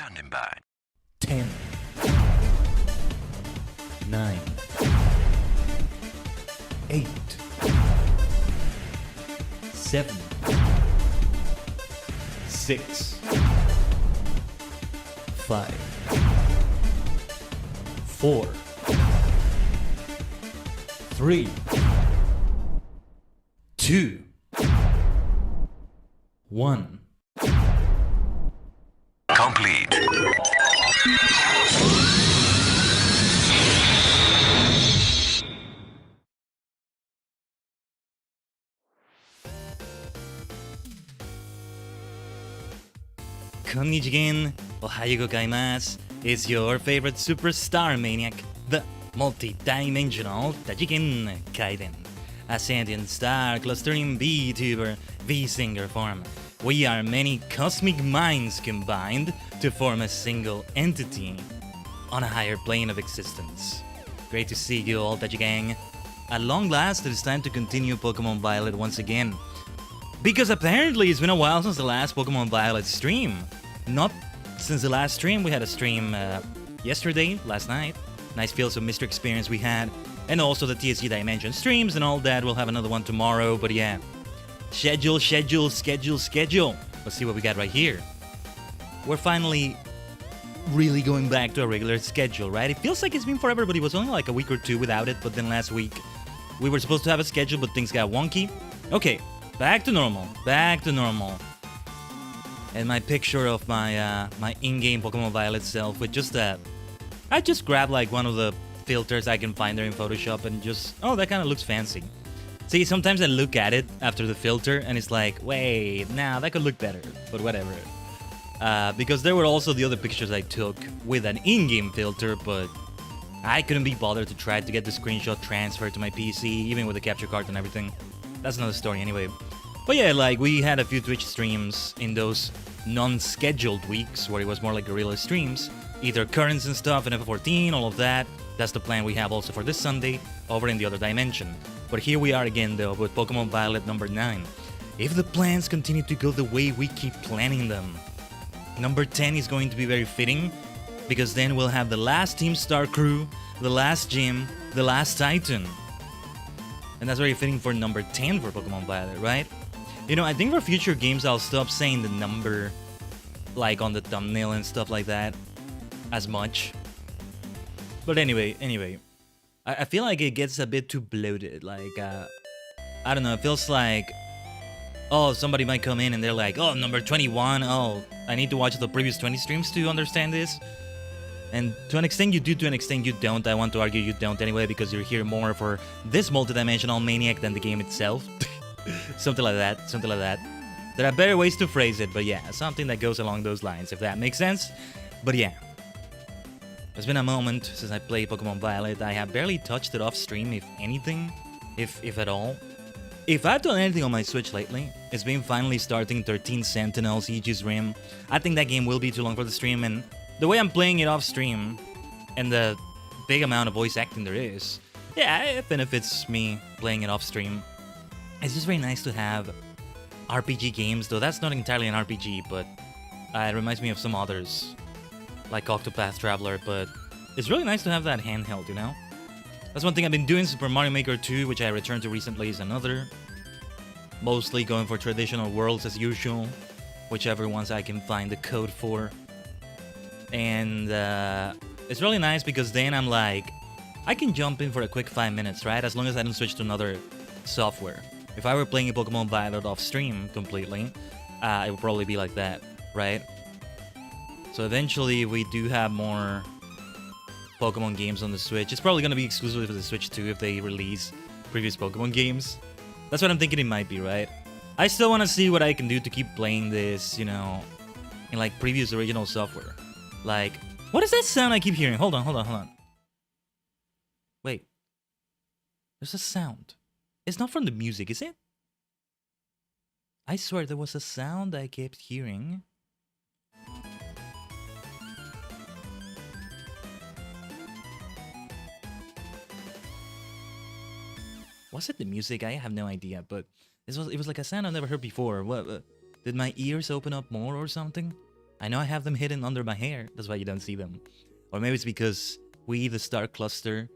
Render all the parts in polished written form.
Standing by. 10, 9, 8, 7, 6, 5, 4, 3, 2, 1. Complete. Tajigen, ohayo gozaimasu. It's your favorite superstar maniac, the multi-dimensional Tajigen Khaiden, a sentient star clustering VTuber, VSinger form. We are many cosmic minds combined to form a single entity on a higher plane of existence. Great to see you all, Tajigen. At long last, it is time to continue Pokemon Violet once again. Because apparently it's been a while since the last Pokemon Violet stream. Not since the last stream. We had a stream yesterday, last night. Nice Fields of Mystery experience we had. And also the TSG Dimension streams and all that. We'll have another one tomorrow, but yeah. Schedule. Let's see what we got right here. We're finally really going back to a regular schedule, right? It feels like it's been forever, but it was only like a week or two without it. But then last week, we were supposed to have a schedule, but things got wonky. Okay, back to normal. And my picture of my my in-game Pokemon Violet self with just that. I just grabbed like one of the filters I can find there in Photoshop and just, oh, that kind of looks fancy. See, sometimes I look at it after the filter and it's like, wait, nah, that could look better, but whatever. Because there were also the other pictures I took with an in-game filter, but I couldn't be bothered to try to get the screenshot transferred to my PC, even with the capture card and everything. That's another story anyway. But yeah, like, we had a few Twitch streams in those non-scheduled weeks where it was more like guerrilla streams. Either currents and stuff and FF14, all of that. That's the plan we have also for this Sunday over in the other dimension. But here we are again though with Pokemon Violet number 9. If the plans continue to go the way we keep planning them, number 10 is going to be very fitting, because then we'll have the last Team Star crew, the last gym, the last Titan. And that's very fitting for number 10 for Pokemon Violet, right? You know, I think for future games I'll stop saying the number like on the thumbnail and stuff like that as much. But anyway, I feel like it gets a bit too bloated. Like, I don't know, it feels like, oh, somebody might come in and they're like, oh, number 21, oh, I need to watch the previous 20 streams to understand this. And to an extent you do, to an extent you don't. I want to argue you don't anyway, because you're here more for this multidimensional maniac than the game itself. Something like that. There are better ways to phrase it, but yeah, something that goes along those lines, if that makes sense. But yeah. It's been a moment since I played Pokemon Violet. I have barely touched it off stream, if anything, if at all. If I've done anything on my Switch lately, it's been finally starting 13 Sentinels, Aegis Rim. I think that game will be too long for the stream, and the way I'm playing it off stream, and the big amount of voice acting there is, yeah, it benefits me playing it off stream. It's just very nice to have RPG games, though that's not entirely an RPG, but it reminds me of some others, like Octopath Traveler, but it's really nice to have that handheld, you know? That's one thing I've been doing. Super Mario Maker 2, which I returned to recently, is another. Mostly going for traditional worlds as usual, whichever ones I can find the code for. And it's really nice because then I'm like, I can jump in for a quick 5 minutes, right? As long as I don't switch to another software. If I were playing a Pokemon Violet off stream completely, it would probably be like that, right? So eventually we do have more Pokemon games on the Switch. It's probably going to be exclusively for the Switch too if they release previous Pokemon games. That's what I'm thinking it might be, right? I still want to see what I can do to keep playing this, you know, in like previous original software. Like, what is that sound I keep hearing? Hold on. Wait. There's a sound. It's not from the music, is it? I swear there was a sound I kept hearing. Was it the music? I have no idea, but it was like a sound I've never heard before. What? Did my ears open up more or something? I know I have them hidden under my hair. That's why you don't see them. Or maybe it's because we, the star cluster,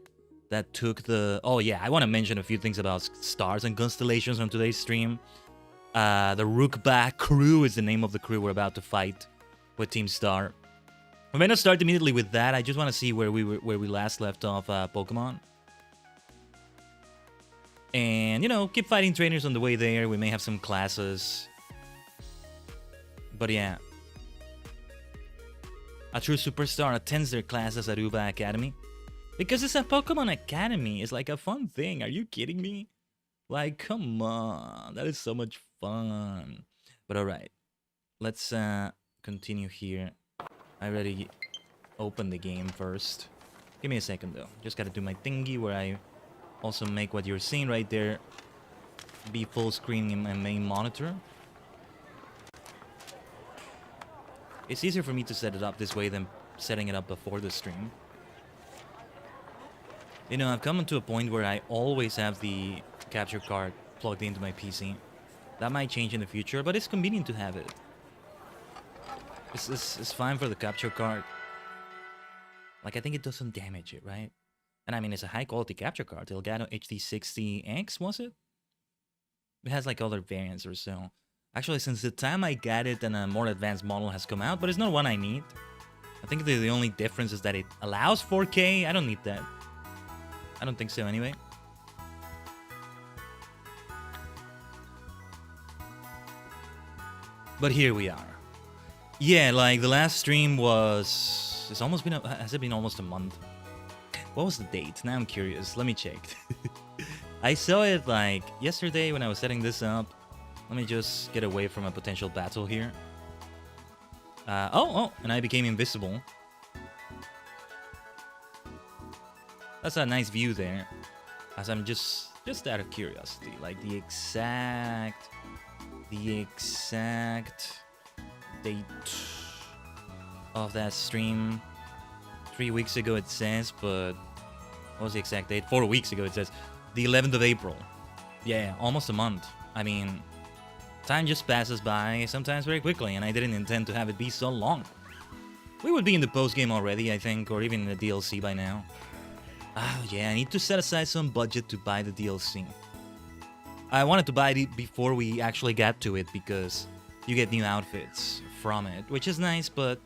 that took the... Oh yeah, I want to mention a few things about stars and constellations on today's stream. The Rookback crew is the name of the crew we're about to fight with Team Star. We may not start immediately with that. I just want to see where we last left off Pokemon. And, you know, keep fighting trainers on the way there. We may have some classes. But yeah. A true superstar attends their classes at Uba Academy. Because it's a Pokemon Academy. It's like a fun thing. Are you kidding me? Like, come on. That is so much fun. But alright. Let's continue here. I already opened the game first. Give me a second though. Just gotta do my thingy where I also make what you're seeing right there be full screen in my main monitor. It's easier for me to set it up this way than setting it up before the stream. You know, I've come to a point where I always have the capture card plugged into my PC. That might change in the future, but it's convenient to have it. It's fine for the capture card. Like, I think it does some damage, right? And I mean, it's a high-quality capture card. Elgato HD60X, was it? It has, like, other variants or so. Actually, since the time I got it, and a more advanced model has come out, but it's not one I need. I think the only difference is that it allows 4K. I don't need that. I don't think so anyway. But here we are. Yeah, like the last stream was... It's almost been... Has it been almost a month? What was the date? Now I'm curious. Let me check. I saw it like yesterday when I was setting this up. Let me just get away from a potential battle here. Oh, and I became invisible. That's a nice view there. As I'm just out of curiosity, like the exact date of that stream. 3 weeks ago it says, but what was the exact date? 4 weeks ago it says. The 11th of April. Yeah, almost a month. I mean, time just passes by sometimes very quickly, and I didn't intend to have it be so long. We would be in the post-game already, I think, or even in the DLC by now. Oh yeah, I need to set aside some budget to buy the DLC. I wanted to buy it before we actually got to it, because you get new outfits from it, which is nice, but...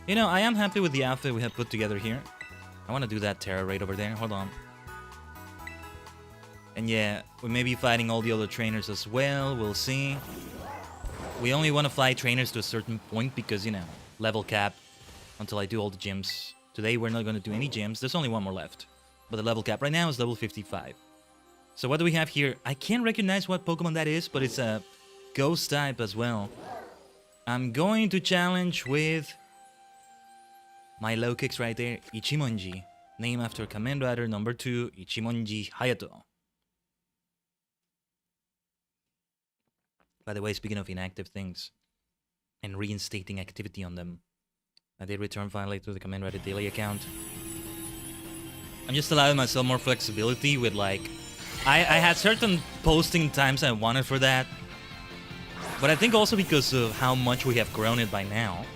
You know, I am happy with the outfit we have put together here. I want to do that Terra raid over there. Hold on. And yeah, we may be fighting all the other trainers as well. We'll see. We only want to fight trainers to a certain point because, you know, level cap until I do all the gyms. Today we're not going to do any gyms. There's only one more left. But the level cap right now is level 55. So what do we have here? I can't recognize what Pokemon that is, but it's a ghost type as well. I'm going to challenge with my low kicks right there, Ichimonji. Named after Kamen Rider number 2, Ichimonji Hayato. By the way, speaking of inactive things and reinstating activity on them, I did return finally to the Kamen Rider daily account. I'm just allowing myself more flexibility with like... I had certain posting times I wanted for that. But I think also because of how much we have grown it by now,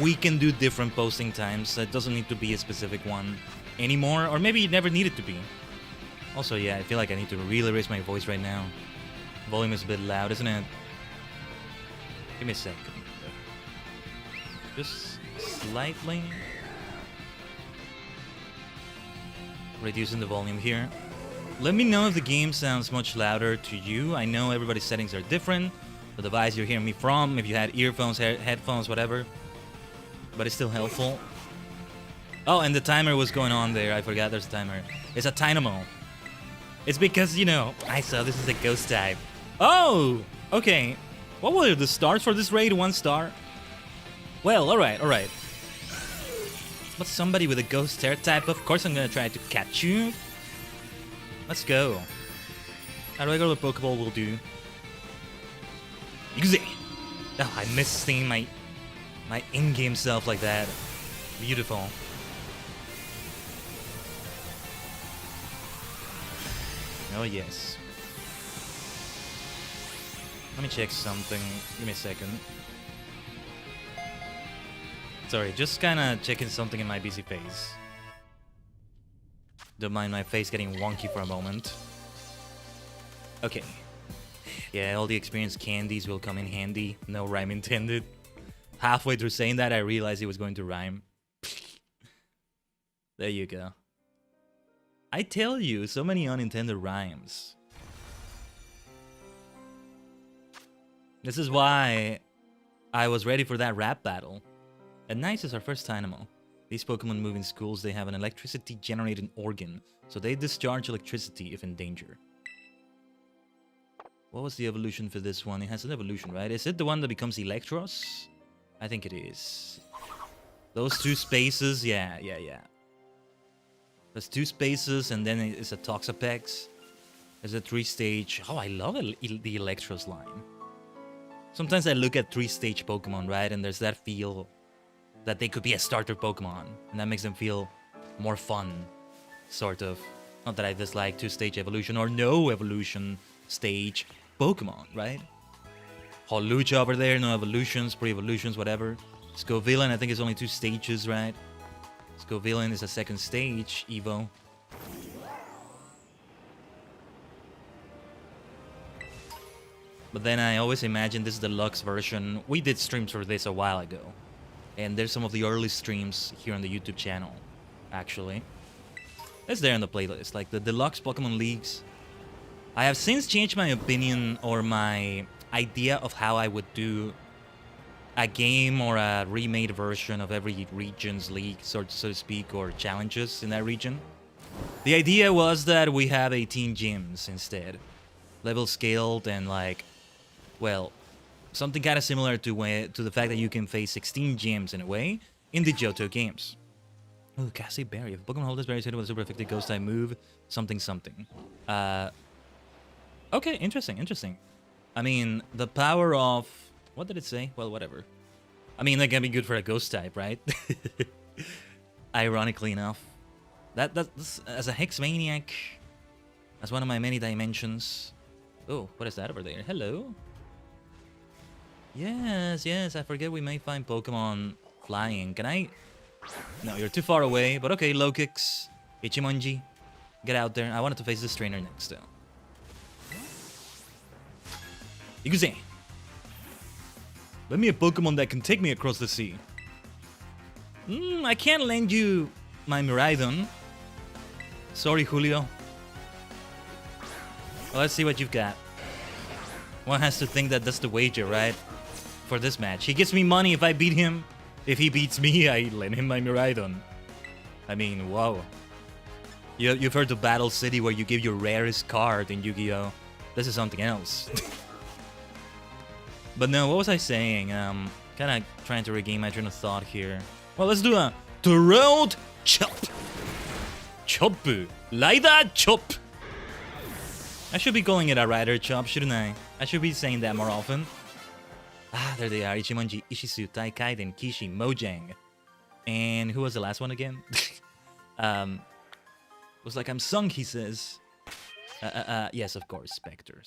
we can do different posting times. It doesn't need to be a specific one anymore, or maybe it never needed to be. Also, yeah, I feel like I need to really raise my voice right now. Volume is a bit loud, isn't it? Give me a second. Just slightly reducing the volume here. Let me know if the game sounds much louder to you. I know everybody's settings are different. The device you're hearing me from, if you had earphones, headphones, whatever. But it's still helpful. Oh, and the timer was going on there. I forgot there's a timer. It's a Dynamo. It's because, you know, I saw this is a ghost type. Oh! Okay. What were the stars for this raid? 1 star? Well, alright. But somebody with a ghost terror type, of course I'm gonna try to catch you. Let's go. A regular Pokeball will do. Use it! Oh, I miss seeing my in-game self like that. Beautiful. Oh yes. Let me check something. Give me a second. Sorry, just kind of checking something in my busy face. Don't mind my face getting wonky for a moment. Okay. Yeah, all the experience candies will come in handy. No rhyme intended. Halfway through saying that, I realized it was going to rhyme. There you go. I tell you, so many unintended rhymes. This is why I was ready for that rap battle. And nice is our first animal. These Pokemon move in schools. They have an electricity-generating organ, so they discharge electricity if in danger. What was the evolution for this one? It has an evolution, right? Is it the one that becomes Electros? I think it is. Those two spaces, yeah. There's two spaces, and then it's a Toxapex. There's a 3-stage. Oh, I love the Electros line. Sometimes I look at 3-stage Pokemon, right? And there's that feel that they could be a starter Pokemon. And that makes them feel more fun, sort of. Not that I dislike 2-stage evolution or no evolution stage Pokemon, right? Holucha over there, no evolutions, pre-evolutions, whatever. Scovillain, I think it's only 2 stages, right? Scovillain is a 2nd stage, Evo. But then I always imagine this is the Lux version. We did streams for this a while ago. And there's some of the early streams here on the YouTube channel, actually. It's there in the playlist, like the Deluxe Pokemon Leagues. I have since changed my opinion or my idea of how I would do a game or a remade version of every region's league, so to speak, or challenges in that region. The idea was that we have 18 gyms instead. Level scaled and like, well, something kind of similar to the fact that you can face 16 gyms in a way in the Johto games. Oh, Cassie Berry. If a Pokemon holds berry hit with a super effective ghost type move, something. Okay, interesting. I mean, the power of... What did it say? Well, whatever. I mean, that can be good for a ghost type, right? Ironically enough. That's as a Hex Maniac, as one of my many dimensions. Oh, what is that over there? Hello? Yes, I forget we may find Pokemon flying. Can I... No, you're too far away, but okay, Lokix, Ichimonji, get out there. I wanted to face this trainer next, though. Ikuze! Let me a Pokemon that can take me across the sea. I can't lend you my Miraidon. Sorry, Julio. Well, let's see what you've got. One has to think that that's the wager, right? For this match. He gives me money if I beat him. If he beats me, I lend him my Miraidon. I mean, wow. You've heard of Battle City where you give your rarest card in Yu-Gi-Oh! This is something else. But no, what was I saying? Kind of trying to regain my train of thought here. Well, let's do a Throat Chop. Choppu. Laida Chop. I should be calling it a Rider Chop, shouldn't I? I should be saying that more often. Ah, there they are. Ichimonji, Ishizu, Tai Khaiden, Kishi, Mojang. And who was the last one again? Was like I'm sung, he says. Yes, of course, Spectre.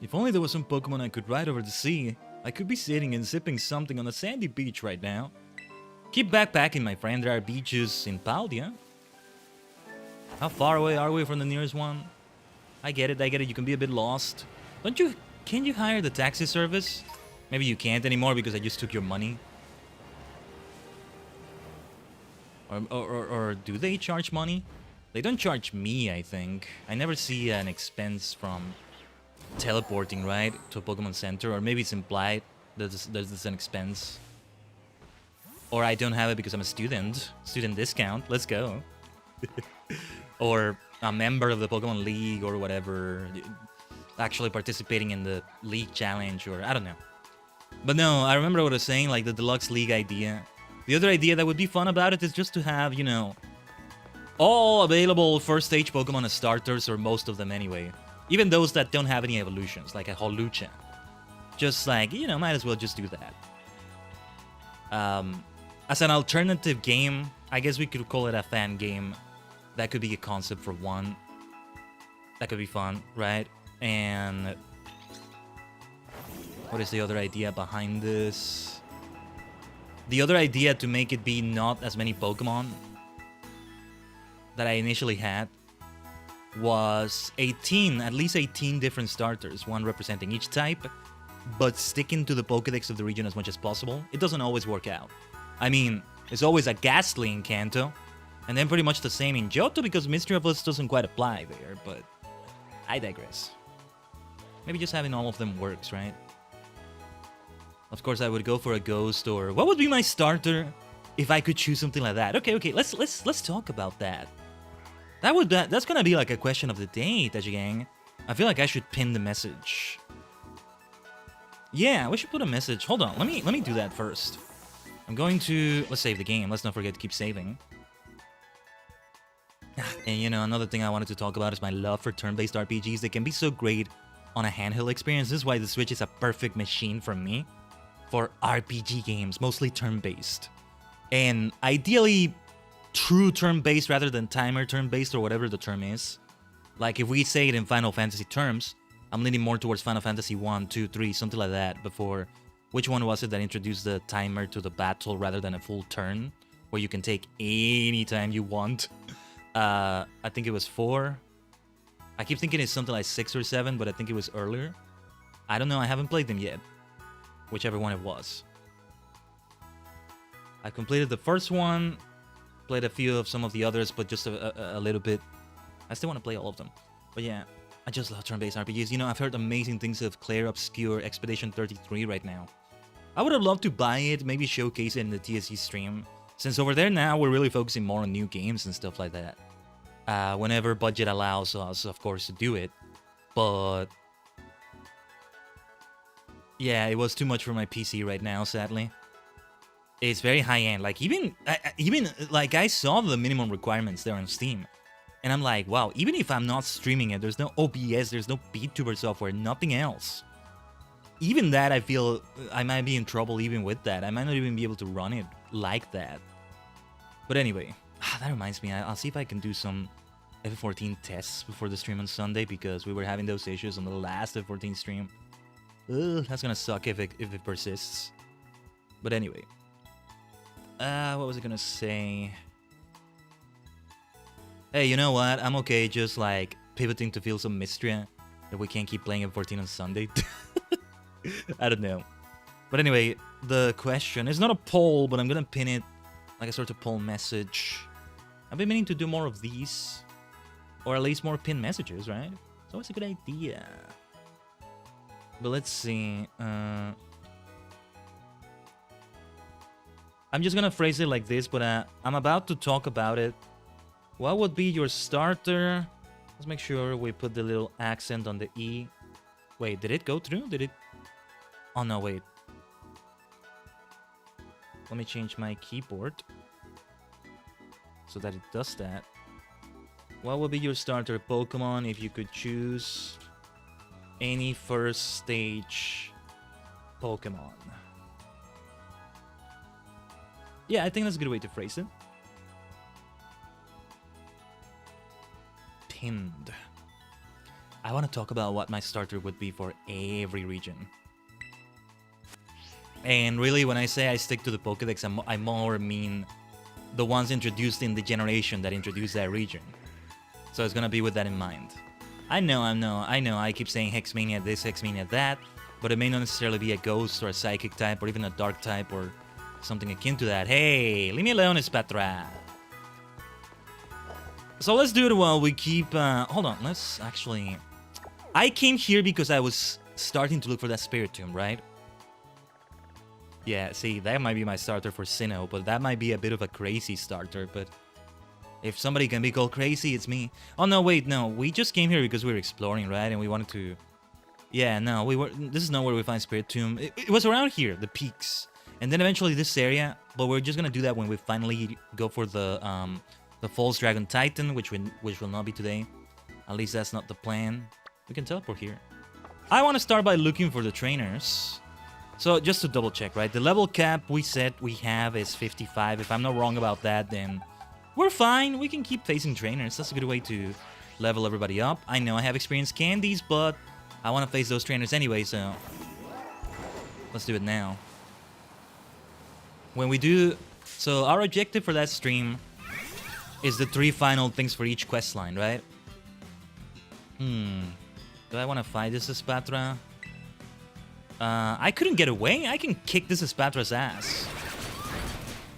If only there was some Pokemon I could ride over the sea, I could be sitting and sipping something on a sandy beach right now. Keep backpacking, my friend. There are beaches in Paldea. How far away are we from the nearest one? I get it. You can be a bit lost. Can't you hire the taxi service? Maybe you can't anymore because I just took your money. Or do they charge money? They don't charge me, I think. I never see an expense from teleporting, right, to a Pokemon Center. Or maybe it's implied that there's an expense. Or I don't have it because I'm a student. Student discount. Let's go. Or a member of the Pokemon League or whatever. Actually participating in the League Challenge or I don't know. But no, I remember what I was saying, like the Deluxe League idea. The other idea that would be fun about it is just to have, you know, all available first stage Pokemon as starters, or most of them anyway. Even those that don't have any evolutions, like a Holucha. Just like, you know, might as well just do that. As an alternative game, I guess we could call it a fan game. That could be a concept for one. That could be fun, right? And What is the other idea behind this? The other idea to make it be not as many Pokemon that I initially had was 18, at least 18 different starters, one representing each type, but sticking to the Pokédex of the region as much as possible. It doesn't always work out. I mean, it's always a Ghastly in Kanto, and then pretty much the same in Johto because Mystery of Us doesn't quite apply there, but I digress. Maybe just having all of them works, right? Of course, I would go for a Ghost, or what would be my starter if I could choose something like that? Okay, let's talk about that. That's gonna be like a question of the day, Tajigen. I feel like I should pin the message. Yeah, we should put a message. Hold on, let me do that first. I'm going to let's save the game. Let's not forget to keep saving. And you know, another thing I wanted to talk about is my love for turn-based RPGs. They can be so great on a handheld experience. This is why the Switch is a perfect machine for me for RPG games, mostly turn-based. And ideally true turn-based rather than timer turn-based or whatever the term is. Like if we say it in Final Fantasy terms, I'm leaning more towards Final Fantasy 1, 2, 3, something like that before. Which one was it that introduced the timer to the battle rather than a full turn? Where you can take any time you want. I think it was 4. I keep thinking it's something like 6 or 7, but I think it was earlier. I don't know, I haven't played them yet. Whichever one it was. I completed the first one, played a few of some of the others, but just a little bit. I still want to play all of them. But yeah, I just love turn-based RPGs. You know, I've heard amazing things of Claire Obscure Expedition 33 right now. I would have loved to buy it, maybe showcase it in the TSC stream. Since over there now, we're really focusing more on new games and stuff like that. Whenever budget allows us, of course, to do it. But yeah, it was too much for my PC right now, sadly. It's very high-end. Like, even like, I saw the minimum requirements there on Steam. And I'm like, wow, even if I'm not streaming it, there's no OBS, there's no VTuber software, nothing else. Even that, I feel I might be in trouble even with that. I might not even be able to run it like that. But anyway, that reminds me, I'll see if I can do some F14 tests before the stream on Sunday, because we were having those issues on the last F14 stream. Ugh, that's gonna suck if it persists. But anyway. What was I gonna say? Hey, you know what? I'm okay just like pivoting to feel some Mystria if we can't keep playing F14 on Sunday. I don't know. But anyway, the question is not a poll, but I'm gonna pin it like a sort of poll message. I've been meaning to do more of these, or at least more pinned messages, right? It's always a good idea. But let's see. I'm just gonna phrase it like this, but I'm about to talk about it. What would be your starter? Let's make sure we put the little accent on the E. Wait, did it go through? Did it? Oh no, wait. Let me change my keyboard so that it does that. What would be your starter Pokemon if you could choose any first stage Pokemon? Yeah, I think that's a good way to phrase it. Pinned. I want to talk about what my starter would be for every region. And really, when I say I stick to the Pokédex, I more mean the ones introduced in the generation that introduced that region. So it's gonna be with that in mind. I know, I keep saying Hexmania this, Hexmania that, but it may not necessarily be a ghost or a psychic type or even a dark type or something akin to that. Hey, leave me alone, Espatra. So let's do it while we keep... hold on, let's actually... I came here because I was starting to look for that Spiritomb, right? Yeah, see, that might be my starter for Sinnoh, but that might be a bit of a crazy starter, but... If somebody can be called crazy, it's me. Oh, no, wait, no. We just came here because we were exploring, right? And we wanted to... Yeah, no, we were... This is not where we find Spiritomb. It was around here, the peaks. And then eventually this area, but we're just gonna do that when we finally go for the False Dragon Titan, which will not be today. At least that's not the plan. We can teleport here. I want to start by looking for the trainers. So just to double check, right? The level cap we said we have is 55. If I'm not wrong about that, then we're fine. We can keep facing trainers. That's a good way to level everybody up. I know I have experienced candies, but I want to face those trainers anyway, so... Let's do it now. When we do... So our objective for that stream is the 3 final things for each quest line, right? Do I want to fight this Espatra? I couldn't get away? I can kick this Espatra's ass.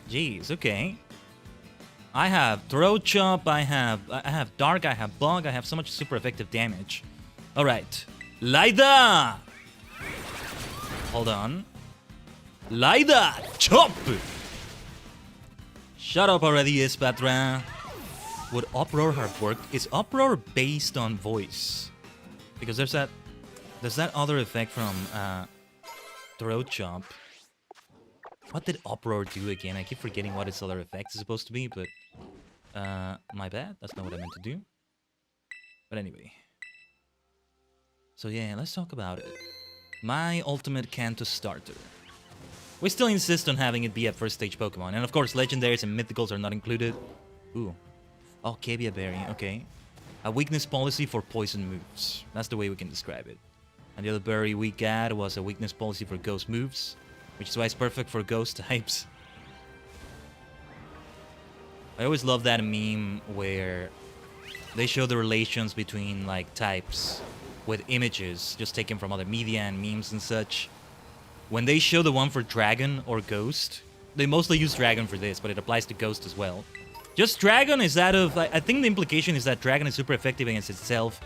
Jeez, okay. I have Throat Chop, I have Dark, I have Bug, I have so much super effective damage. Alright. Laida! Hold on. Laida! Chop! Shut up already, Espatra. Would Uproar have worked? Is Uproar based on voice? Because there's that other effect from Throat Chop. What did Uproar do again? I keep forgetting what its other effect is supposed to be, but my bad. That's not what I meant to do. But anyway. So yeah, let's talk about it. My ultimate Kanto starter. We still insist on having it be a first stage Pokemon. And of course, legendaries and mythicals are not included. Ooh. Oh, Cavia Berry, okay. A weakness policy for poison moves. That's the way we can describe it. And the other berry we got was a weakness policy for ghost moves, which is why it's perfect for ghost types. I always love that meme where they show the relations between like types with images just taken from other media and memes and such. When they show the one for dragon or ghost, they mostly use dragon for this, but it applies to ghost as well. Just dragon is out of... I think the implication is that dragon is super effective against itself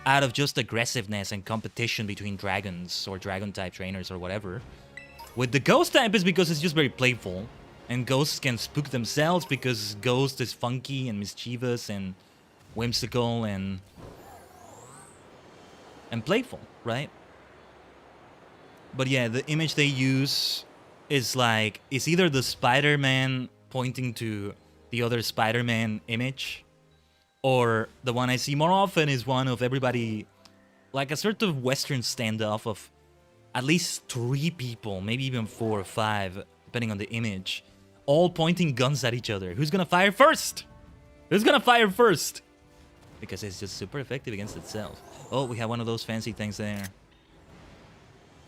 out of just aggressiveness and competition between dragons or dragon type trainers or whatever. With the ghost type is because it's just very playful. And ghosts can spook themselves because ghost is funky and mischievous and whimsical and playful, right? But yeah, the image they use is like... It's either the Spider-Man pointing to the other Spider-Man image, or the one I see more often is one of everybody, like a sort of Western standoff of at least 3 people, maybe even 4 or 5, depending on the image, all pointing guns at each other. Who's gonna fire first? Who's gonna fire first? Because it's just super effective against itself. Oh, we have one of those fancy things there.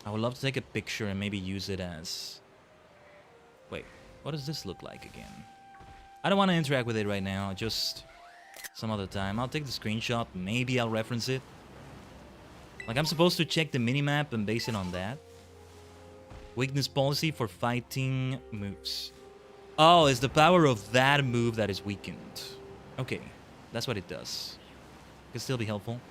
I would love to take a picture and maybe use it as... Wait, what does this look like again? I don't want to interact with it right now, just some other time. I'll take the screenshot, maybe I'll reference it. Like, I'm supposed to check the minimap and base it on that. Weakness policy for fighting moves. Oh, it's the power of that move that is weakened. Okay, that's what it does. Could still be helpful.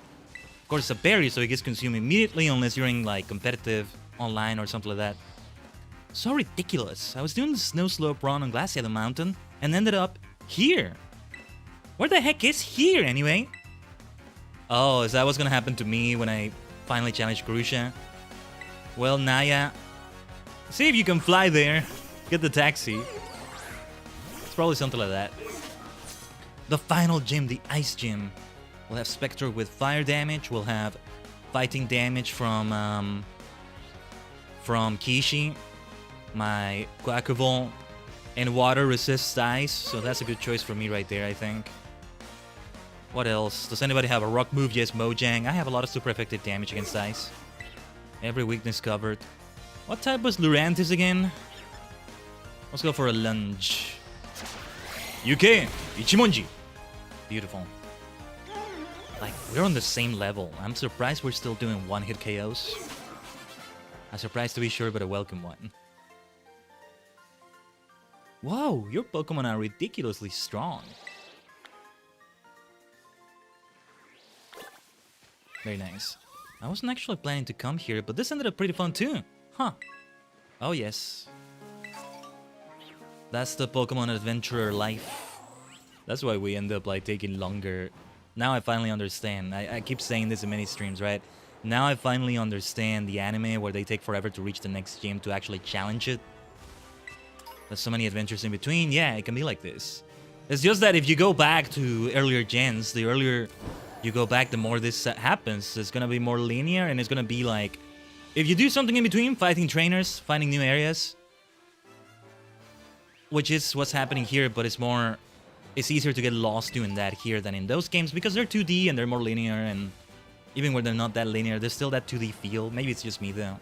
Of course, it's a berry, so it gets consumed immediately unless you're in, like, competitive online or something like that. So ridiculous. I was doing the snow slope run on Glaciator Mountain and ended up here. Where the heck is here, anyway? Oh, is that what's gonna happen to me when I finally challenge Grusha? Well, Naya, see if you can fly there. Get the taxi. It's probably something like that. The final gym, the Ice Gym. We'll have Spectre with fire damage. We'll have fighting damage from Kishi. My Quackable, and water resists ice, so that's a good choice for me right there, I think. What else? Does anybody have a rock move? Yes, Mojang. I have a lot of super effective damage against ice. Every weakness covered. What type was Lurantis again? Let's go for a lunge. UK Ichimonji. Beautiful. Like, we're on the same level. I'm surprised we're still doing one-hit KOs. I'm surprised to be sure, but a welcome one. Whoa, your Pokemon are ridiculously strong. Very nice. I wasn't actually planning to come here, but this ended up pretty fun too. Huh. Oh yes. That's the Pokemon Adventurer life. That's why we end up like taking longer. Now I finally understand. I keep saying this in many streams, right? Now I finally understand the anime where they take forever to reach the next gym to actually challenge it. There's so many adventures in between. Yeah, it can be like this. It's just that if you go back to earlier gens, the earlier you go back, the more this happens. It's gonna be more linear, and it's gonna be like... If you do something in between, fighting trainers, finding new areas, which is what's happening here, but it's more... It's easier to get lost doing that here than in those games, because they're 2D and they're more linear, and even when they're not that linear, there's still that 2D feel. Maybe it's just me, though.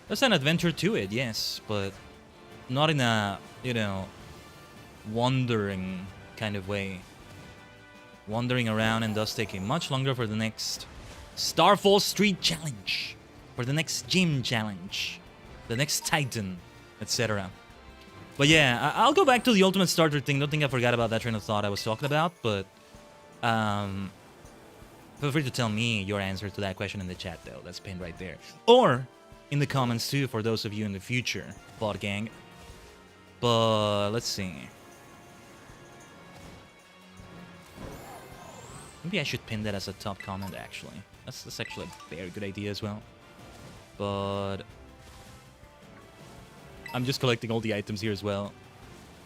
There's an adventure to it, yes, but not in a, you know, wandering kind of way. Wandering around and thus taking much longer for the next Starfall Street Challenge, for the next Gym Challenge, the next Titan, etc. But yeah, I'll go back to the Ultimate Starter thing. Don't think I forgot about that train of thought I was talking about, but feel free to tell me your answer to that question in the chat, though. That's pinned right there. Or in the comments, too, for those of you in the future, Bot Gang. But let's see. Maybe I should pin that as a top comment, actually. That's actually a very good idea as well. But I'm just collecting all the items here as well.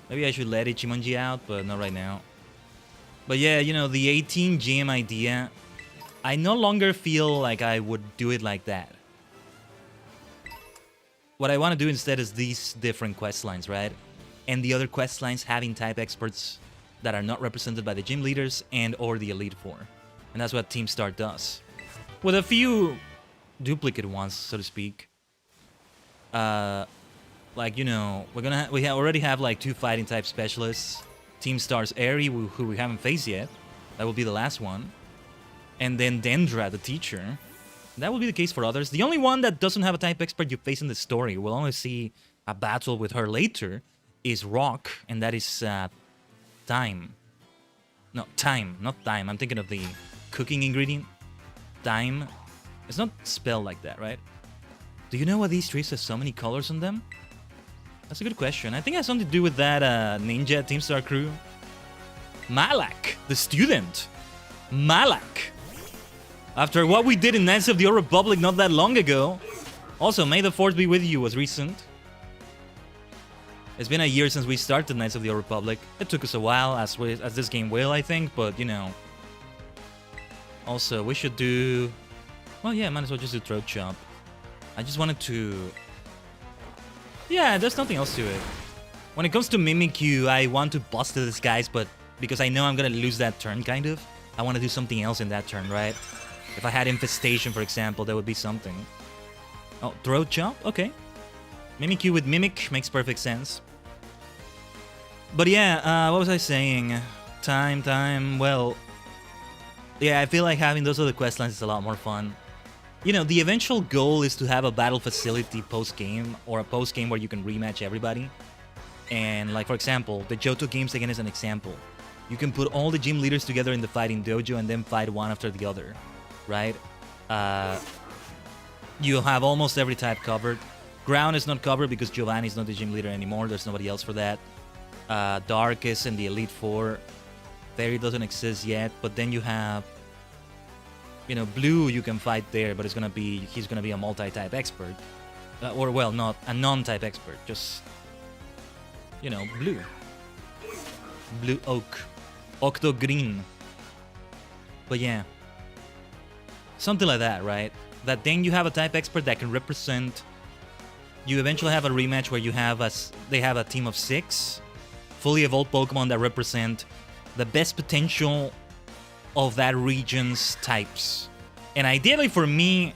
Maybe I should let Ichimonji out, but not right now. But yeah, you know, the 18 gym idea, I no longer feel like I would do it like that. What I want to do instead is these different quest lines, right? And the other quest lines having type experts that are not represented by the gym leaders and or the Elite Four. And that's what Team Start does. With a few duplicate ones, so to speak. Like, you know, we already have like 2 fighting type specialists. Team Star's Eri, who we haven't faced yet. That will be the last one. And then Dendra, the teacher. That will be the case for others. The only one that doesn't have a type expert you face in the story, we'll only see a battle with her later, is Rock, and that is Time. No, Time, not Time. I'm thinking of the cooking ingredient. Time. It's not spelled like that, right? Do you know why these trees have so many colors on them? That's a good question. I think it has something to do with that ninja Team Star crew. Malak, the student. Malak. After what we did in Knights of the Old Republic not that long ago. Also, May the 4th be with you was recent. It's been a year since we started Knights of the Old Republic. It took us a while, as this game will, I think, but you know. Also, we should do... Well, yeah, might as well just do Throat Chop. I just wanted to... Yeah, there's nothing else to it. When it comes to Mimikyu, I want to bust this guys, but because I know I'm gonna lose that turn, kind of, I want to do something else in that turn, right? If I had Infestation, for example, that would be something. Oh, Throat Chop? Okay. Mimikyu with Mimic makes perfect sense. But yeah, what was I saying? Time, well... Yeah, I feel like having those other quest lines is a lot more fun. You know, the eventual goal is to have a battle facility post-game, or a post-game where you can rematch everybody. And like, for example, the Johto games again is an example. You can put all the gym leaders together in the fighting dojo and then fight one after the other, right? You have almost every type covered. Ground is not covered because Giovanni's not the gym leader anymore. There's nobody else for that. Darkest and the Elite Four. Fairy doesn't exist yet, but then you have... You know, Blue you can fight there, but he's gonna be a multi-type expert. Or, well, not a non-type expert, just... You know, Blue. Blue Oak. Octo Green. But yeah. Something like that, right? That then you have a type expert that can represent... You eventually have a rematch where you have they have a team of 6 fully evolved Pokemon that represent the best potential of that region's types. And ideally for me,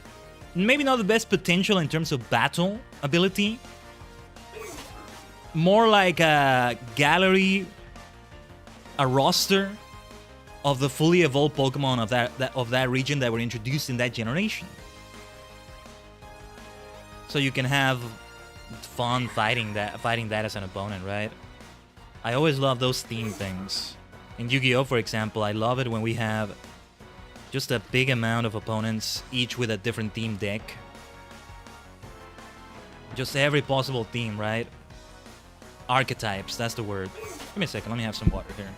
maybe not the best potential in terms of battle ability. More like a gallery, a roster of the fully evolved Pokemon of that region that were introduced in that generation. So you can have fun fighting that as an opponent, right? I always love those theme things. In Yu-Gi-Oh, for example, I love it when we have just a big amount of opponents, each with a different theme deck. Just every possible theme, right? Archetypes, that's the word. Give me a second, let me have some water here.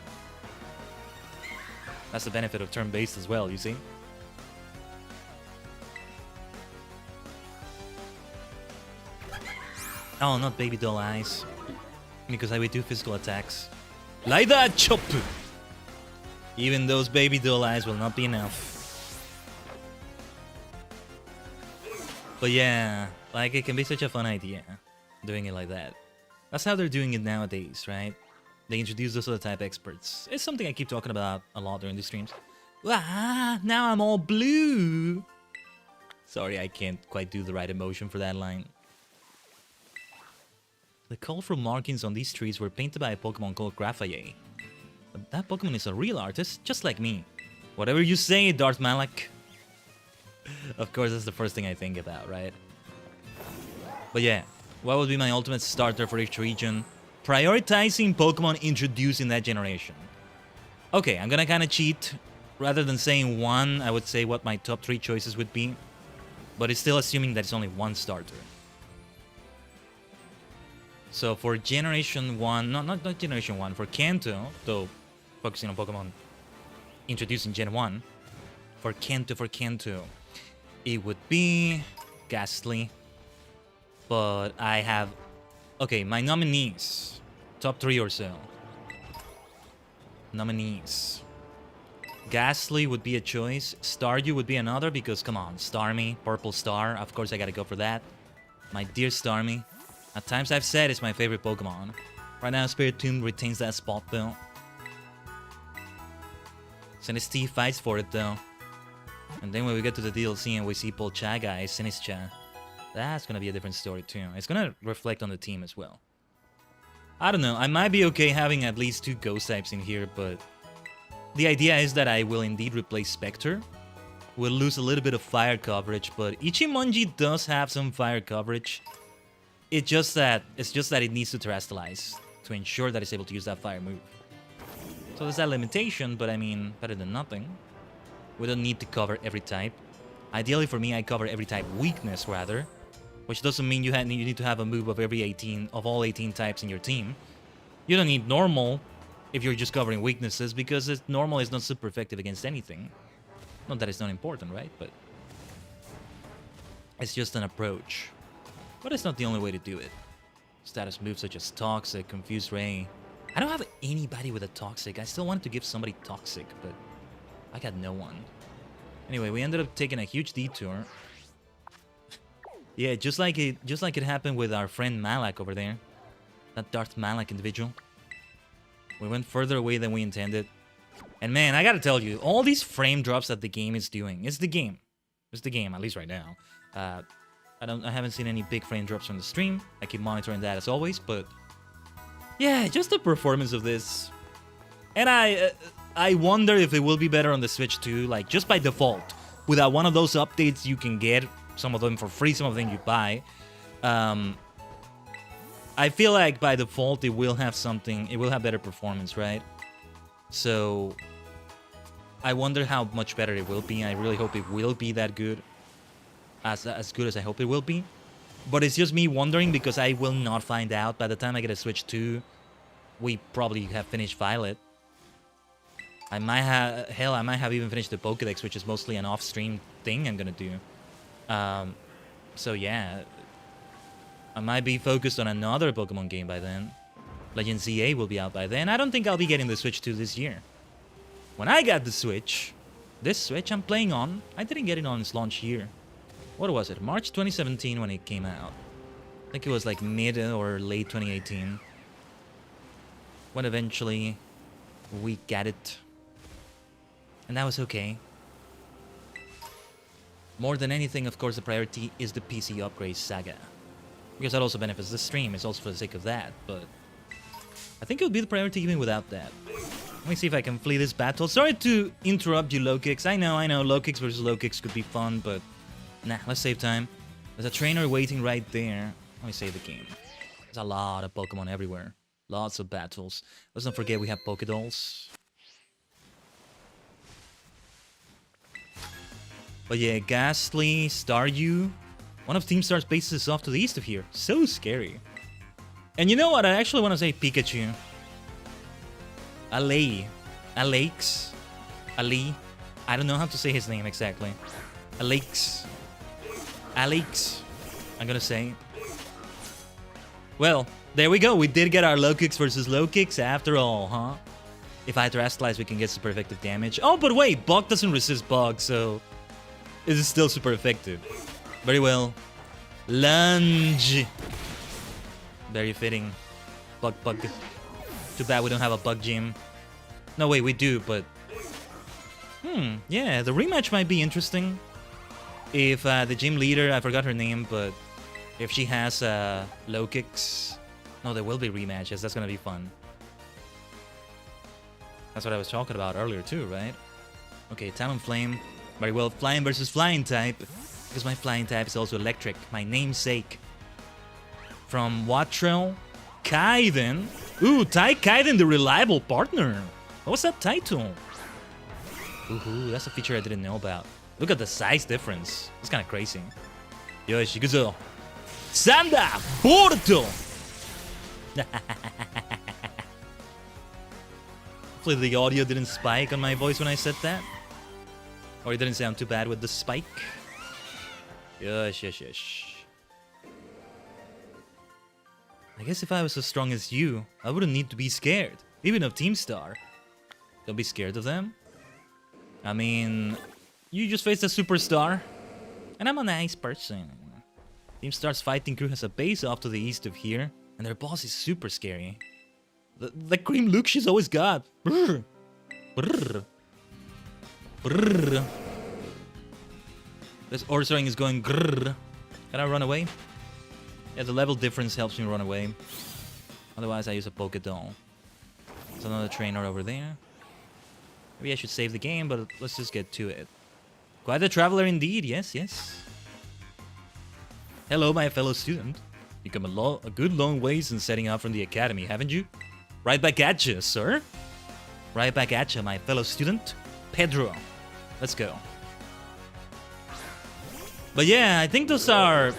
That's the benefit of turn-based as well, you see? Oh, not baby doll eyes. Because I would do physical attacks. Like that, chop! Even those baby doll eyes will not be enough. But yeah, like it can be such a fun idea, doing it like that. That's how they're doing it nowadays, right? They introduce those other type experts. It's something I keep talking about a lot during the streams. Ah, now I'm all blue! Sorry, I can't quite do the right emotion for that line. The colorful markings on these trees were painted by a Pokemon called Graphite. But that Pokemon is a real artist, just like me. Whatever you say, Darth Malak. Of course, that's the first thing I think about, right? But yeah, what would be my ultimate starter for each region? Prioritizing Pokemon introduced in that generation. Okay, I'm gonna kind of cheat. Rather than saying one, I would say what my top 3 choices would be. But it's still assuming that it's only one starter. So for Generation 1, not Generation 1, for Kanto, though focusing on Pokemon introduced in Gen 1, for Kanto, it would be Ghastly. But I have... Okay, my nominees. Top 3 or so. Nominees. Ghastly would be a choice. Staryu would be another because, come on, Starmie, Purple Star. Of course, I gotta go for that. My dear Starmie. At times I've said it's my favorite Pokemon. Right now, Spiritomb retains that spot, though. Sinistee fights for it, though. And then when we get to the DLC and we see Polchaga as Sinistcha, that's gonna be a different story, too. It's gonna reflect on the team as well. I don't know, I might be okay having at least 2 Ghost types in here, but... The idea is that I will indeed replace Spectre. We'll lose a little bit of fire coverage, but Ichimonji does have some fire coverage. It's just that it needs to terrestrialize to ensure that it's able to use that fire move. So there's that limitation, but I mean, better than nothing. We don't need to cover every type. Ideally for me, I cover every type weakness rather, which doesn't mean you need to have a move of all 18 types in your team. You don't need normal if you're just covering weaknesses, because normal is not super effective against anything. Not that it's not important, right? But it's just an approach. But it's not the only way to do it. Status moves such as Toxic, Confused Ray. I don't have anybody with a Toxic. I still wanted to give somebody Toxic, but I got no one. Anyway, we ended up taking a huge detour. Yeah, just like it happened with our friend Malak over there. That Darth Malak individual. We went further away than we intended. And man, I gotta tell you, all these frame drops that the game is doing. It's the game. It's the game, at least right now. I haven't seen any big frame drops from the stream. I keep monitoring that as always, but... Yeah, just the performance of this. And I wonder if it will be better on the Switch too, like just by default. Without one of those updates you can get, some of them for free, some of them you buy. I feel like by default it will have better performance, right? So I wonder how much better it will be. I really hope it will be that good. As good as I hope it will be. But it's just me wondering because I will not find out. By the time I get a Switch 2, we probably have finished Violet. I might have even finished the Pokédex, which is mostly an off-stream thing I'm gonna do. So yeah, I might be focused on another Pokemon game by then. Legend ZA will be out by then. I don't think I'll be getting the Switch 2 this year. When I got the Switch, this Switch I'm playing on, I didn't get it on its launch year. What was it? March 2017 when it came out. I think it was like mid or late 2018. When eventually we got it. And that was okay. More than anything, of course, the priority is the PC upgrade saga. Because that also benefits the stream. It's also for the sake of that, but... I think it would be the priority even without that. Let me see if I can flee this battle. Sorry to interrupt you, low kicks. I know, low kicks versus low kicks could be fun, but... Nah, let's save time. There's a trainer waiting right there. Let me save the game. There's a lot of Pokemon everywhere. Lots of battles. Let's not forget we have Pokédolls. But yeah, Ghastly, Staryu. One of Team Star's bases is off to the east of here. So scary. And you know what? I actually want to say Pikachu. Alex. Ali. I don't know how to say his name exactly. Alex. I'm gonna say. Well, there we go. We did get our low kicks versus low kicks after all, huh? If I terrestrialize, we can get super effective damage. Oh, but wait, Bug doesn't resist Bug, so... This is still super effective. Very well. Lunge. Very fitting. Bug. Too bad we don't have a Bug gym. No, wait, we do, but... yeah, the rematch might be interesting. If the gym leader, I forgot her name, but if she has low kicks, No, there will be rematches. That's gonna be fun. That's what I was talking about earlier too, right? Okay, Talonflame. Very well, flying versus flying type. Because my flying type is also electric. My namesake. From ℂ𝕠𝕟𝕤𝕒𝕠𝕟𝕤. Khaiden. Ooh, Khaiden, the reliable partner. What's that title? Ooh, that's a feature I didn't know about. Look at the size difference. It's kind of crazy. Yoshi, Guzo. Sanda Porto. Hopefully the audio didn't spike on my voice when I said that. Or it didn't sound too bad with the spike. Yes. I guess if I was as strong as you, I wouldn't need to be scared. Even of Team Star. Don't be scared of them. I mean, you just faced a superstar. And I'm a nice person. Team Star's fighting crew has a base off to the east of here. And their boss is super scary. The cream look she's always got. Brr. Brr. Brr. This Orsoring is going grrr. Can I run away? Yeah, the level difference helps me run away. Otherwise, I use a Pokédoll. There's another trainer over there. Maybe I should save the game, but let's just get to it. Quite a traveler indeed, yes. Hello, my fellow student. You come a good long way since setting out from the academy, haven't you? Right back at you, sir. Right back at you, my fellow student. Pedro. Let's go. But yeah, I think those are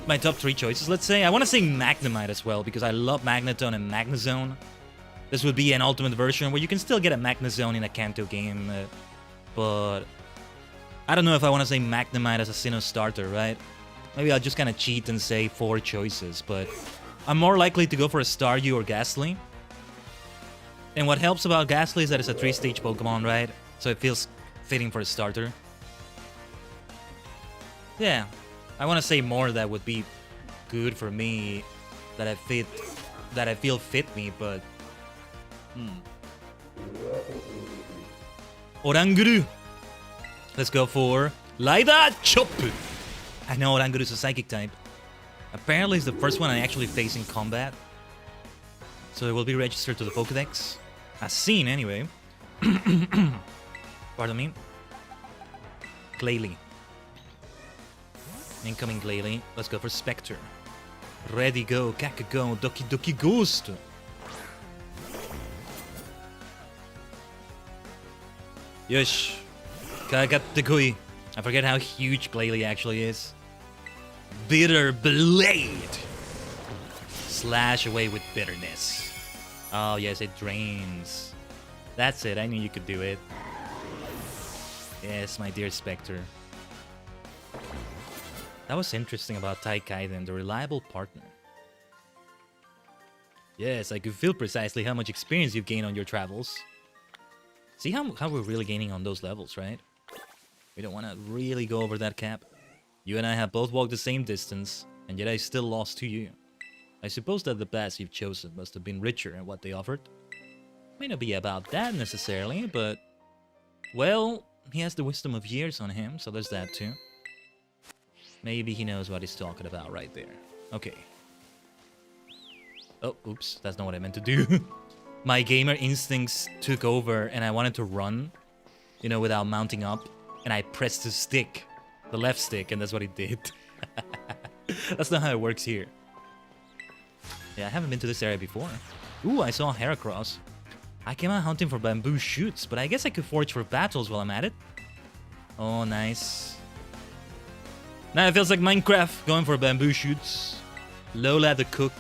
my top 3 choices, let's say. I want to say Magnemite as well, because I love Magneton and Magnezone. This would be an ultimate version where you can still get a Magnezone in a Kanto game. But I don't know if I want to say Magnemite as a Sinnoh starter, right? Maybe I'll just kind of cheat and say 4 choices, but I'm more likely to go for a Staryu or Ghastly. And what helps about Ghastly is that it's a 3-stage Pokemon, right? So it feels fitting for a starter. Yeah, I want to say more that would be good for me, that I feel fit me, but... Oranguru! Let's go for Laida Chop! I know Oranguru is a Psychic type. Apparently it's the first one I actually face in combat. So it will be registered to the Pokédex. As seen, anyway. Pardon me. Glalie. Incoming Glalie. Let's go for Spectre. Ready, go, Kakago, Doki Doki Ghost. Yosh. Kagategui. I forget how huge Glalie actually is. Bitter Blade. Slash away with bitterness. Oh, yes, it drains. That's it. I knew you could do it. Yes, my dear Spectre. That was interesting about Khaiden, the reliable partner. Yes, I could feel precisely how much experience you've gained on your travels. See how we're really gaining on those levels, right? We don't want to really go over that cap. You and I have both walked the same distance, and yet I still lost to you. I suppose that the paths you've chosen must have been richer in what they offered. May not be about that necessarily, but... Well, he has the wisdom of years on him, so there's that too. Maybe he knows what he's talking about right there. Okay. Oh, oops, that's not what I meant to do. My gamer instincts took over and I wanted to run, you know, without mounting up. And I pressed the stick, the left stick, and that's what it did. That's not how it works here. Yeah, I haven't been to this area before. Ooh, I saw Heracross. I came out hunting for bamboo shoots, but I guess I could forage for battles while I'm at it. Oh, nice. Now it feels like Minecraft, going for bamboo shoots. Lola the cook.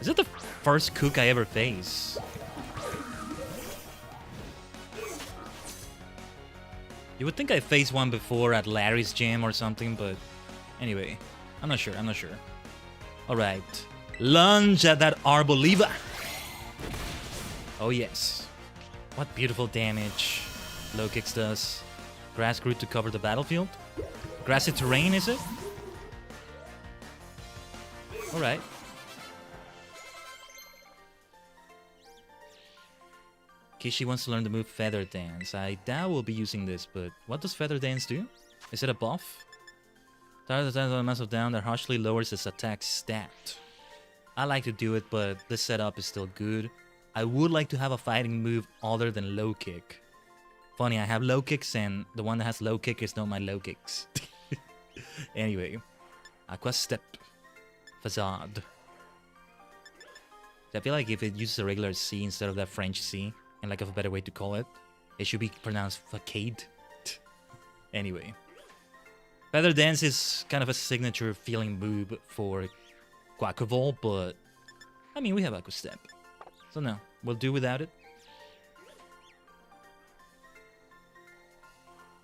Is it the first cook I ever face? You would think I faced one before at Larry's gym or something, but anyway, I'm not sure. Alright. Lunge at that Arboliva. Oh yes. What beautiful damage Low Kicks does. Grass grew to cover the battlefield. Grassy terrain, is it? Alright. Kishi wants to learn the move Feather Dance. I doubt we'll be using this, but what does Feather Dance do? Is it a buff? Target attacks on a massive down that harshly lowers its attack stat. I like to do it, but this setup is still good. I would like to have a fighting move other than low kick. Funny, I have low kicks, and the one that has low kick is not my low kicks. Anyway, Aqua Step. Facade. I feel like if it uses a regular C instead of that French C, and like of a better way to call it, it should be pronounced Facade. Anyway. Feather Dance is kind of a signature feeling move for Quackable, but I mean, we have Aqua Step. So no, we'll do without it.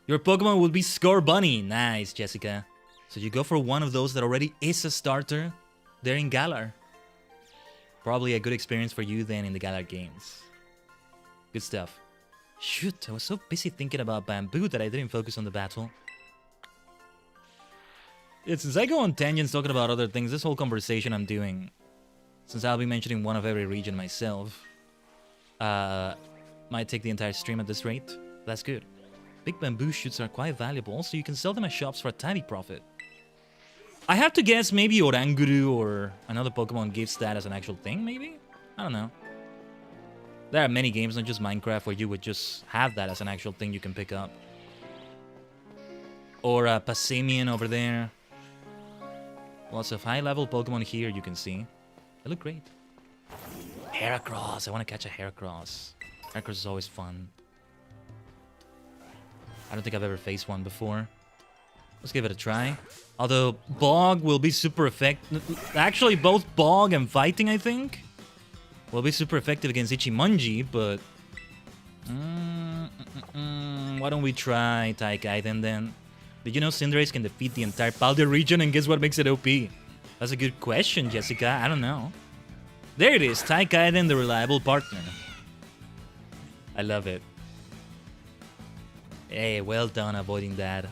Your Pokemon will be Scorbunny. Nice, Jessica. So you go for one of those that already is a starter. They're in Galar. Probably a good experience for you then in the Galar games. Good stuff. Shoot, I was so busy thinking about Bamboo that I didn't focus on the battle. Yeah, since I go on tangents talking about other things, this whole conversation I'm doing, since I'll be mentioning one of every region myself, might take the entire stream at this rate. That's good. Big bamboo shoots are quite valuable, so you can sell them at shops for a tiny profit. I have to guess maybe Oranguru or another Pokemon gives that as an actual thing, maybe? I don't know. There are many games, not just Minecraft, where you would just have that as an actual thing you can pick up. Or Passimian over there. Lots of high-level Pokemon here you can see. They look great. Heracross! I want to catch a Heracross. Heracross is always fun. I don't think I've ever faced one before. Let's give it a try. Although, Bog will be super effective. Actually, both Bog and Fighting, I think, will be super effective against Ichimonji, but... why don't we try Khaiden then? Did you know Cinderace can defeat the entire Paldia region, and guess what makes it OP? That's a good question, Jessica. I don't know. There it is, Khaiden, the reliable partner. I love it. Hey, well done avoiding that.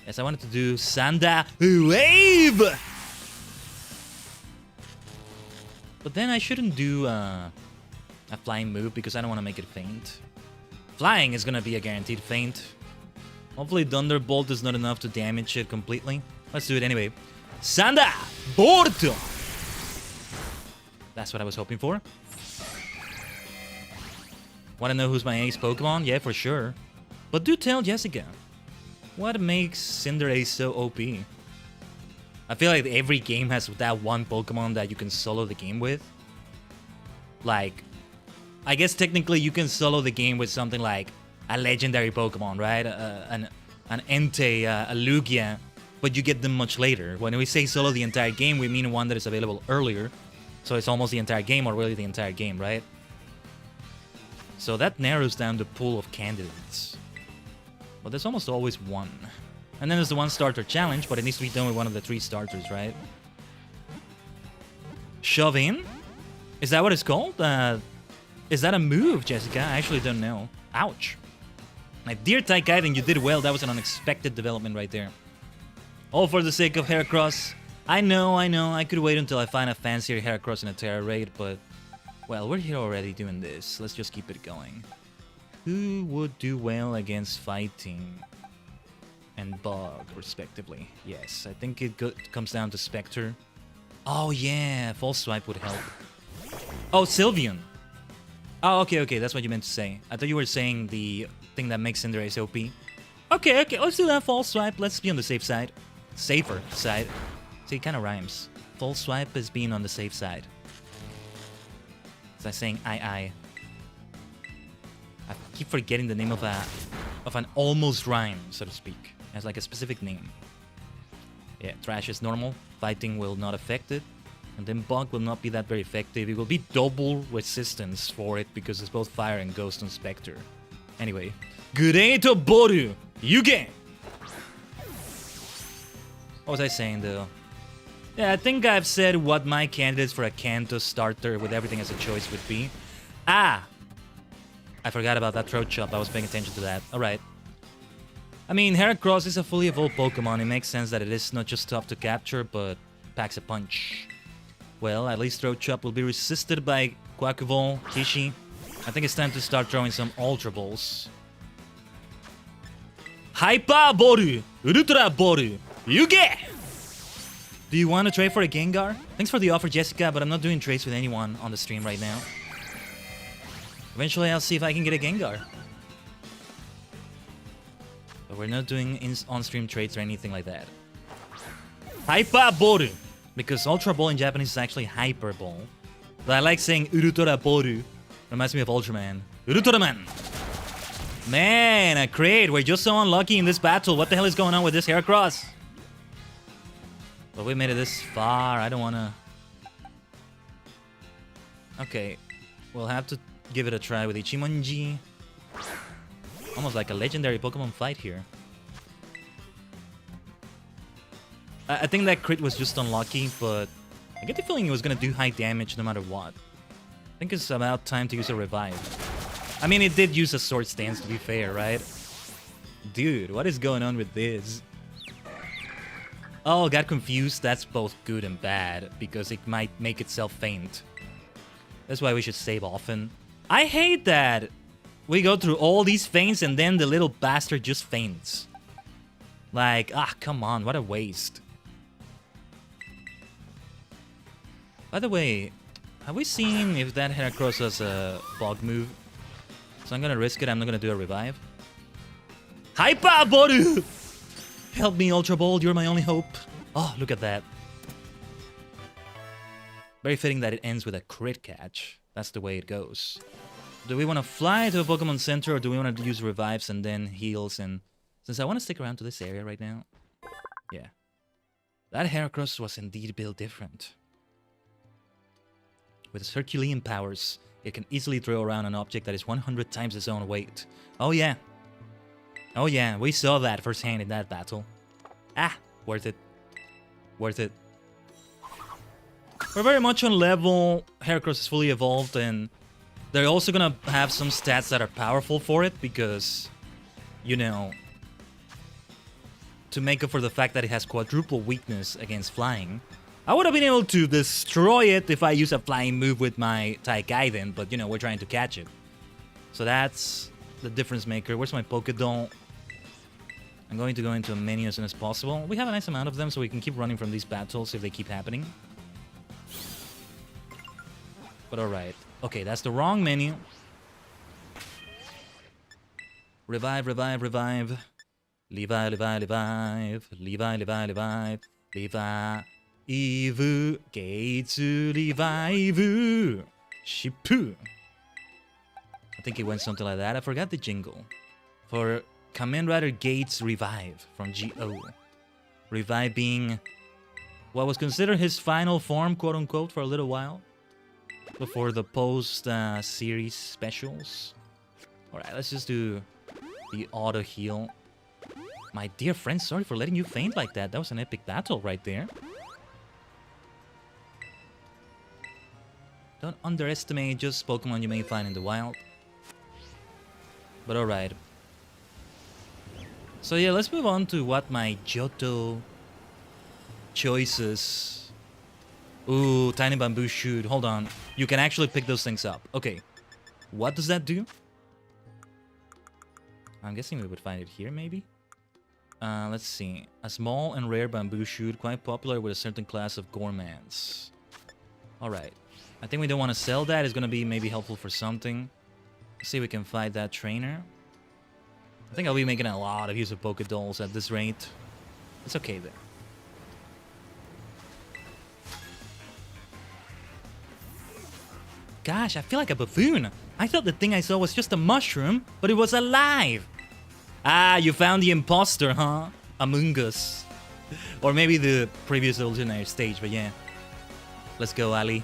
Yes, I wanted to do Sanda Wave! But then I shouldn't do a flying move because I don't want to make it faint. Flying is going to be a guaranteed faint. Hopefully Thunderbolt is not enough to damage it completely. Let's do it anyway. Sanda Borto! That's what I was hoping for. Want to know who's my ace Pokemon? Yeah, for sure. But do tell Jessica, what makes Cinderace so OP? I feel like every game has that one Pokemon that you can solo the game with. Like, I guess technically you can solo the game with something like a legendary Pokemon, right? An Entei, a Lugia, but you get them much later. When we say solo the entire game, we mean one that is available earlier. So it's almost the entire game, or really the entire game, right? So that narrows down the pool of candidates. But there's almost always one. And then there's the one starter challenge, but it needs to be done with one of the 3 starters, right? Shove in? Is that what it's called? Is that a move, Jessica? I actually don't know. Ouch. My dear Khaiden, you did well. That was an unexpected development right there. All for the sake of Heracross. I know. I could wait until I find a fancier Heracross in a Terra raid, but... well, we're here already doing this. Let's just keep it going. Who would do well against Fighting and Bug, respectively? Yes, I think it comes down to Spectre. Oh, yeah. False Swipe would help. Oh, Sylveon. Oh, okay. That's what you meant to say. I thought you were saying the thing that makes Cinderace OP. Okay. Let's do that. False Swipe. Let's be on the safe side. Safer side. See, it kind of rhymes. False Swipe is being on the safe side. It's like saying I keep forgetting the name of an almost rhyme, so to speak. It has like a specific name. Yeah, Trash is normal. Fighting will not affect it. And then Bug will not be that very effective. It will be double resistance for it because it's both Fire and Ghost and Spectre. Anyway. Gureto Boru! Yuge! What was I saying though? Yeah, I think I've said what my candidates for a Kanto starter with everything as a choice would be. I forgot about that throat chop. I was paying attention to that. Alright. I mean, Heracross is a fully evolved Pokemon. It makes sense that it is not just tough to capture, but packs a punch. Well, at least throat chop will be resisted by Quackable, Kishi. I think it's time to start throwing some Ultra Balls. Hyper Boru! Ultra Boru! Yuge! Do you want to trade for a Gengar? Thanks for the offer, Jessica, but I'm not doing trades with anyone on the stream right now. Eventually, I'll see if I can get a Gengar. But we're not doing on-stream trades or anything like that. Hyperboru! Because Ultra Ball in Japanese is actually Hyper Ball. But I like saying Urutora Boru. Reminds me of Ultraman. Urutoraman! Man, a crate. We're just so unlucky in this battle. What the hell is going on with this Heracross? But we made it this far. I don't want to... Okay. We'll have to give it a try with Ichimonji. Almost like a legendary Pokemon fight here. I think that crit was just unlucky, but I get the feeling it was going to do high damage no matter what. I think it's about time to use a revive. I mean, it did use a sword stance, to be fair, right? Dude, what is going on with this? Oh, got confused. That's both good and bad, because it might make itself faint. That's why we should save often. I hate that! We go through all these feints and then the little bastard just faints. Like, come on, what a waste. By the way, have we seen if that Heracross has a bug move? So I'm gonna risk it, I'm not gonna do a revive. Hyperboru! Help me, Ultra Ball, you're my only hope. Oh, look at that. Very fitting that it ends with a crit catch. That's the way it goes. Do we want to fly to a Pokemon Center or do we want to use revives and then heals? And since I want to stick around to this area right now, yeah. That Heracross was indeed built different. With its Herculean powers, it can easily throw around an object that is 100 times its own weight. Oh yeah. Oh yeah, we saw that firsthand in that battle. Worth it. Worth it. We're very much on level. Heracross is fully evolved and they're also gonna have some stats that are powerful for it because, you know, to make up for the fact that it has quadruple weakness against flying. I would have been able to destroy it if I use a flying move with my Khaiden, but you know, we're trying to catch it. So that's the difference maker. Where's my Pokédoll? I'm going to go into a menu as soon as possible. We have a nice amount of them, so we can keep running from these battles if they keep happening. But alright. Okay, that's the wrong menu. Revive, revive, revive. Levi, Levi, Levive. Levi, Levi, Levive. Levi. Ivu. Geitsu, Levive. Shippu. I think it went something like that. I forgot the jingle. For Kamen Rider Gates Revive from GO. Revive being what was considered his final form, quote-unquote, for a little while. Before the post-series specials. Alright, let's just do the auto-heal. My dear friend, sorry for letting you faint like that. That was an epic battle right there. Don't underestimate just Pokemon you may find in the wild. But alright. So yeah, let's move on to what my Johto choices. Ooh, tiny bamboo shoot. Hold on. You can actually pick those things up. Okay. What does that do? I'm guessing we would find it here, maybe? Let's see. A small and rare bamboo shoot, quite popular with a certain class of gourmands. Alright. I think we don't want to sell that. It's going to be maybe helpful for something. Let's see if we can fight that trainer. I think I'll be making a lot of use of Pokédolls at this rate. It's okay there. Gosh, I feel like a buffoon. I thought the thing I saw was just a mushroom, but it was alive. Ah, you found the imposter, huh? Among Us. Or maybe the previous alternate stage, but yeah. Let's go, Ali.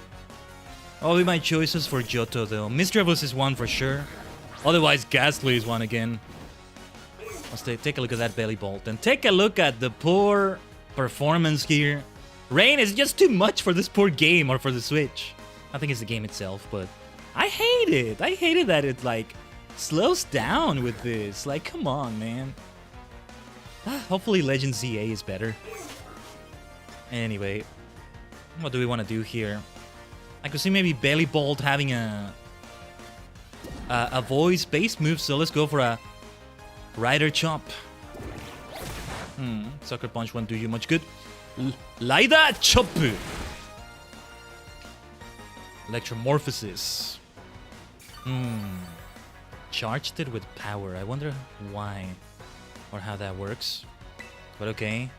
What will be my choices for Johto, though? Mischievous is one for sure. Otherwise, Ghastly is one again. Let's take a look at that belly bolt. And take a look at the poor performance here. Rain is just too much for this poor game or for the Switch. I think it's the game itself, but I hate it. I hate it that it, like, slows down with this. Like, come on, man. Hopefully Legend ZA is better. Anyway, what do we want to do here? I could see maybe Belly Bolt having a voice-based move, so let's go for a Rider Chop. Sucker Punch won't do you much good. Laida Choppu. Electromorphosis. Charged it with power. I wonder why or how that works. But okay.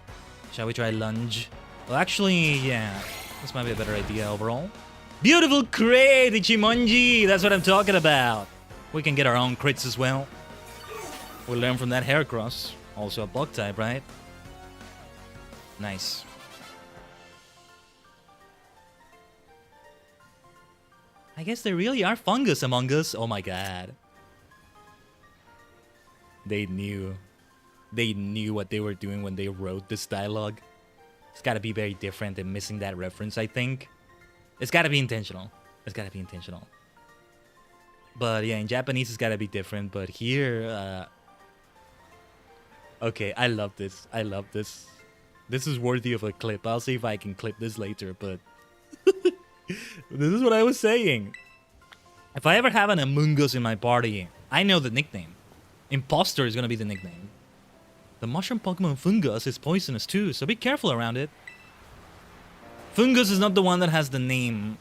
Shall we try lunge? Well, actually, yeah. This might be a better idea overall. Beautiful crit, Ichimonji! That's what I'm talking about. We can get our own crits as well. We'll learn from that Heracross. Also a bug type, right? Nice. I guess there really are fungus among us. Oh my god. They knew. They knew what they were doing when they wrote this dialogue. It's gotta be very different than missing that reference, I think. It's gotta be intentional. It's gotta be intentional. But yeah, in Japanese it's gotta be different. But here, okay, I love this. I love this. This is worthy of a clip. I'll see if I can clip this later, but... this is what I was saying. If I ever have an Among Us in my party, I know the nickname. Imposter is gonna be the nickname. The mushroom Pokemon Fungus is poisonous too, so be careful around it. Fungus is not the one that has the name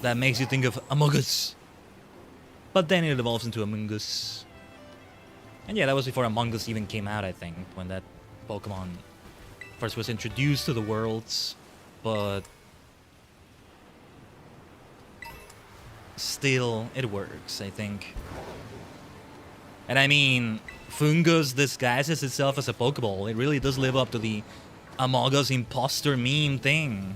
that makes you think of Among Us. But then it evolves into Among Us. And yeah, that was before Among Us even came out, I think, when that Pokemon first was introduced to the worlds. But still, it works, I think. And I mean, Fungus disguises itself as a Pokeball. It really does live up to the Among Us imposter meme thing.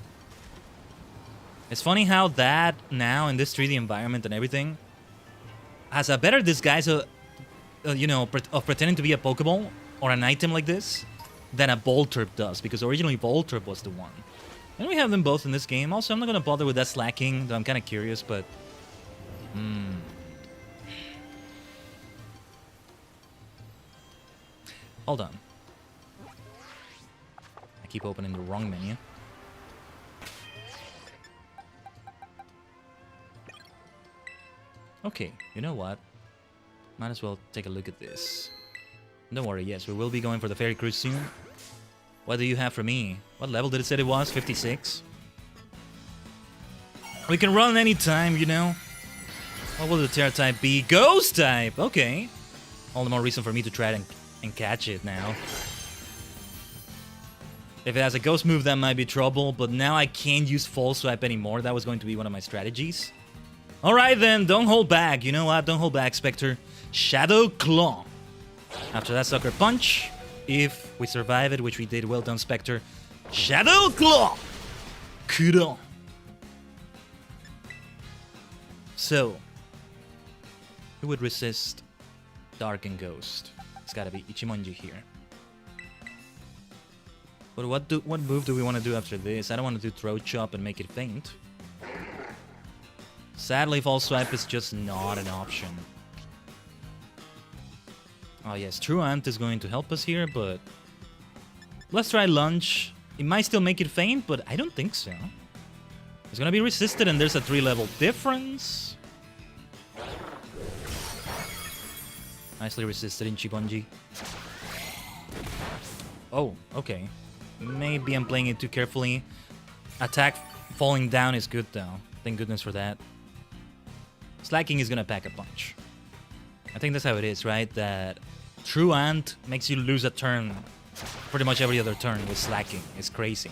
It's funny how that now in this 3D environment and everything has a better disguise of, you know, of pretending to be a Pokeball or an item like this than a Voltorb does, because originally Voltorb was the one. And we have them both in this game. Also, I'm not gonna bother with that slacking, though I'm kind of curious, but hold on. I keep opening the wrong menu. Okay, you know what? Might as well take a look at this. Don't worry, yes, we will be going for the Fairy Cruise soon. What do you have for me? What level did it say it was? 56? We can run anytime, you know? What will the Terra type be? Ghost type! Okay. All the more reason for me to try it and catch it now. If it has a ghost move, that might be trouble, but now I can't use False Swipe anymore. That was going to be one of my strategies. Alright then, don't hold back. You know what? Don't hold back, Spectre. Shadow Claw. After that Sucker Punch, if we survive it, which we did, well done, Spectre. Shadow Claw! Kuro. So, who would resist Dark and Ghost? It's gotta be Ichimonji here. But what move do we want to do after this? I don't want to do Throat Chop and make it faint. Sadly, False Swipe is just not an option. Oh yes, True Ant is going to help us here, but... let's try Lunge. It might still make it faint, but I don't think so. It's gonna be resisted and there's a 3-level difference. Nicely resisted in Ichimonji. Oh, okay. Maybe I'm playing it too carefully. Attack falling down is good though. Thank goodness for that. Slacking is gonna pack a punch. I think that's how it is, right? That True Ant makes you lose a turn pretty much every other turn with slacking. It's crazy.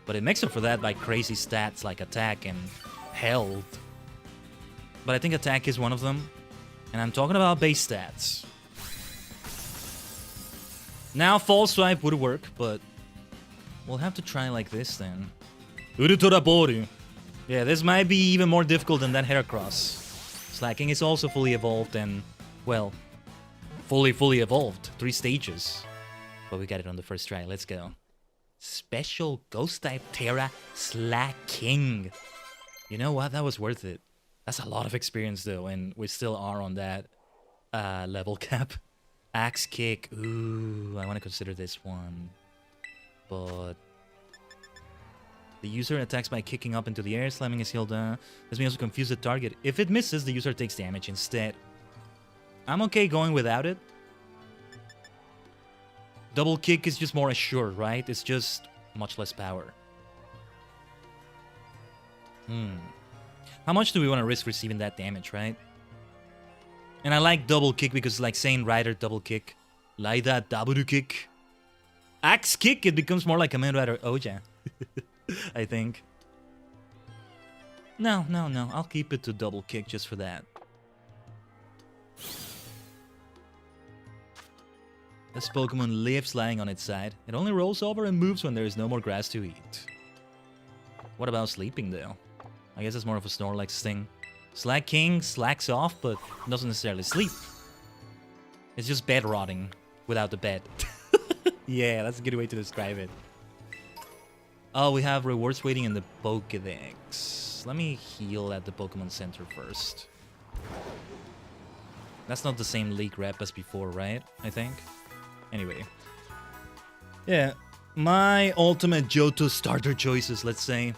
But it makes up for that by crazy stats like attack and health. But I think attack is one of them. And I'm talking about base stats. Now False Swipe would work, but we'll have to try like this then. Ultra Boru. Yeah, this might be even more difficult than that Heracross. Slacking is also fully evolved and, well, fully evolved. 3 stages. But we got it on the first try. Let's go. Special Ghost type Terra Slacking. You know what? That was worth it. That's a lot of experience though, and we still are on that level cap. Axe Kick. Ooh, I want to consider this one. But the user attacks by kicking up into the air, slamming his heel down. This may also confuse the target. If it misses, the user takes damage instead. I'm okay going without it. Double kick is just more assured, right? It's just much less power. How much do we want to risk receiving that damage, right? And I like double kick because it's like saying Rider double kick. Like that double kick. Axe kick, it becomes more like Kamen Rider Oja. I think. No. I'll keep it to double kick just for that. This Pokemon lives lying on its side. It only rolls over and moves when there is no more grass to eat. What about sleeping though? I guess it's more of a Snorlax thing. Slack King slacks off, but doesn't necessarily sleep. It's just bed rotting without the bed. Yeah, that's a good way to describe it. Oh, we have rewards waiting in the Pokédex. Let me heal at the Pokemon Center first. That's not the same league rep as before, right? I think. Anyway. Yeah, my ultimate Johto starter choices, let's say.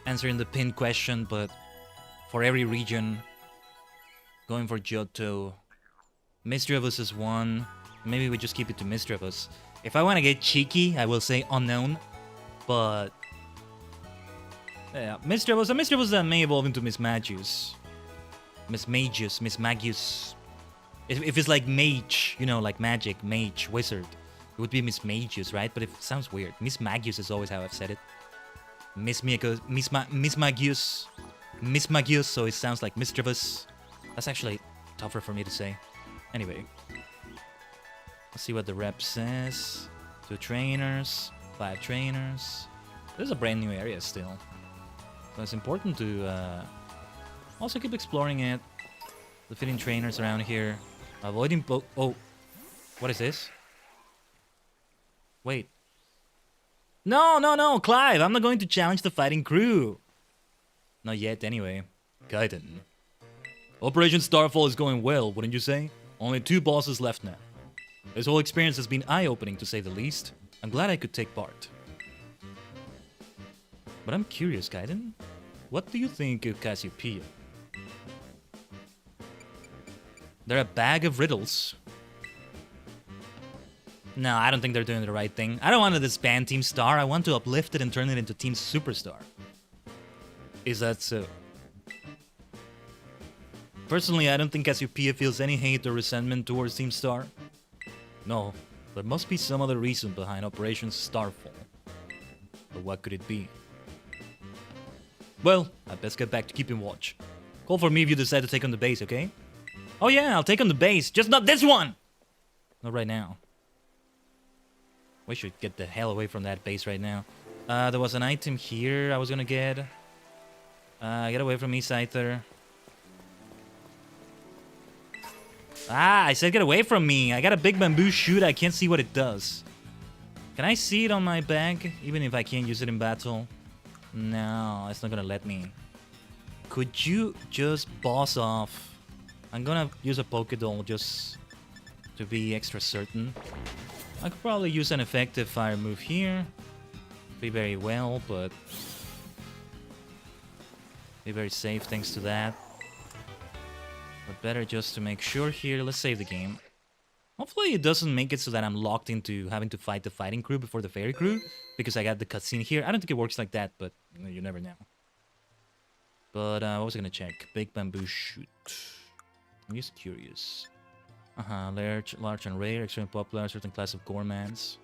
Answering the pinned question, but for every region, going for Johto. Misdreavus is one. Maybe we just keep it to Misdreavus. If I want to get cheeky, I will say unknown. But yeah, Misdreavus that may evolve into Mismagius. Mismagius. If it's like mage, you know, like magic, mage, wizard, it would be Mismagius, right? But it sounds weird. Mismagius is always how I've said it. Mismagius, so it sounds like Misdreavus. That's actually tougher for me to say. Anyway, let's see what the rep says. 2 trainers, 5 trainers. This is a brand new area still, so it's important to also keep exploring it. Defeating trainers around here, avoiding oh, what is this? Wait. No, Clive, I'm not going to challenge the fighting crew. Not yet, anyway. Khaiden. Operation Starfall is going well, wouldn't you say? Only 2 bosses left now. This whole experience has been eye-opening, to say the least. I'm glad I could take part. But I'm curious, Khaiden. What do you think of Cassiopeia? They're a bag of riddles. No, I don't think they're doing the right thing. I don't want to disband Team Star. I want to uplift it and turn it into Team Superstar. Is that so? Personally, I don't think Cassiopeia feels any hate or resentment towards Team Star. No, there must be some other reason behind Operation Starfall. But what could it be? Well, I best get back to keeping watch. Call for me if you decide to take on the base, okay? Oh yeah, I'll take on the base, just not this one! Not right now. We should get the hell away from that base right now. There was an item here I was gonna get. Get away from me, Scyther. I said get away from me. I got a big bamboo shoot. I can't see what it does. Can I see it on my bag? Even if I can't use it in battle? No, it's not gonna let me. Could you just boss off? I'm gonna use a Pokédoll just to be extra certain. I could probably use an effective fire move here. Be very well, but be very safe thanks to that. But better just to make sure here. Let's save the game. Hopefully it doesn't make it so that I'm locked into having to fight the fighting crew before the fairy crew, because I got the cutscene here. I don't think it works like that, but you never know. But what was I gonna check? Big bamboo shoot. I'm just curious. Large and rare, extremely popular, certain class of gourmands.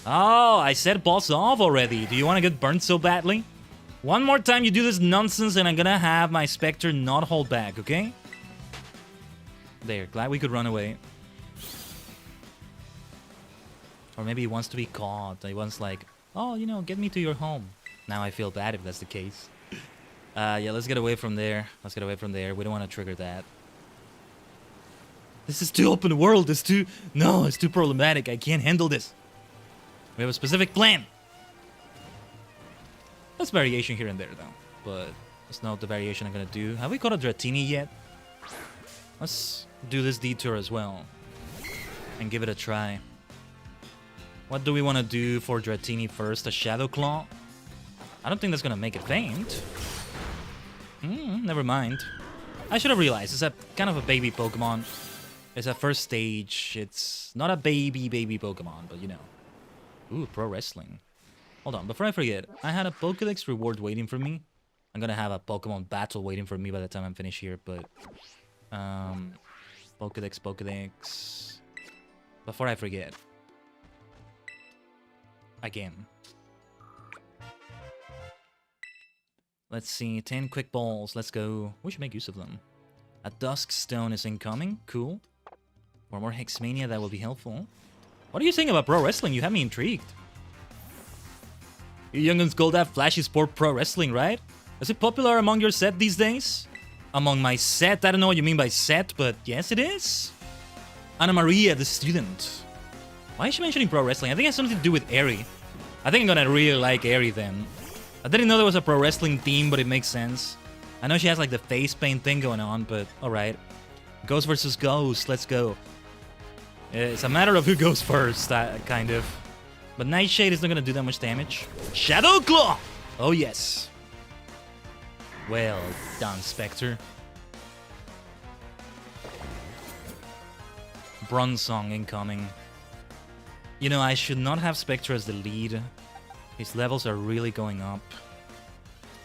Oh, I said boss off already. Do you want to get burnt so badly? One more time you do this nonsense and I'm gonna have my Spectre not hold back, okay? There, glad we could run away. Or maybe he wants to be caught. He wants like, oh, you know, get me to your home. Now I feel bad if that's the case. Yeah, let's get away from there. Let's get away from there. We don't want to trigger that. This is too open world. It's too... No, it's too problematic. I can't handle this. We have a specific plan. There's variation here and there, though. But that's not the variation I'm going to do. Have we caught a Dratini yet? Let's do this detour as well. And give it a try. What do we want to do for Dratini first? A Shadow Claw? I don't think that's going to make it faint. Never mind. I should have realized. It's a kind of a baby Pokemon. It's a first stage. It's not a baby Pokemon, but you know. Ooh, pro wrestling. Hold on, before I forget, I had a Pokédex reward waiting for me. I'm gonna have a Pokemon battle waiting for me by the time I'm finished here, but... Pokédex... Before I forget. Again. Let's see, 10 quick balls, let's go. We should make use of them. A Dusk Stone is incoming, cool. For more Hexmania, that will be helpful. What are you saying about pro wrestling? You have me intrigued. You young'uns call that flashy sport pro wrestling, right? Is it popular among your set these days? Among my set? I don't know what you mean by set, but yes, it is. Anna Maria, the student. Why is she mentioning pro wrestling? I think it has something to do with Eri. I think I'm gonna really like Eri then. I didn't know there was a pro wrestling theme, but it makes sense. I know she has like the face paint thing going on, but alright. Ghost versus Ghost, let's go. It's a matter of who goes first, kind of. But Nightshade is not gonna do that much damage. Shadow Claw! Oh yes. Well done, Spectre. Bronzong incoming. You know, I should not have Spectre as the lead. His levels are really going up.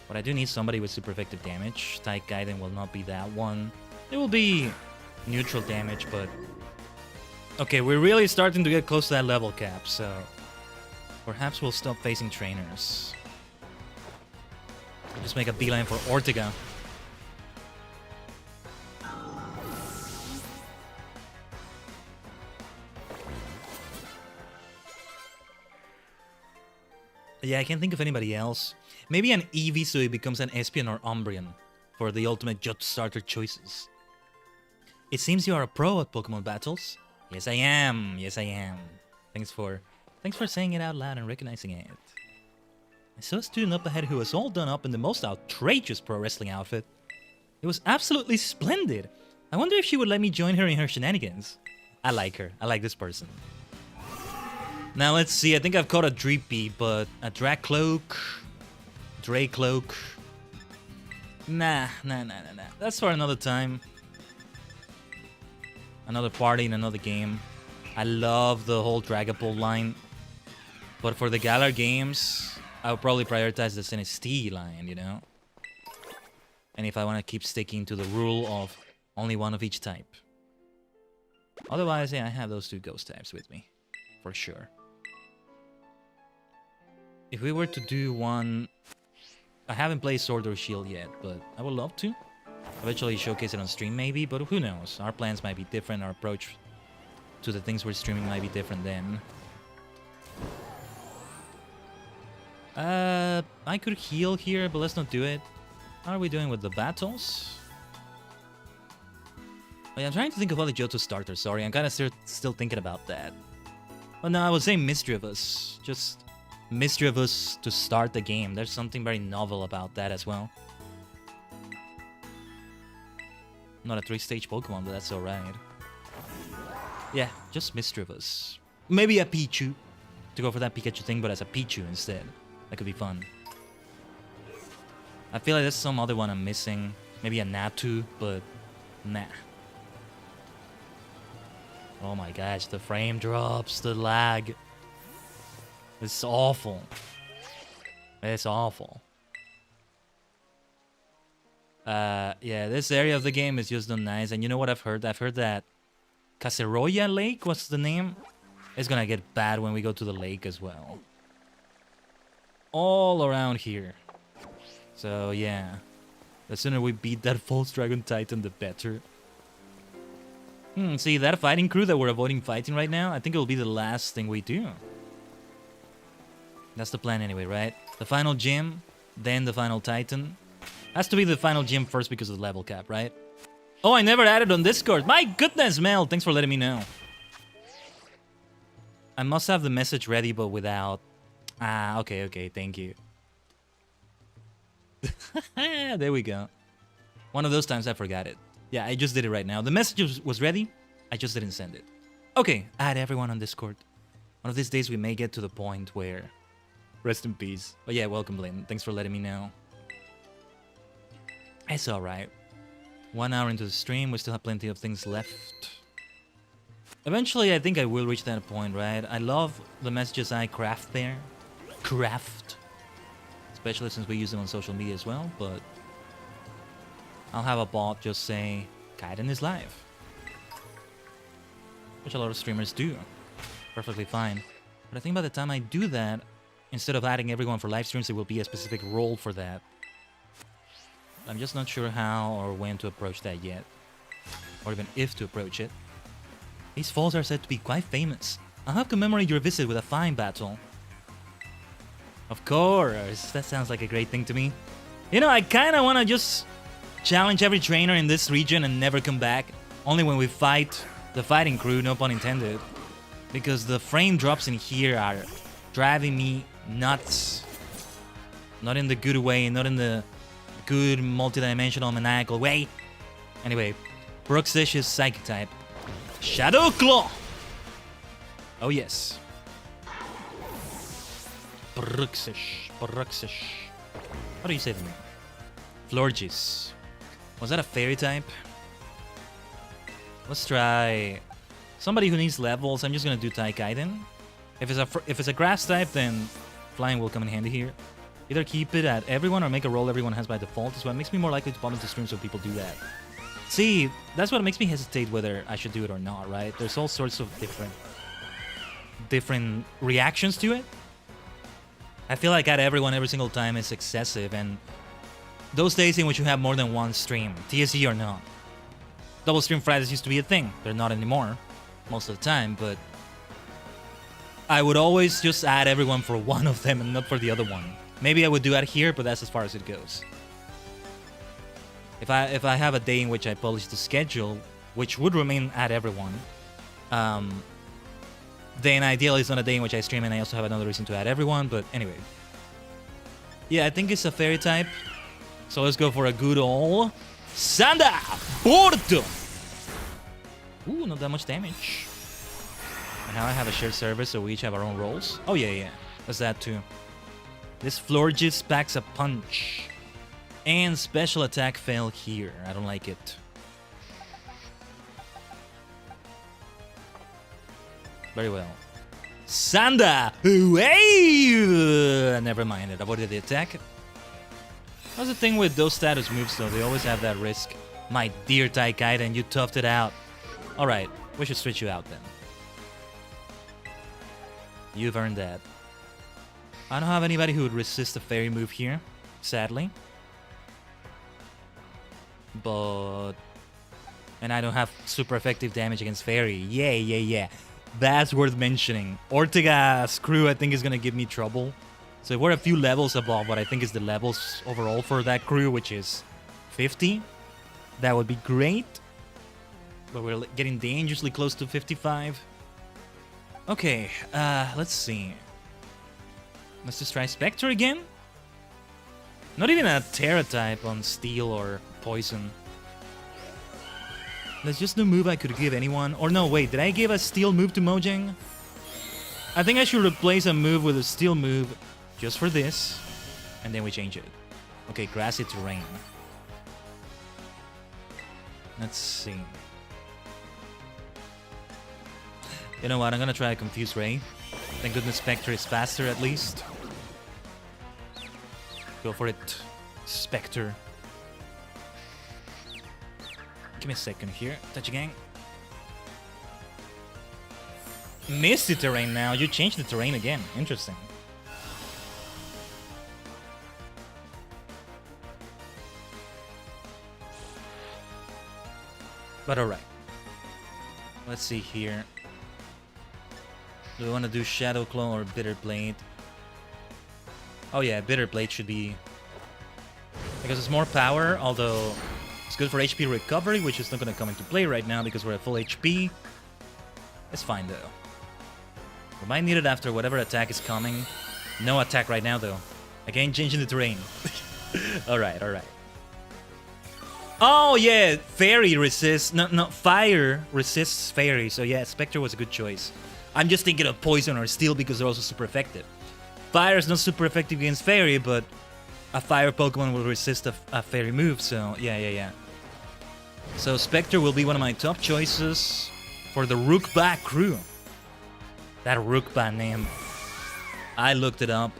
But I do need somebody with super effective damage. Khaiden will not be that one. It will be neutral damage, but... Okay, we're really starting to get close to that level cap, so... Perhaps we'll stop facing trainers. Just make a beeline for Ortega. Yeah, I can't think of anybody else. Maybe an Eevee so he becomes an Espion or Umbreon for the ultimate Jot starter choices. It seems you are a pro at Pokemon battles. Yes, I am. Yes, I am. Thanks for saying it out loud and recognizing it. I saw a student up ahead who was all done up in the most outrageous pro wrestling outfit. It was absolutely splendid. I wonder if she would let me join her in her shenanigans. I like her. I like this person. Now let's see, I think I've caught a Dreepy, but a Dracloak, Dracloak. Nah. That's for another time. Another party in another game. I love the whole Dragapult line. But for the Galar games, I would probably prioritize the Sinistee line, you know? And if I want to keep sticking to the rule of only one of each type. Otherwise, yeah, I have those two ghost types with me. For sure. If we were to do one... I haven't played Sword or Shield yet, but I would love to. Eventually showcase it on stream maybe, but who knows? Our plans might be different, our approach to the things we're streaming might be different then. I could heal here, but let's not do it. How are we doing with the battles? Oh, yeah, I'm trying to think of other Johto starters, sorry. I'm kind of still thinking about that. But no, I would say Mischievous. Just Mischievous to start the game. There's something very novel about that as well. Not a 3-stage Pokemon, but that's alright. Yeah, just Mischievous. Maybe a Pichu. To go for that Pikachu thing, but as a Pichu instead. That could be fun. I feel like there's some other one I'm missing. Maybe a Natu, but nah. Oh my gosh, the frame drops, the lag. It's awful. It's awful. Yeah, this area of the game is just not nice. And you know what I've heard? I've heard that Caseroya Lake, what's the name? It's gonna get bad when we go to the lake as well. All around here. So yeah. The sooner we beat that false dragon titan, the better. See, that fighting crew that we're avoiding fighting right now, I think it will be the last thing we do. That's the plan anyway, right? The final gym, then the final titan. Has to be the final gym first because of the level cap, right? Oh, I never added on Discord. My goodness, Mel. Thanks for letting me know. I must have the message ready, but without... Ah, okay, thank you. There we go. One of those times I forgot it. Yeah, I just did it right now. The message was ready. I just didn't send it. Okay, add everyone on Discord. One of these days we may get to the point where... Rest in peace. But yeah, welcome, Blaine. Thanks for letting me know. It's alright. 1 hour into the stream, we still have plenty of things left. Eventually, I think I will reach that point, right? I love the messages I craft there. Craft. Especially since we use them on social media as well, but I'll have a bot just say, Khaiden is live. Which a lot of streamers do. Perfectly fine. But I think by the time I do that, instead of adding everyone for live streams, there will be a specific role for that. I'm just not sure how or when to approach that yet. Or even if to approach it. These falls are said to be quite famous. I'll have to commemorate your visit with a fine battle. Of course, that sounds like a great thing to me. You know, I kinda wanna just challenge every trainer in this region and never come back. Only when we fight the fighting crew, no pun intended. Because the frame drops in here are driving me nuts. Not in the good way, not in the good multidimensional maniacal way. Anyway, Brooksish is Psychic type. Shadow Claw! Oh yes. Brooksish. How do you say the name? Florgis. Was that a fairy type? Let's try somebody who needs levels. I'm just gonna do Khaiden. If it's a grass type, then flying will come in handy here. Either keep it at everyone or make a roll everyone has by default is what makes me more likely to pop into streams so people do that. See, that's what makes me hesitate whether I should do it or not, right? There's all sorts of different reactions to it. I feel like at everyone every single time is excessive, and those days in which you have more than one stream, TSE or not. Double stream Fridays used to be a thing. They're not anymore, most of the time, but I would always just add everyone for one of them and not for the other one. Maybe I would do that here, but that's as far as it goes. If I have a day in which I publish the schedule, which would remain at everyone, then ideally it's not a day in which I stream and I also have another reason to add everyone, but anyway. Yeah, I think it's a fairy type. So let's go for a good old Sanda Bordo. Ooh, not that much damage. And now I have a shared service, so we each have our own roles. Oh yeah, that's that too. This Florgis packs a punch. And special attack fail here. I don't like it. Very well. Sanda! Hey! Never mind, it avoided the attack. What's the thing with those status moves though? They always have that risk. My dear Khaiden, you toughed it out. Alright, we should switch you out then. You've earned that. I don't have anybody who would resist a fairy move here, sadly. But... and I don't have super effective damage against fairy. Yeah. That's worth mentioning. Ortega's crew, I think, is gonna give me trouble. So if we're a few levels above what I think is the levels overall for that crew, which is 50, that would be great. But we're getting dangerously close to 55. Okay, let's see. Let's just try Spectre again. Not even a Terra type on Steel or Poison. That's just no move I could give anyone. Or no, wait, did I give a Steel move to Mojang? I think I should replace a move with a Steel move just for this. And then we change it. Okay, Grassy Terrain. Let's see. You know what, I'm gonna try a Confuse Ray. Thank goodness Spectre is faster at least. Go for it, Spectre. Give me a second here, Tajigen. Misty terrain now. You changed the terrain again. Interesting. But alright. Let's see here. Do we want to do Shadow Claw or Bitter Blade? Oh yeah, Bitter Blade should be... because it's more power, although it's good for HP recovery, which is not going to come into play right now because we're at full HP. It's fine though. We might need it after whatever attack is coming. No attack right now though. Again, changing the terrain. Alright. Oh yeah, Fairy resists... No, Fire resists Fairy, so yeah, Spectre was a good choice. I'm just thinking of Poison or Steel because they're also super effective. Fire is not super effective against Fairy, but a Fire Pokemon will resist a Fairy move, so yeah. So Spectre will be one of my top choices for the Rookba crew. That Rookba name. I looked it up.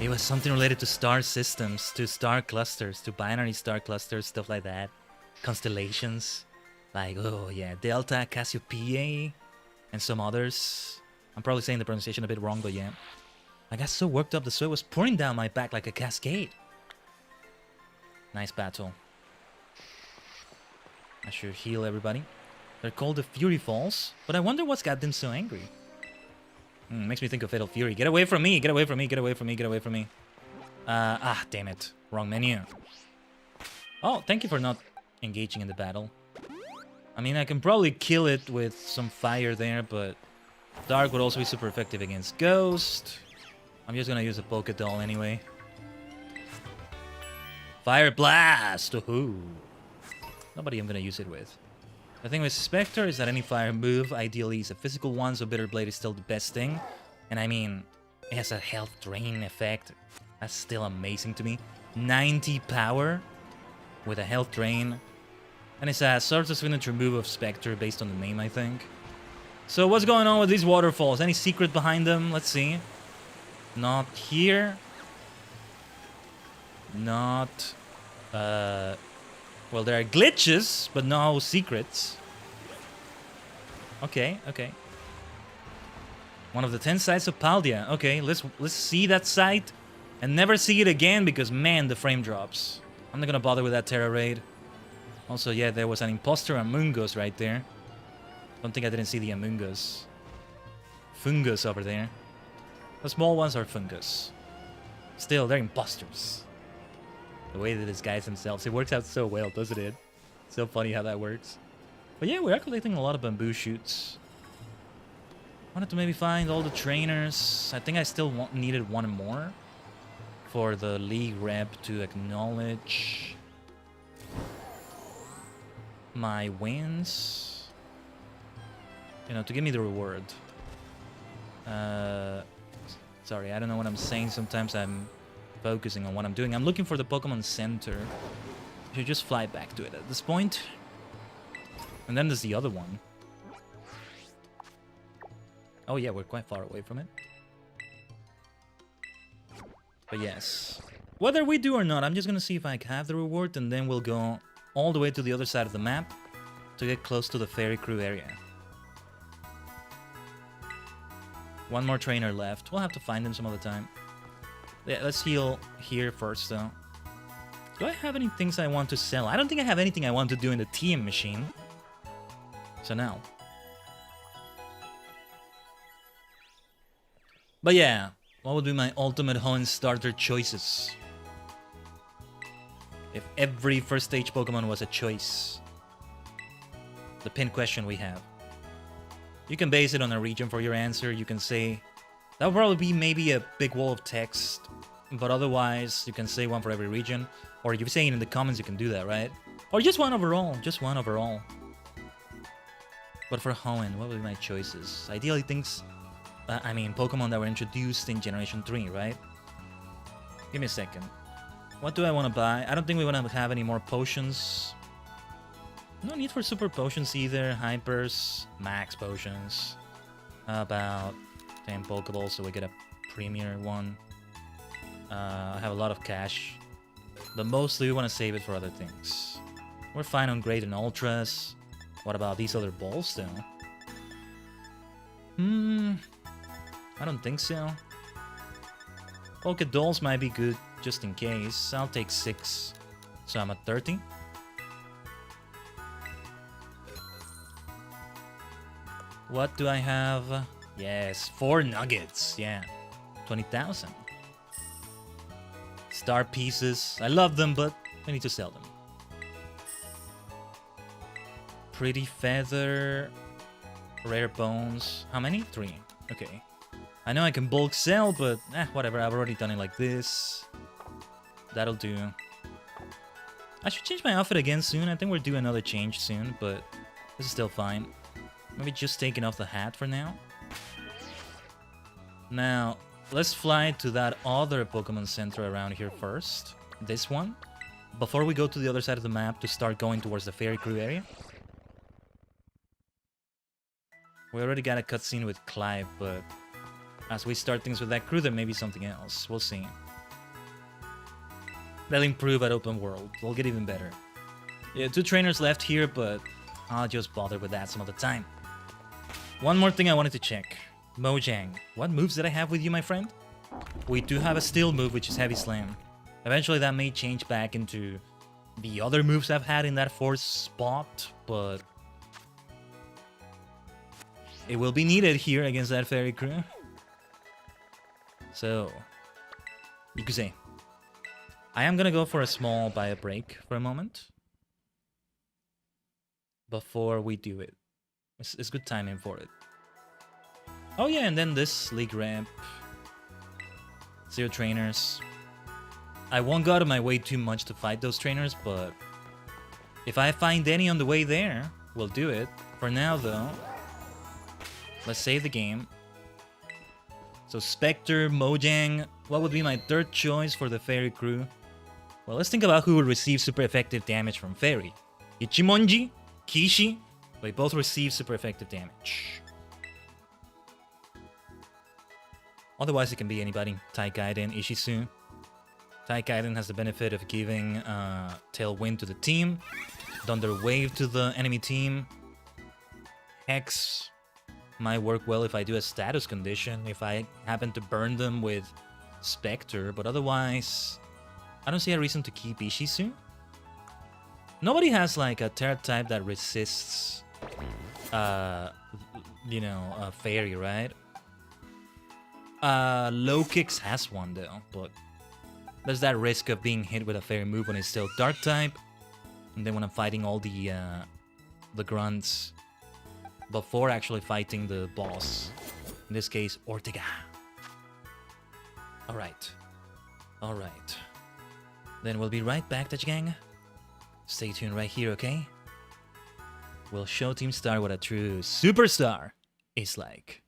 It was something related to star systems, to star clusters, to binary star clusters, stuff like that. Constellations. Like, oh yeah, Delta, Cassiopeia, and some others. I'm probably saying the pronunciation a bit wrong, but yeah. I got so worked up, the sweat was pouring down my back like a cascade. Nice battle. I should heal everybody. They're called the Fury Falls, but I wonder what's got them so angry. Makes me think of Fatal Fury. Get away from me! Get away from me! Get away from me! Get away from me! Damn it. Wrong menu. Oh, thank you for not engaging in the battle. I mean, I can probably kill it with some fire there, but Dark would also be super effective against Ghost. I'm just gonna use a Poké Doll anyway. Fire Blast! Woohoo! Nobody I'm gonna use it with. The thing with Spectre is that any fire move ideally is a physical one, so Bitter Blade is still the best thing. And I mean, it has a health drain effect. That's still amazing to me. 90 power with a health drain. And it's a sort of signature move of Spectre based on the name, I think. So what's going on with these waterfalls? Any secret behind them? Let's see. Not here. Not... Well, there are glitches, but no secrets. Okay, okay. One of the 10 sites of Paldea. Okay, let's see that site and never see it again because, man, the frame drops. I'm not gonna bother with that Terra raid. Also, yeah, there was an imposter Among Us right there. Don't think I didn't see the Among Us. Fungus over there. The small ones are fungus. Still, they're imposters. The way they disguise themselves. It works out so well, doesn't it? So funny how that works. But yeah, we are collecting a lot of bamboo shoots. Wanted to maybe find all the trainers. I think I still needed one more for the league rep to acknowledge my wins. You know, to give me the reward. Sorry, I don't know what I'm saying. Sometimes I'm focusing on what I'm doing. I'm looking for the Pokemon Center. I should just fly back to it at this point. And then there's the other one. Oh yeah, we're quite far away from it. But yes. Whether we do or not, I'm just gonna see if I have the reward, and then we'll go all the way to the other side of the map to get close to the Fairy Crew area. One more trainer left. We'll have to find him some other time. Yeah, let's heal here first, though. Do I have any things I want to sell? I don't think I have anything I want to do in the TM machine. So now. But yeah, what would be my ultimate Hoenn starter choices? If every first stage Pokemon was a choice. The pinned question we have. You can base it on a region for your answer. You can say... That would probably be maybe a big wall of text. But otherwise, you can say one for every region. Or if you're saying in the comments, you can do that, right? Or just one overall. Just one overall. But for Hoenn, what would be my choices? Ideally things... I mean, Pokemon that were introduced in Generation 3, right? Give me a second. What do I want to buy? I don't think we want to have any more potions. No need for super potions either. Hypers, max potions. How about 10 Pokeballs so we get a premier one? I have a lot of cash. But mostly we want to save it for other things. We're fine on Great and Ultras. What about these other balls though? I don't think so. Poké Dolls might be good just in case. I'll take 6. So I'm at 30. What do I have? Yes, 4 nuggets. Yeah, 20,000. Star pieces. I love them, but we need to sell them. Pretty feather. Rare bones. How many? 3. Okay. I know I can bulk sell, but whatever. I've already done it like this. That'll do. I should change my outfit again soon. I think we're due another change soon, but this is still fine. Maybe just taking off the hat for now. Now, let's fly to that other Pokemon Center around here first. This one. Before we go to the other side of the map to start going towards the Fairy Crew area. We already got a cutscene with Clive, but as we start things with that crew, there may be something else. We'll see. They'll improve at open world. They'll get even better. Yeah, 2 trainers left here, but I'll just bother with that some other time. One more thing I wanted to check. ℂ𝕠𝕟𝕤𝕤. What moves did I have with you, my friend? We do have a steel move, which is Heavy Slam. Eventually that may change back into the other moves I've had in that 4th spot, but it will be needed here against that fairy crew. So, you could say, I am gonna go for a small bio break for a moment before we do it. It's good timing for it. Oh yeah, and then this league ramp. 0 trainers. I won't go out of my way too much to fight those trainers, but if I find any on the way there, we'll do it. For now, though, let's save the game. So Spectre, ℂ𝕠𝕠𝕠𝕠𝕠. What would be my 3rd choice for the fairy crew? Well, let's think about who will receive super effective damage from fairy. Ichimonji, Kishi, they both receive super effective damage. Otherwise, it can be anybody. Khaiden, Ishizu. Khaiden has the benefit of giving Tailwind to the team, Thunder Wave to the enemy team. Hex might work well if I do a status condition, if I happen to burn them with Spectre, but otherwise, I don't see a reason to keep Ishizu. Nobody has like a Terra type that resists, you know, a fairy, right? Low Kicks has one though, but there's that risk of being hit with a fairy move when it's still dark type, and then when I'm fighting all the grunts before actually fighting the boss. In this case, Ortega. Alright. Alright. Then we'll be right back, Tajigen. Stay tuned right here, okay? We'll show Team Star what a true superstar is like.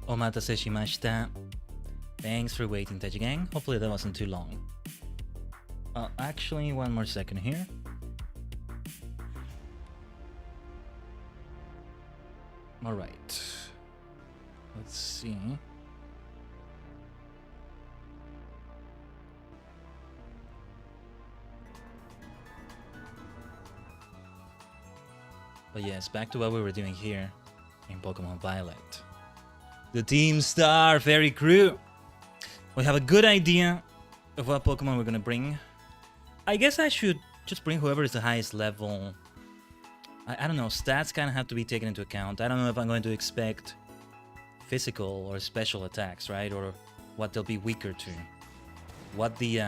Omatase shimashita. Thanks for waiting, Tajigen. Hopefully that wasn't too long. Actually, one more second here. Alright. Let's see. But yes, back to what we were doing here in Pokemon Violet. The Team Star Fairy Crew. We have a good idea of what Pokemon we're gonna bring. I guess I should just bring whoever is the highest level. I don't know, stats kind of have to be taken into account. I don't know if I'm going to expect physical or special attacks, right? Or what they'll be weaker to. What the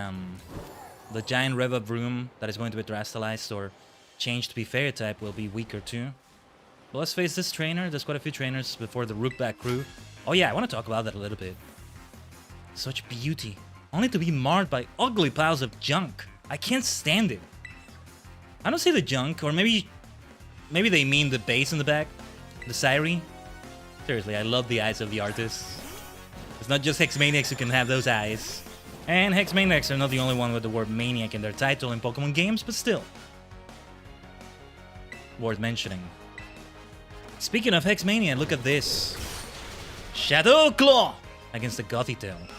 giant Rev-Up room that is going to be Terastallized or changed to be Fairy type will be weaker to. But let's face this trainer. There's quite a few trainers before the Rookback crew. Oh yeah, I want to talk about that a little bit. Such beauty. Only to be marred by ugly piles of junk. I can't stand it. I don't see the junk, or maybe they mean the base in the back. The Siree. Seriously, I love the eyes of the artist. It's not just Hexmaniacs who can have those eyes. And Hexmaniacs are not the only one with the word Maniac in their title in Pokemon games, but still. Worth mentioning. Speaking of Hexmania, look at this. Shadow Claw against the Gothitelle.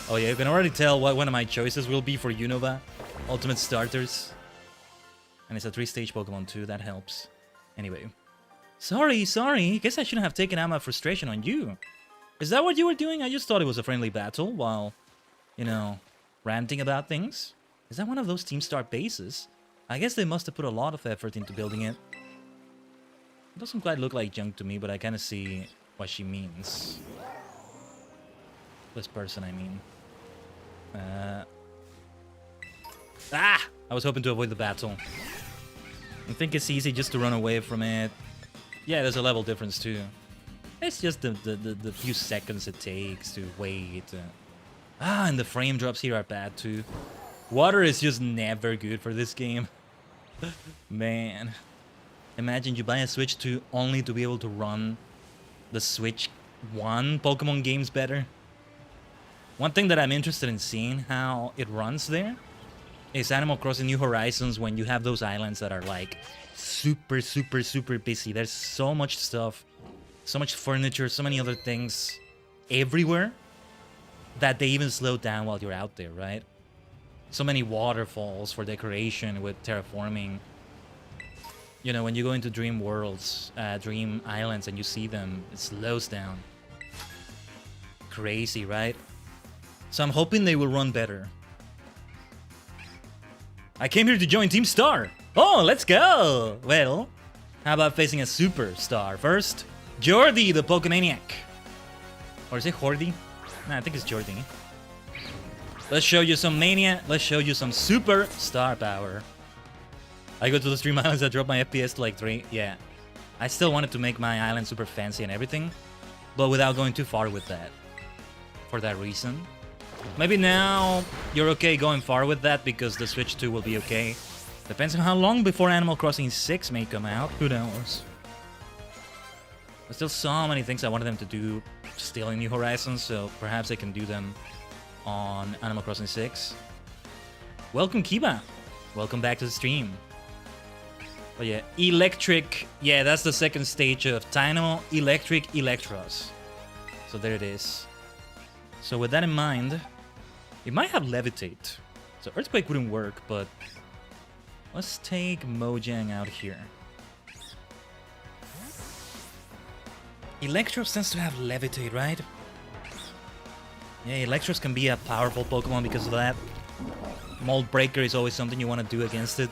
Oh yeah, you can already tell what one of my choices will be for Unova. Ultimate starters. And it's a 3-stage Pokemon too, that helps. Anyway. Sorry. Guess I shouldn't have taken out my frustration on you. Is that what you were doing? I just thought it was a friendly battle while, you know, ranting about things. Is that one of those Team Star bases? I guess they must have put a lot of effort into building it. It doesn't quite look like junk to me, but I kind of see what she means. This person, I mean. I was hoping to avoid the battle. I think it's easy just to run away from it. Yeah, there's a level difference too. It's just the few seconds it takes to wait. And the frame drops here are bad too. Water is just never good for this game. Man. Imagine you buy a Switch 2 only to be able to run the Switch 1 Pokemon games better. One thing that I'm interested in seeing how it runs there is Animal Crossing New Horizons when you have those islands that are like super busy. There's so much stuff, so much furniture, so many other things everywhere that they even slow down while you're out there, right? So many waterfalls for decoration with terraforming. You know, when you go into Dream Worlds, Dream Islands, and you see them, it slows down. Crazy, right? So I'm hoping they will run better. I came here to join Team Star. Oh, let's go. Well, how about facing a superstar first? Jordy, the Pokemaniac. Or is it Hordy? Nah, I think it's Jordy. Let's show you some mania. Let's show you some super star power. I go to the Stream Islands, I drop my FPS to like 3. Yeah. I still wanted to make my island super fancy and everything, but without going too far with that. For that reason. Maybe now you're okay going far with that because the Switch 2 will be okay. Depends on how long before Animal Crossing 6 may come out. Who knows? There's still so many things I wanted them to do still in New Horizons, so perhaps I can do them on Animal Crossing 6. Welcome, Kiba. Welcome back to the stream. But yeah, Electric. Yeah, that's the second stage of Dynamo, Electric, Electros. So there it is. So with that in mind, it might have Levitate. So Earthquake wouldn't work, but let's take Mojang out here. Electros tends to have Levitate, right? Yeah, Electros can be a powerful Pokemon because of that. Mold Breaker is always something you want to do against it.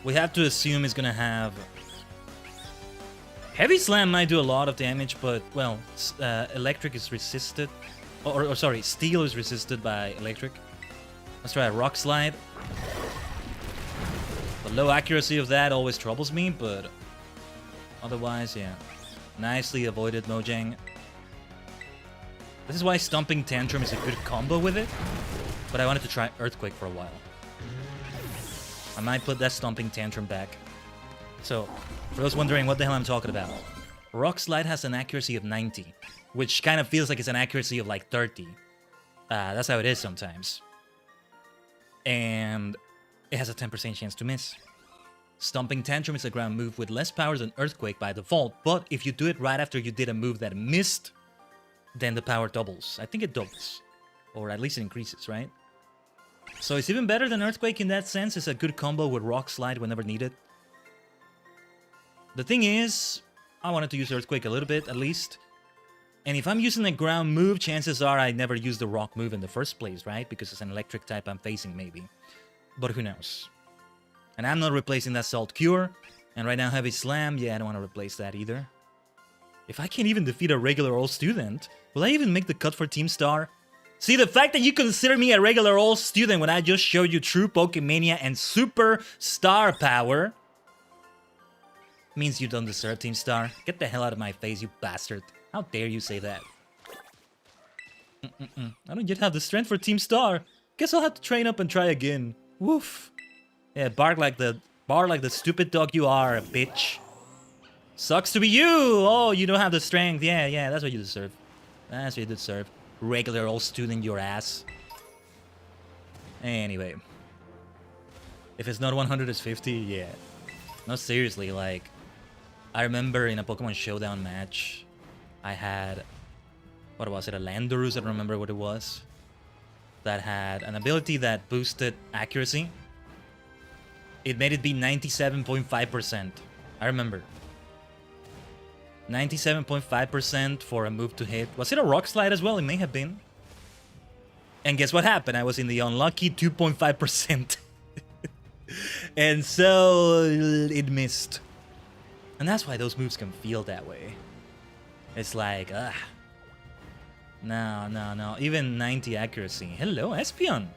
We have to assume it's gonna have... Heavy Slam might do a lot of damage, but, well, Electric is resisted. Or sorry, Steel is resisted by Electric. Let's try a Rock Slide. The low accuracy of that always troubles me, but otherwise, yeah. Nicely avoided Mojang. This is why Stomping Tantrum is a good combo with it, but I wanted to try Earthquake for a while. I might put that Stomping Tantrum back. So, For those wondering what the hell I'm talking about. Rock Slide has an accuracy of 90, which kind of feels like it's an accuracy of like 30. That's how it is sometimes. And it has a 10% chance to miss. Stomping Tantrum is a ground move with less power than Earthquake by default, but if you do it right after you did a move that missed, then the power doubles. I think it doubles. Or at least it increases, right? So it's even better than Earthquake in that sense. It's a good combo with Rock Slide whenever needed. The thing is, I wanted to use Earthquake a little bit, at least. And if I'm using a ground move, chances are I never use the rock move in the first place, right? Because it's an electric type I'm facing, maybe. But who knows? And I'm not replacing that Salt Cure. And right now, Heavy Slam, yeah, I don't want to replace that either. If I can't even defeat a regular old student, will I even make the cut for Team Star? See, the fact that you consider me a regular old student when I just showed you true Pokemania and super star power means you don't deserve Team Star. Get the hell out of my face, you bastard. How dare you say that? I don't yet have the strength for Team Star. Guess I'll have to train up and try again. Woof. Yeah, bark like the stupid dog you are, bitch. Sucks to be you! Oh, you don't have the strength. Yeah, that's what you deserve. That's what you deserve. Regular old student, your ass. Anyway. If it's not 100, it's 50, yeah. No, seriously, like... I remember in a Pokemon Showdown match, I had... What was it? A Landorus? I don't remember what it was. That had an ability that boosted accuracy. It made it be 97.5%. I remember. 97.5% for a move to hit. Was it a Rock Slide as well? It may have been. And guess what happened? I was in the unlucky 2.5%. And so it missed. And that's why those moves can feel that way. It's like, No. Even 90 accuracy. Hello, Espeon.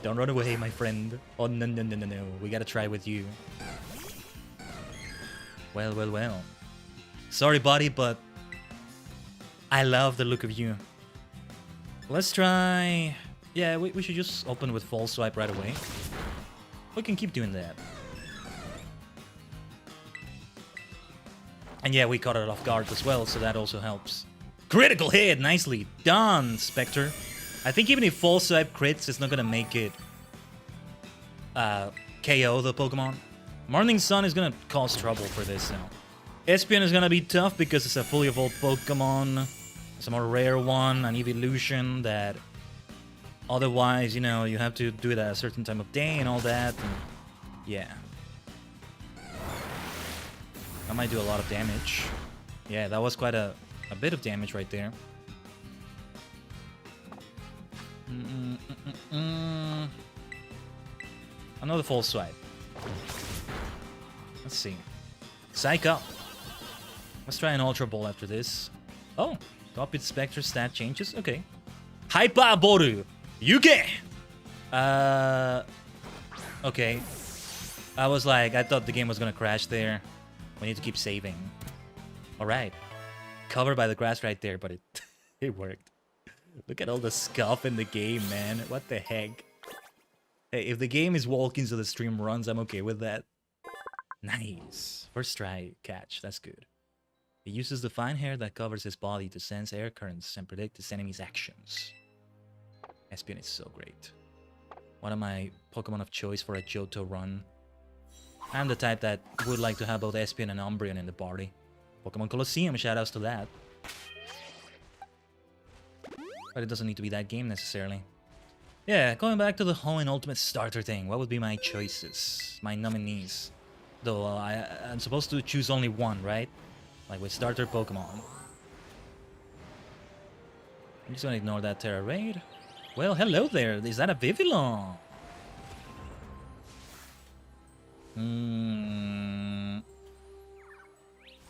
Don't run away, my friend. Oh, no. We gotta try with you. Well. Sorry, buddy, but I love the look of you. Let's try... Yeah, we should just open with False Swipe right away. We can keep doing that. And yeah, we caught it off guard as well, so that also helps. Critical hit! Nicely done, Spectre. I think even if False Swipe crits, it's not gonna make it KO the Pokemon. Morning Sun is gonna cause trouble for this now. Espeon is gonna be tough because it's a fully evolved Pokemon. It's a more rare one, an evolution that otherwise, you know, you have to do it at a certain time of day and all that. And yeah. That might do a lot of damage. Yeah, that was quite a bit of damage right there. Another False Swipe. Let's see. Psych up. Let's try an Ultra Ball after this. Oh, Copied Spectre stat changes. Okay. Hyper Boru. Yuge! Okay. I was like, I thought the game was gonna crash there. We need to keep saving. Alright. Covered by the grass right there, but it worked. Look at all the scuff in the game, man. What the heck? Hey, if the game is walking so the stream runs, I'm okay with that. Nice. First try catch. That's good. He uses the fine hair that covers his body to sense air currents and predict his enemy's actions. Espeon is so great. One of my Pokemon of choice for a Johto run. I'm the type that would like to have both Espeon and Umbreon in the party. Pokemon Colosseum, shoutouts to that. But it doesn't need to be that game necessarily. Yeah, going back to the Hoenn Ultimate Starter thing, what would be my choices? My nominees? Though I'm supposed to choose only one, right? Like with starter Pokemon. I'm just gonna ignore that Terra Raid. Well, hello there. Is that a Vivillon?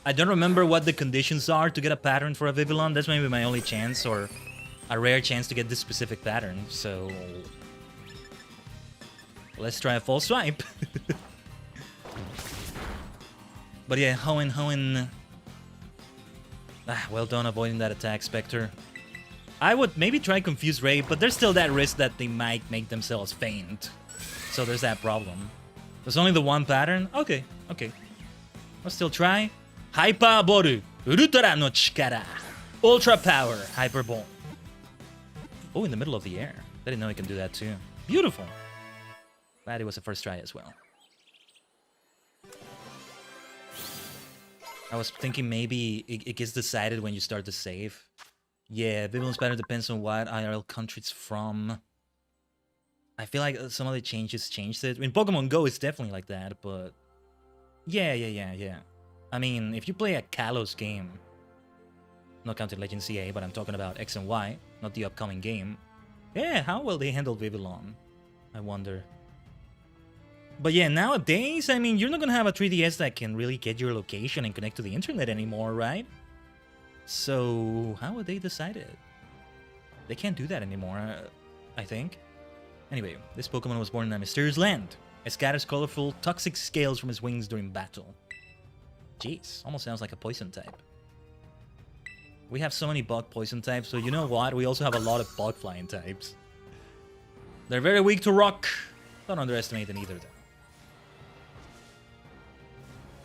I don't remember what the conditions are to get a pattern for a Vivillon. That's maybe my only chance, or a rare chance to get this specific pattern. So let's try a False Swipe. But yeah, Hoenn. Well done avoiding that attack, Spectre. I would maybe try Confuse Ray, but there's still that risk that they might make themselves faint. So there's that problem. There's only the one pattern? Okay. Let's still try. Hyperboru. Ultra no chikara. Ultra power. Hyperbole. Oh, in the middle of the air. I didn't know he can do that too. Beautiful. Glad it was the first try as well. I was thinking maybe it gets decided when you start the save. Yeah, Vivillon's pattern depends on what IRL country it's from. I feel like some of the changes changed it. In Pokemon Go, it's definitely like that, but... Yeah. I mean, if you play a Kalos game, not counting Legend CA, but I'm talking about X and Y, not the upcoming game. Yeah, how will they handle Vivillon? I wonder. But yeah, nowadays, I mean, you're not gonna have a 3DS that can really get your location and connect to the internet anymore, right? So, how would they decide it? They can't do that anymore, I think. Anyway, this Pokemon was born in a mysterious land. It scatters colorful, toxic scales from its wings during battle. Jeez, almost sounds like a poison type. We have so many bug poison types, so you know what? We also have a lot of bug flying types. They're very weak to rock. Don't underestimate them either, though.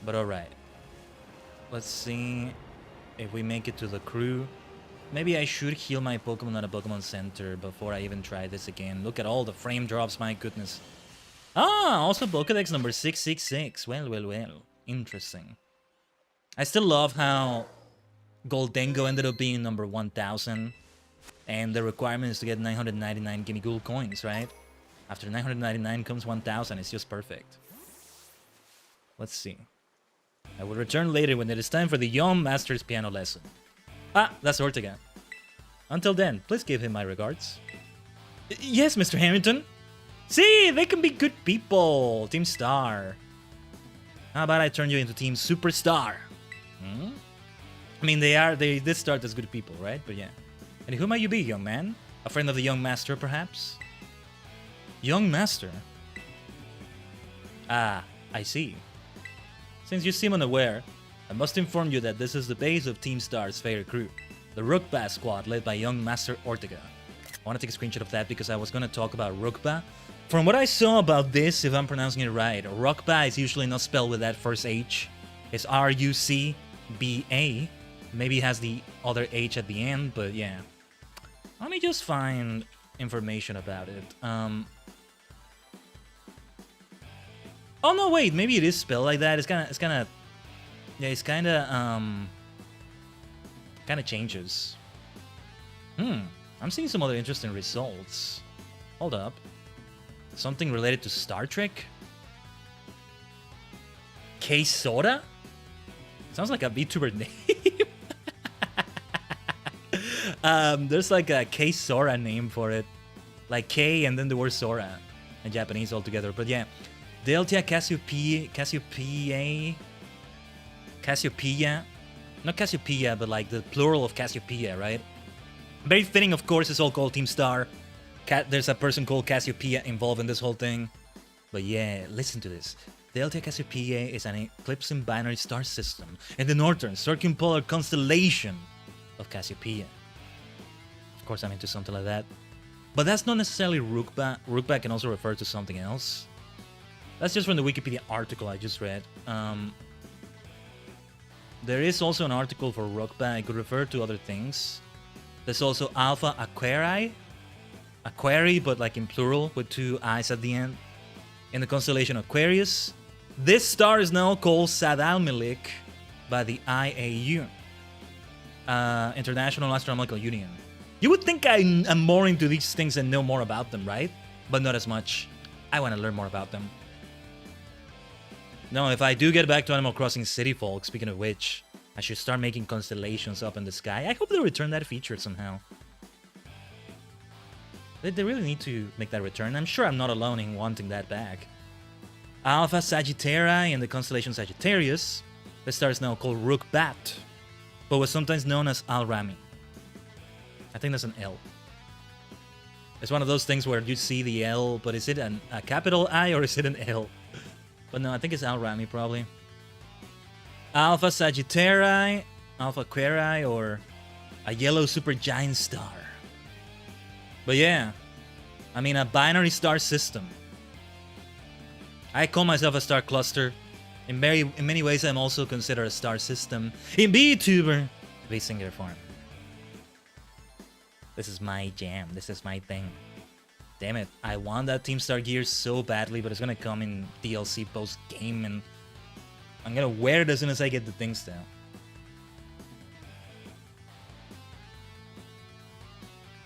But alright. Let's see if we make it to the crew. Maybe I should heal my Pokemon at a Pokemon Center before I even try this again. Look at all the frame drops, my goodness. Ah, also Pokedex number 666. Well. Interesting. I still love how Gholdengo ended up being number 1000. And the requirement is to get 999 Gimme Ghoul coins, right? After 999 comes 1000. It's just perfect. Let's see. I will return later when it is time for the young master's piano lesson. Ah, that's Ortega. Until then, please give him my regards. Yes, Mr. Harrington. See, they can be good people. Team Star. How about I turn you into Team Superstar? Hmm? I mean, they did start as good people, right? But yeah. And who might you be, young man? A friend of the young master, perhaps? Young master? Ah, I see. Since you seem unaware, I must inform you that this is the base of Team Star's favorite crew, the Rookba squad led by young Master Ortega. I want to take a screenshot of that because I was going to talk about Rookba. From what I saw about this, if I'm pronouncing it right, Rookba is usually not spelled with that first H. It's R-U-C-B-A. Maybe it has the other H at the end, but yeah. Let me just find information about it. Oh no, wait, maybe it is spelled like that. It's kind of changes. I'm seeing some other interesting results. Hold up. Something related to Star Trek? K-Soda? Sounds like a VTuber name. There's like a K-Sora name for it. Like K and then the word Sora in Japanese altogether. But yeah. Delta Cassiopeia. Not Cassiopeia, but like the plural of Cassiopeia, right? Very fitting, of course, it's all called Team Star. There's a person called Cassiopeia involved in this whole thing. But yeah, listen to this. Delta Cassiopeia is an eclipsing binary star system in the northern circumpolar constellation of Cassiopeia. Of course, I'm into something like that. But that's not necessarily Rookba. Rookba can also refer to something else. That's just from the Wikipedia article I just read. There is also an article for Rookba. It could refer to other things. There's also Alpha Aquarii. Aquarii, but like in plural with two I's at the end. In the constellation Aquarius. This star is now called Sadalmelik by the IAU. International Astronomical Union. You would think I'm more into these things and know more about them, right? But not as much. I want to learn more about them. No, if I do get back to Animal Crossing City Folk, speaking of which, I should start making constellations up in the sky. I hope they return that feature somehow. They really need to make that return. I'm sure I'm not alone in wanting that back. Alpha Sagittarii in the constellation Sagittarius. The star is now called Rookbat, but was sometimes known as Al-Rami. I think that's an L. It's one of those things where you see the L, but is it a capital I or is it an L? But no, I think it's Al-Rami probably. Alpha Sagittarii, Alpha Aquarii, or a yellow supergiant star. But yeah, I mean a binary star system. I call myself a star cluster. In many ways, I'm also considered a star system in VTuber, VSinger form. This is my jam. This is my thing. Damn it! I want that Team Star gear so badly, but it's gonna come in DLC post game, and I'm gonna wear it as soon as I get the things down.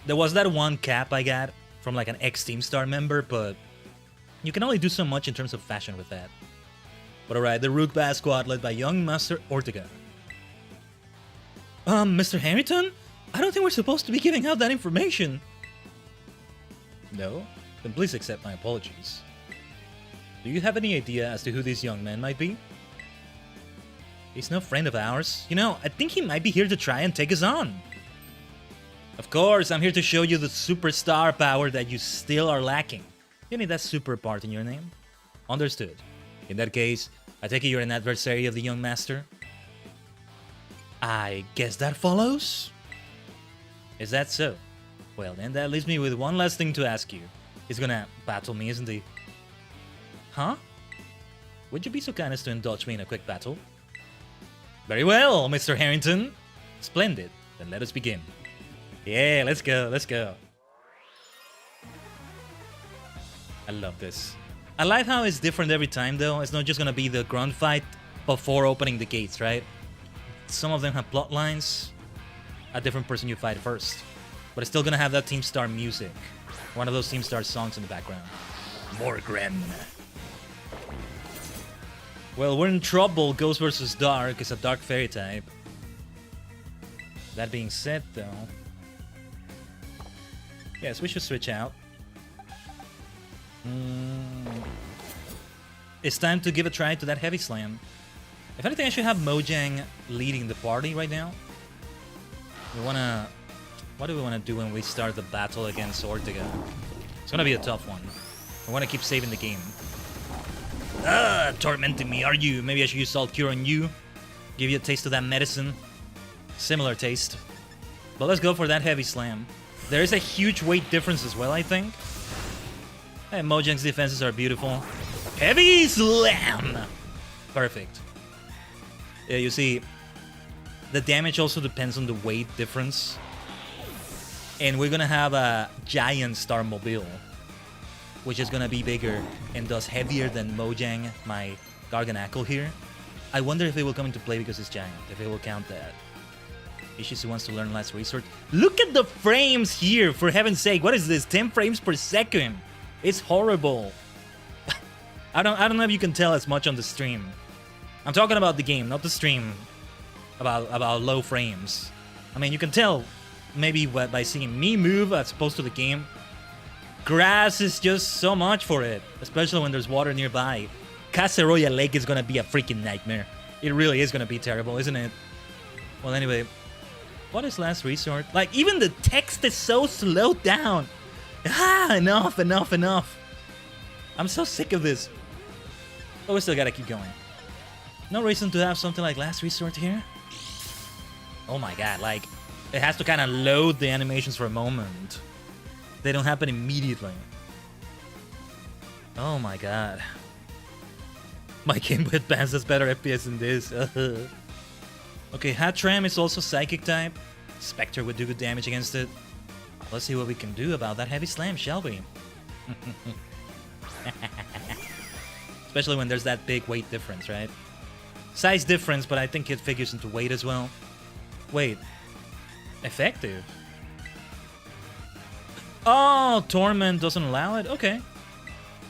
There was that one cap I got from like an ex-Team Star member, but you can only do so much in terms of fashion with that. But alright, the Rook Bass squad led by young Master ℂ𝕠𝕟𝕤𝕠𝕟. Mr. Harrington? I don't think we're supposed to be giving out that information. No? Then please accept my apologies. Do you have any idea as to who these young men might be? He's no friend of ours. You know, I think he might be here to try and take us on. Of course, I'm here to show you the superstar power that you still are lacking. You need that super part in your name? Understood. In that case, I take it you're an adversary of the young master? I guess that follows? Is that so? Well then, that leaves me with one last thing to ask you. He's gonna battle me, isn't he? Huh? Would you be so kind as to indulge me in a quick battle? Very well, Mr. Harrington. Splendid. Then let us begin. Yeah, let's go, let's go. I love this. I like how it's different every time though. It's not just gonna be the grunt fight before opening the gates, right? Some of them have plot lines. A different person you fight first. But it's still gonna have that Team Star music. One of those Team Star songs in the background. Morgren. Well, we're in trouble. Ghost versus Dark is a Dark Fairy type. That being said though, yes, we should switch out. It's time to give a try to that heavy slam. If anything, I should have ℂ𝕠𝕟𝕤 leading the party right now. We wanna... What do we want to do when we start the battle against ℂ𝕠𝕟𝕤? It's gonna be a tough one. I want to keep saving the game. Tormenting me, are you? Maybe I should use Salt Cure on you. Give you a taste of that medicine. Similar taste. But let's go for that heavy slam. There is a huge weight difference as well, I think. And ℂ𝕠𝕟𝕤's defenses are beautiful. Heavy slam! Perfect. Yeah, you see, the damage also depends on the weight difference. And we're gonna have a giant Star Mobile, which is gonna be bigger and thus heavier than ℂ𝕠𝕟𝕤, my Garganackle here. I wonder if it will come into play because it's giant, if it will count that. Ishizu wants to learn Last Resort. Look at the frames here, for heaven's sake. What is this? 10 frames per second. It's horrible. I don't know if you can tell as much on the stream. I'm talking about the game, not the stream. About low frames. I mean, you can tell maybe by seeing me move as opposed to the game. Grass is just so much for it, especially when there's water nearby. Caseroya Lake is gonna be a freaking nightmare. It really is gonna be terrible, isn't it? Well, anyway, what is Last Resort? Like, even the text is so slowed down. Enough. I'm so sick of this. But we still gotta keep going. No reason to have something like Last Resort here. Oh my god, like, it has to kind of load the animations for a moment. They don't happen immediately. Oh my god. My Game Boy Advance has better FPS than this. Okay, Hatram is also Psychic type. Spectre would do good damage against it. Let's see what we can do about that heavy slam, shall we? Especially when there's that big weight difference, right? Size difference, but I think it figures into weight as well. Wait. Effective? Oh, Torment doesn't allow it? Okay.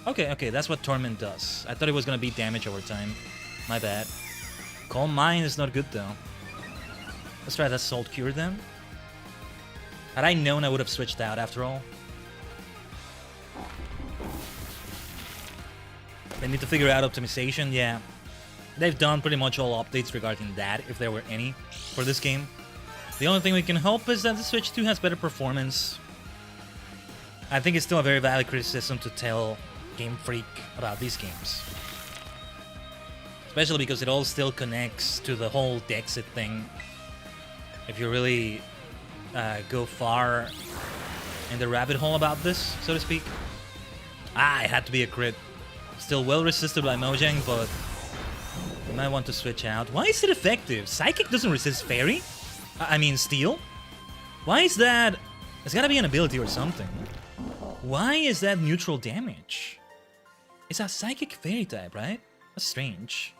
Okay, that's what Torment does. I thought it was gonna be damage over time. My bad. Calm Mind is not good though. Let's try that Salt Cure then. Had I known, I would have switched out after all. They need to figure out optimization, yeah. They've done pretty much all updates regarding that, if there were any, for this game. The only thing we can hope is that the Switch 2 has better performance. I think it's still a very valid criticism to tell Game Freak about these games. Especially because it all still connects to the whole Dexit thing. If you really go far in the rabbit hole about this, so to speak. It had to be a crit. Still well resisted by ℂ𝕠𝕟𝕤, but You might want to switch out. Why is it effective? Psychic doesn't resist Fairy? I mean Steel? Why is that? It's gotta be an ability or something. Why is that neutral damage? It's a Psychic Fairy type, right? That's strange.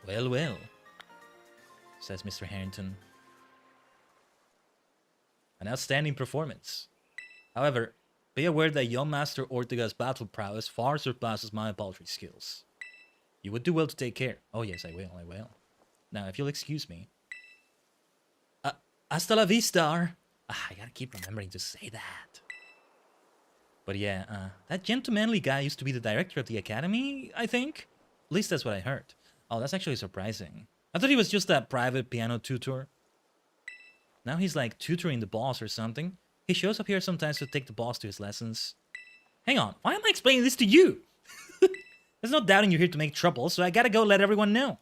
Well, well, says Mr. Harrington. An outstanding performance. However, be aware that young Master Ortega's battle prowess far surpasses my paltry skills. You would do well to take care. Oh yes, I will, I will. Now, if you'll excuse me. Hasta la vista! I gotta keep remembering to say that. But yeah, that gentlemanly guy used to be the director of the academy, I think? At least that's what I heard. Oh, that's actually surprising. I thought he was just that private piano tutor. Now he's like tutoring the boss or something. He shows up here sometimes to take the boss to his lessons. Hang on, why am I explaining this to you? There's no doubting you're here to make trouble, so I gotta go let everyone know.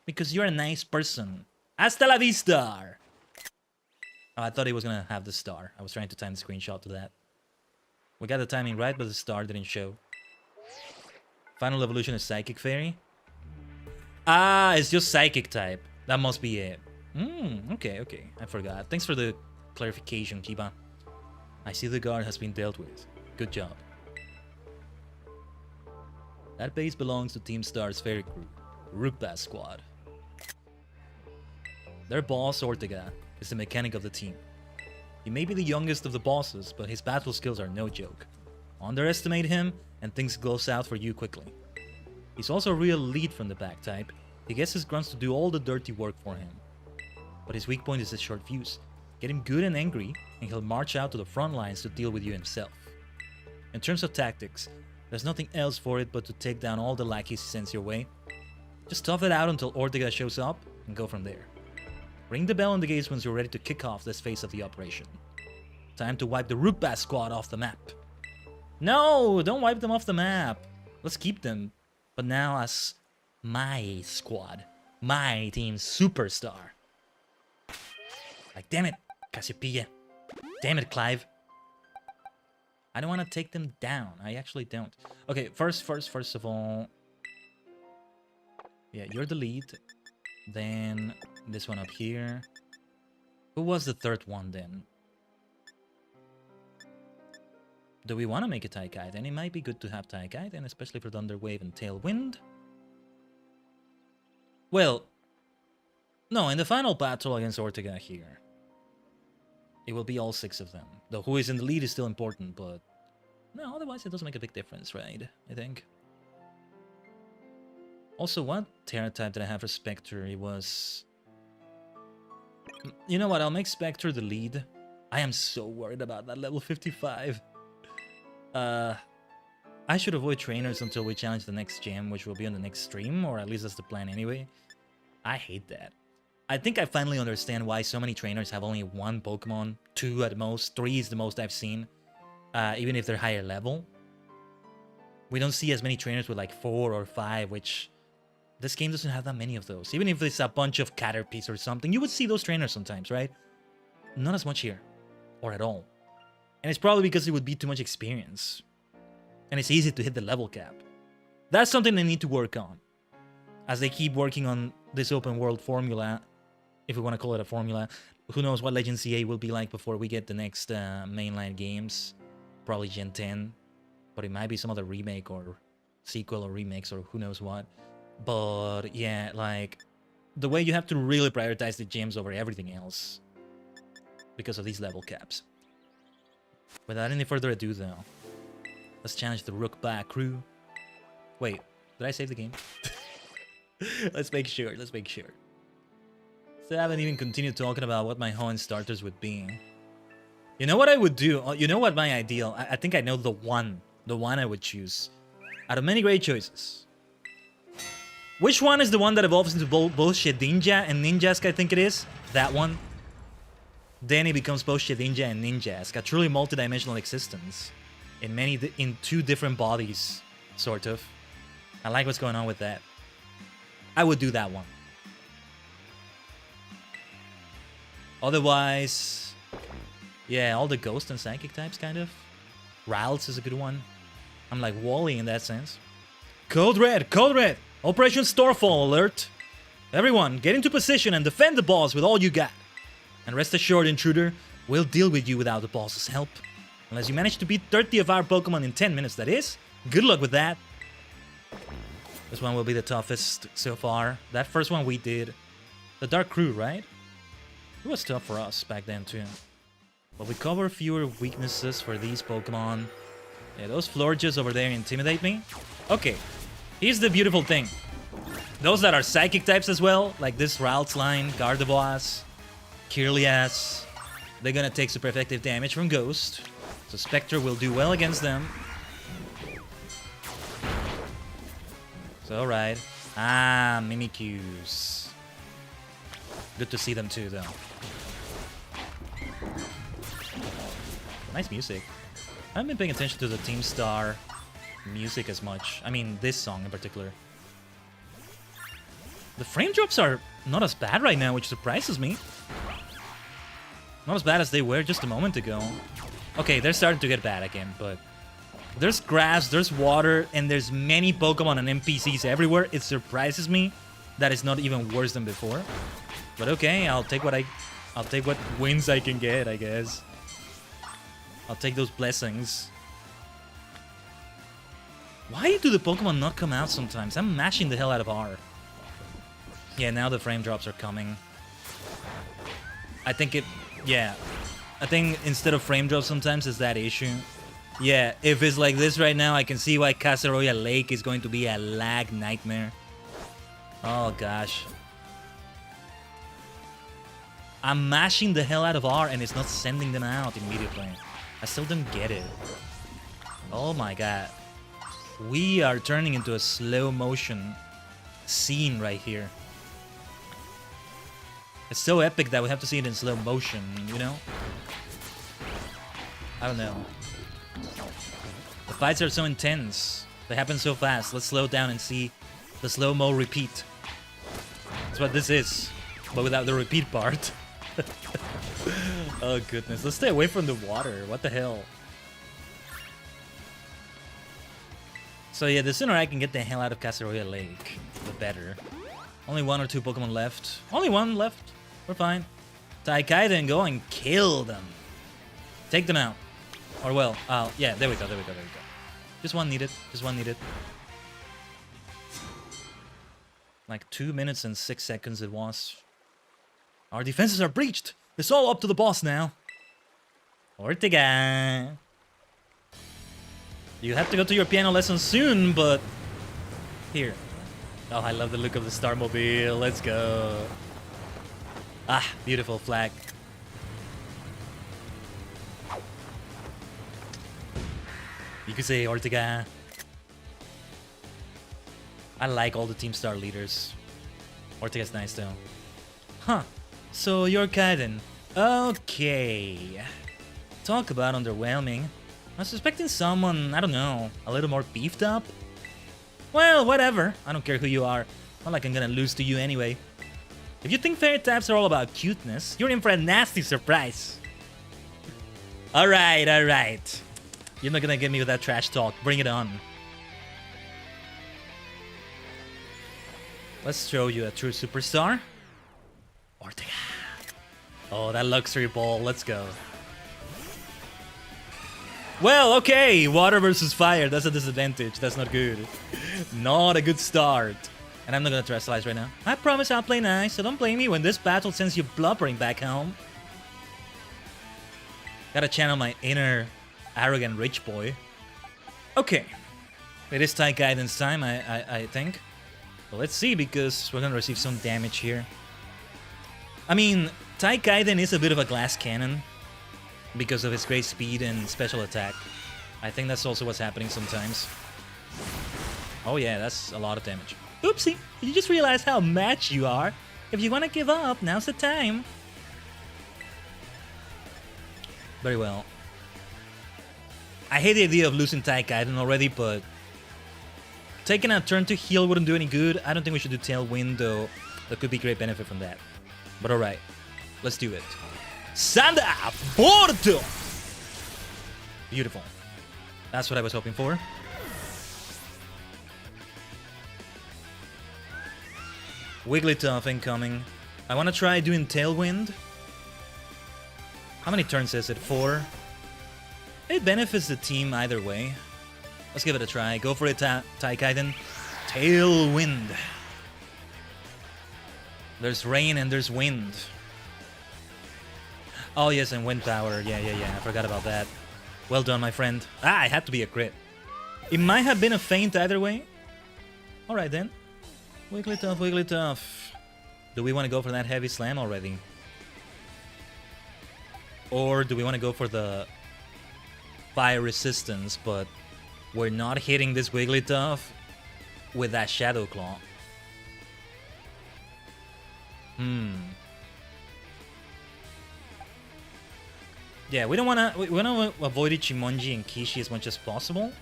Because you're a nice person. Hasta la vista! Oh, I thought he was gonna have the star. I was trying to time the screenshot to that. We got the timing right, but the star didn't show. Final evolution is Psychic Fairy. Ah, it's just Psychic type. That must be it. Okay, okay. I forgot. Thanks for the clarification, Kiba. I see the guard has been dealt with. Good job. That base belongs to Team Star's Fairy Crew, Rookbass Squad. Their boss, Ortega, is the mechanic of the team. He may be the youngest of the bosses, but his battle skills are no joke. Underestimate him, and things go south for you quickly. He's also a real lead from the back type. He gets his grunts to do all the dirty work for him. But his weak point is his short fuse. Get him good and angry, and he'll march out to the front lines to deal with you himself. In terms of tactics, there's nothing else for it but to take down all the lackeys he sends your way. Just tough it out until Ortega shows up, and go from there. Ring the bell on the gates once you're ready to kick off this phase of the operation. Time to wipe the Rookbass Squad off the map. No, don't wipe them off the map. Let's keep them. But now as my squad. My team's superstar. Like, damn it, Cassiopeia. Damn it, Clive. I don't want to take them down. I actually don't. Okay, first of all... Yeah, you're the lead. Then this one up here. Who was the third one then? Do we want to make a Khaiden? It might be good to have Khaiden, especially for Thunderwave and Tailwind. Well, no, in the final battle against Ortega here, it will be all 6 of them. Though who is in the lead is still important, but no, otherwise it doesn't make a big difference, right? I think. Also, what Terra type did I have for Spectre? It was... You know what, I'll make Spectre the lead. I am so worried about that level 55. I should avoid trainers until we challenge the next gem, which will be on the next stream, or at least that's the plan anyway. I hate that. I think I finally understand why so many trainers have only 1 Pokemon, 2 at most, 3 is the most I've seen, even if they're higher level. We don't see as many trainers with like 4 or 5, which this game doesn't have that many of those. Even if it's a bunch of Caterpies or something, you would see those trainers sometimes, right? Not as much here, or at all. And it's probably because it would be too much experience. And it's easy to hit the level cap. That's something they need to work on. As they keep working on this open world formula, if we want to call it a formula. Who knows what Legend CA will be like before we get the next mainline games. Probably Gen 10. But it might be some other remake or sequel or remix or who knows what. But yeah, like, the way you have to really prioritize the gems over everything else. Because of these level caps. Without any further ado though, let's challenge the Rookbass crew. Wait, did I save the game? Let's make sure, let's make sure. So I haven't even continued talking about what my Hoenn starters would be. You know what I would do? You know what my ideal? I think I know the one I would choose. Out of many great choices. Which one is the one that evolves into both Shedinja and Ninjask, I think it is? That one. Then it becomes both Shedinja and Ninjask, a truly multi-dimensional existence. In 2 different bodies, sort of. I like what's going on with that. I would do that one. Otherwise, yeah, all the ghost and psychic types, kind of. Ralts is a good one. I'm like Wally in that sense. Code Red! Code Red! Operation Starfall alert. Everyone, get into position and defend the boss with all you got. And rest assured, intruder, we'll deal with you without the boss's help. Unless you manage to beat 30 of our Pokemon in 10 minutes, that is. Good luck with that. This one will be the toughest so far. That first one we did. The Dark Crew, right? It was tough for us back then too. But we cover fewer weaknesses for these Pokemon. Yeah, those Florges over there intimidate me. Okay, here's the beautiful thing. Those that are Psychic types as well, like this Ralts line, Gardevois, Kirlias, they're gonna take super effective damage from Ghost. So Spectre will do well against them. So, alright. Ah, Mimikyus. Good to see them too, though. Nice music. I haven't been paying attention to the Team Star music as much. I mean, this song in particular. The frame drops are not as bad right now, which surprises me. Not as bad as they were just a moment ago. Okay, they're starting to get bad again, but... There's grass, there's water, and there's many Pokemon and NPCs everywhere. It surprises me that it's not even worse than before. But okay, I'll take what wins I can get, I guess. I'll take those blessings. Why do the Pokemon not come out sometimes? I'm mashing the hell out of R. Yeah, now the frame drops are coming. I think instead of frame drops sometimes it's that issue. Yeah, if it's like this right now, I can see why Casaroya Lake is going to be a lag nightmare. Oh gosh. I'm mashing the hell out of R and it's not sending them out immediately. I still don't get it. Oh my god. We are turning into a slow motion scene right here. It's so epic that we have to see it in slow motion, you know? I don't know. The fights are so intense. They happen so fast. Let's slow down and see the slow-mo repeat. That's what this is, but without the repeat part. Oh goodness. Let's stay away from the water. What the hell? So yeah, the sooner I can get the hell out of Casaroya Lake, the better. Only 1 or 2 Pokemon left. Only 1 left. We're fine. Khaiden, go and kill them. Take them out. Or well, yeah, there we go. Just one needed. Like 2 minutes and 6 seconds it was. Our defenses are breached. It's all up to the boss now. Ortega. You have to go to your piano lesson soon, but... Here. Oh, I love the look of the Starmobile. Let's go. Ah, beautiful flag. You could say Ortega. I like all the Team Star leaders. Ortega's nice though. Huh. So you're Khaiden. Okay. Talk about underwhelming. I was expecting someone, I don't know, a little more beefed up? Well, whatever. I don't care who you are. Not like I'm gonna lose to you anyway. If you think fairy types are all about cuteness, you're in for a nasty surprise. Alright. You're not gonna get me with that trash talk. Bring it on. Let's show you a true superstar. Ortega. Oh, that luxury ball. Let's go. Well, okay. Water versus fire. That's a disadvantage. That's not good. Not a good start. And I'm not gonna terrestrialize right now. I promise I'll play nice, so don't blame me when this battle sends you blubbering back home. Gotta channel my inner arrogant rich boy. Okay. It is Khaiden's time, I think. Well, let's see, because we're gonna receive some damage here. I mean, Khaiden is a bit of a glass cannon because of his great speed and special attack. I think that's also what's happening sometimes. Oh yeah, that's a lot of damage. Oopsie, you just realized how matched you are. If you want to give up, now's the time. Very well. I hate the idea of losing Khaiden already, but taking a turn to heal wouldn't do any good. I don't think we should do Tailwind, though. There could be great benefit from that. But alright, let's do it. Sanda Porto! Beautiful. That's what I was hoping for. Wigglytuff incoming. I want to try doing Tailwind. How many turns is it? 4? It benefits the team either way. Let's give it a try. Go for it, Khaiden. Tailwind. There's rain and there's wind. Oh yes, and wind power. Yeah. I forgot about that. Well done, my friend. Ah, it had to be a crit. It might have been a feint either way. Alright then. Wigglytuff. Do we want to go for that heavy slam already? Or do we want to go for the fire resistance, but we're not hitting this Wigglytuff with that Shadow Claw? Yeah, we want to avoid Ichimonji and Kishi as much as possible.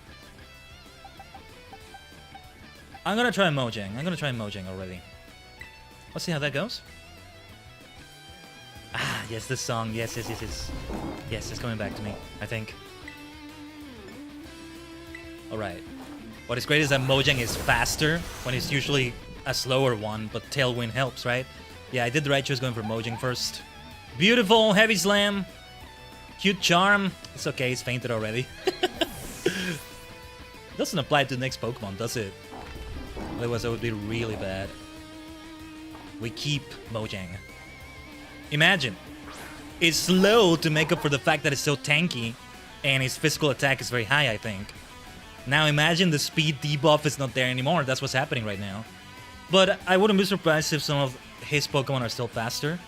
I'm gonna try Mojang already. Let's see how that goes. Ah, yes, this song. Yes. Yes, it's coming back to me, I think. Alright. What is great is that Mojang is faster when it's usually a slower one, but Tailwind helps, right? Yeah, I did the right choice going for Mojang first. Beautiful, heavy slam. Cute charm. It's okay, it's fainted already. Doesn't apply to the next Pokemon, does it? Otherwise, that would be really bad. We keep Mojang. Imagine. It's slow to make up for the fact that it's so tanky, and his physical attack is very high, I think. Now imagine the speed debuff is not there anymore. That's what's happening right now. But I wouldn't be surprised if some of his Pokemon are still faster.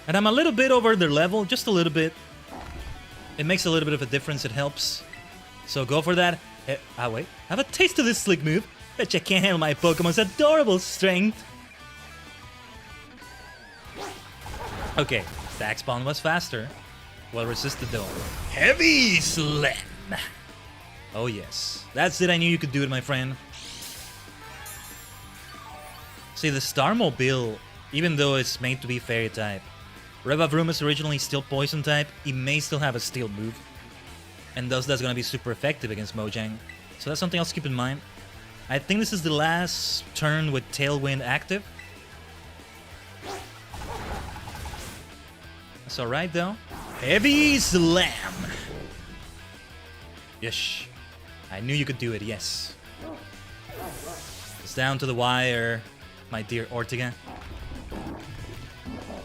And I'm a little bit over their level, just a little bit. It makes a little bit of a difference, it helps. So go for that. Wait. Have a taste of this slick move. Bet you can't handle my Pokemon's adorable strength. Okay, Stack Spawn was faster. Well resisted though. Heavy Slam! Oh yes. That's it, I knew you could do it, my friend. See, the Starmobile, even though it's made to be Fairy type, Revavroom is originally still Poison type, it may still have a Steel move. And thus that's gonna be super effective against Mojang. So that's something else to keep in mind. I think this is the last turn with Tailwind active. That's alright though. Heavy Slam! Yes. I knew you could do it, yes. It's down to the wire, my dear Ortega.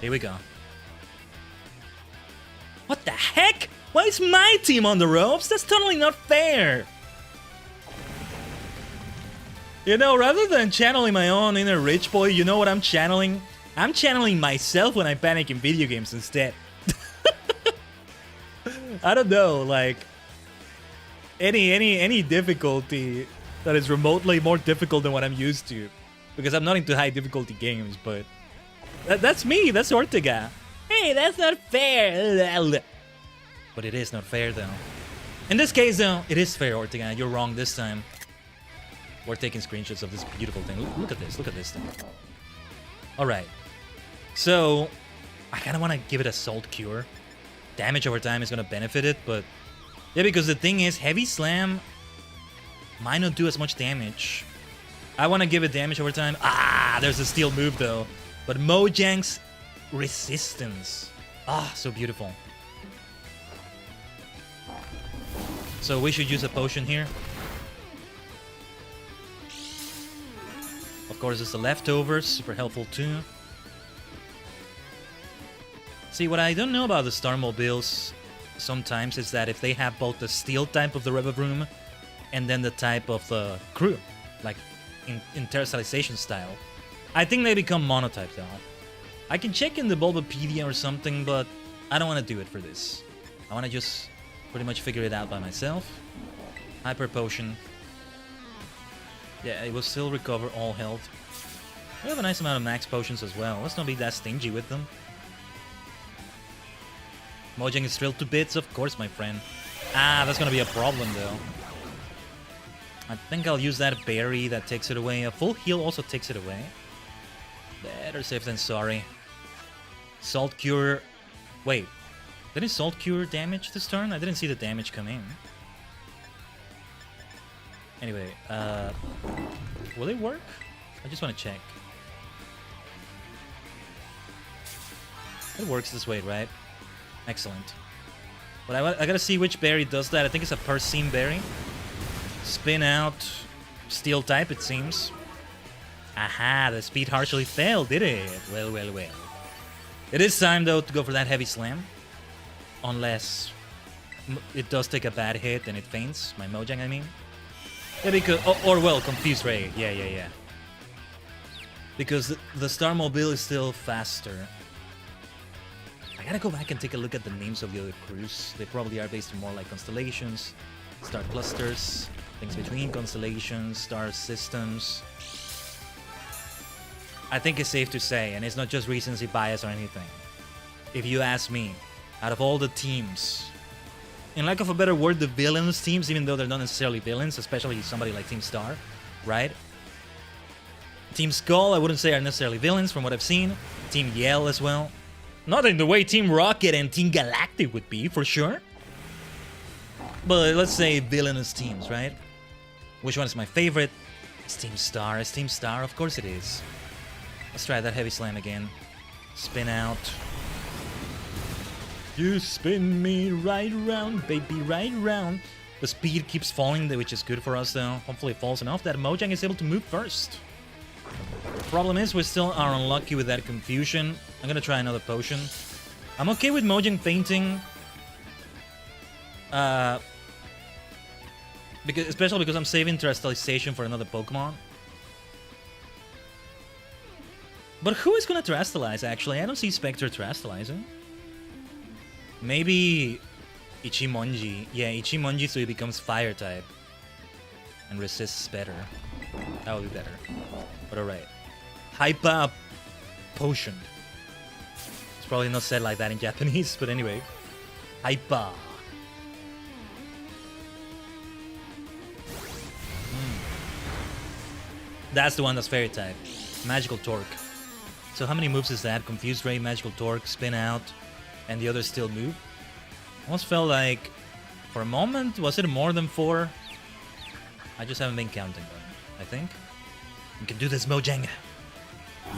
Here we go. What the heck? Why is my team on the ropes? That's totally not fair! You know, rather than channeling my own inner rich boy, you know what I'm channeling? I'm channeling myself when I panic in video games instead. I don't know, like any difficulty that is remotely more difficult than what I'm used to, because I'm not into high difficulty games. But that's me. That's Ortega. Hey, that's not fair. But it is not fair though. In this case though, it is fair, Ortega. You're wrong this time. We're taking screenshots of this beautiful thing. Look at this. Look at this thing. All right. So I kind of want to give it a Salt Cure. Damage over time is going to benefit it, but yeah, because the thing is, Heavy Slam might not do as much damage. I want to give it damage over time. Ah, there's a Steel move though. But Mojang's resistance. Ah, so beautiful. So we should use a potion here. Of course, it's the leftovers, super helpful too. See, what I don't know about the Starmobiles sometimes is that if they have both the Steel type of the Revavroom and then the type of the crew, like in Terrestrialization style, I think they become monotype though. I can check in the Bulbapedia or something, but I don't want to do it for this. I want to just pretty much figure it out by myself. Hyper Potion. Yeah, it will still recover all health. We have a nice amount of max potions as well. Let's not be that stingy with them. Mojang is thrilled to bits, of course, my friend. Ah, that's gonna be a problem, though. I think I'll use that berry that takes it away. A full heal also takes it away. Better safe than sorry. Salt Cure... Wait. Didn't Salt Cure damage this turn? I didn't see the damage come in. Anyway, will it work? I just want to check. It works this way, right? Excellent. But I gotta see which berry does that. I think it's a Persian berry. Spin out. Steel type, it seems. Aha, the speed harshly failed, did it? Well, well, well. It is time, though, to go for that heavy slam. Unless it does take a bad hit and it faints. My Mojang, I mean. Yeah, because... Or well, Confused Ray. Yeah. Because the Starmobile is still faster. I gotta go back and take a look at the names of the other crews. They probably are based on more like constellations, star clusters, things between constellations, star systems. I think it's safe to say, and it's not just recency bias or anything. If you ask me, out of all the teams, in lack of a better word, the villainous teams, even though they're not necessarily villains, especially somebody like Team Star, right? Team Skull, I wouldn't say are necessarily villains from what I've seen. Team Yell as well. Not in the way Team Rocket and Team Galactic would be, for sure. But let's say villainous teams, right? Which one is my favorite? It's Team Star. It's Team Star, of course it is. Let's try that heavy slam again. Spin out. You spin me right round, baby, right round. The speed keeps falling, which is good for us, though. Hopefully it falls enough that Mojang is able to move first. The problem is we still are unlucky with that confusion. I'm gonna try another potion. I'm okay with Mojang fainting. Especially because I'm saving Terrestrialization for another Pokemon. But who is gonna Terrestrialize, actually? I don't see Spectre Terrestrializing. Maybe Ichimonji. Yeah, Ichimonji so he becomes Fire type. And resists better. That would be better. But alright. Hyper Potion. It's probably not said like that in Japanese, but anyway. Hyper. That's the one that's Fairy type. Magical Torque. So how many moves is that? Confused Ray, Magical Torque, Spin Out, and the others still move? Almost felt like, for a moment, was it more than 4? I just haven't been counting them, I think. We can do this, Mojang.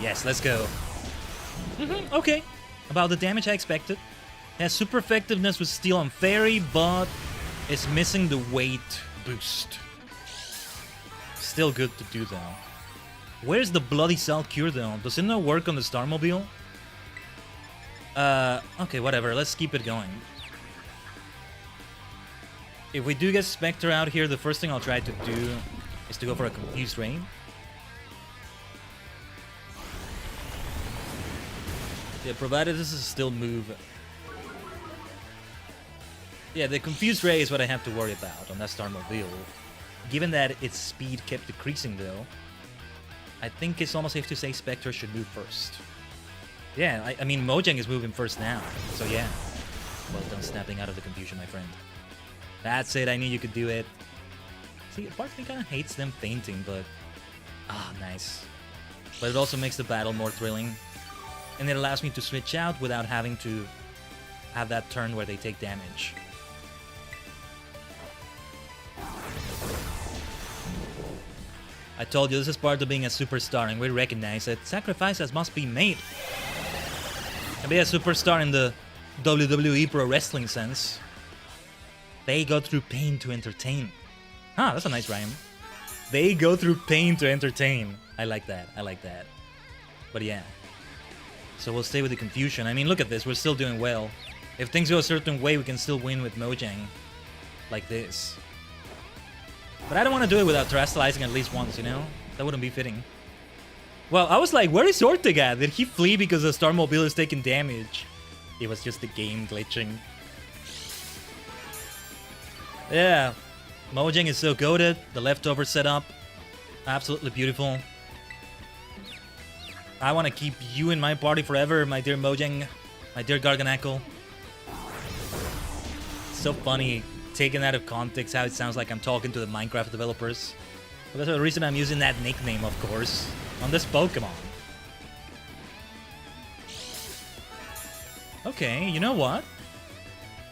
Yes, let's go. Okay. About the damage I expected. Has super effectiveness with Steel on Fairy, but it's missing the weight boost. Still good to do, though. Where's the Bloody Cell Cure, though? Does it not work on the Starmobile? Okay, whatever. Let's keep it going. If we do get Spectre out here, the first thing I'll try to do is to go for a Confused Ray. Yeah, provided this is still move. Yeah, the Confused Ray is what I have to worry about on that Starmobile. Given that its speed kept decreasing, though, I think it's almost safe to say Spectre should move first. Yeah, I mean, Mojang is moving first now, so yeah. Well done snapping out of the confusion, my friend. That's it, I knew you could do it. See, part of me kind of hates them fainting, but... Ah, nice. But it also makes the battle more thrilling. And it allows me to switch out without having to have that turn where they take damage. I told you, this is part of being a superstar, and we recognize that sacrifices must be made. To be a superstar in the WWE Pro Wrestling sense, they go through pain to entertain. Ah, that's a nice rhyme. They go through pain to entertain. I like that, I like that. But yeah. So we'll stay with the confusion. I mean, look at this, we're still doing well. If things go a certain way, we can still win with Mojang. Like this. But I don't want to do it without terrestrializing at least once, you know? That wouldn't be fitting. Well, I was like, where is Ortega? Did he flee because the Starmobile is taking damage? It was just the game glitching. Yeah. Mojang is so goated. The leftover setup. Absolutely beautiful. I want to keep you in my party forever, my dear Mojang. My dear Garganackle. So funny. Taken out of context how it sounds like I'm talking to the Minecraft developers. But that's the reason I'm using that nickname, of course, on this Pokemon. Okay, you know what?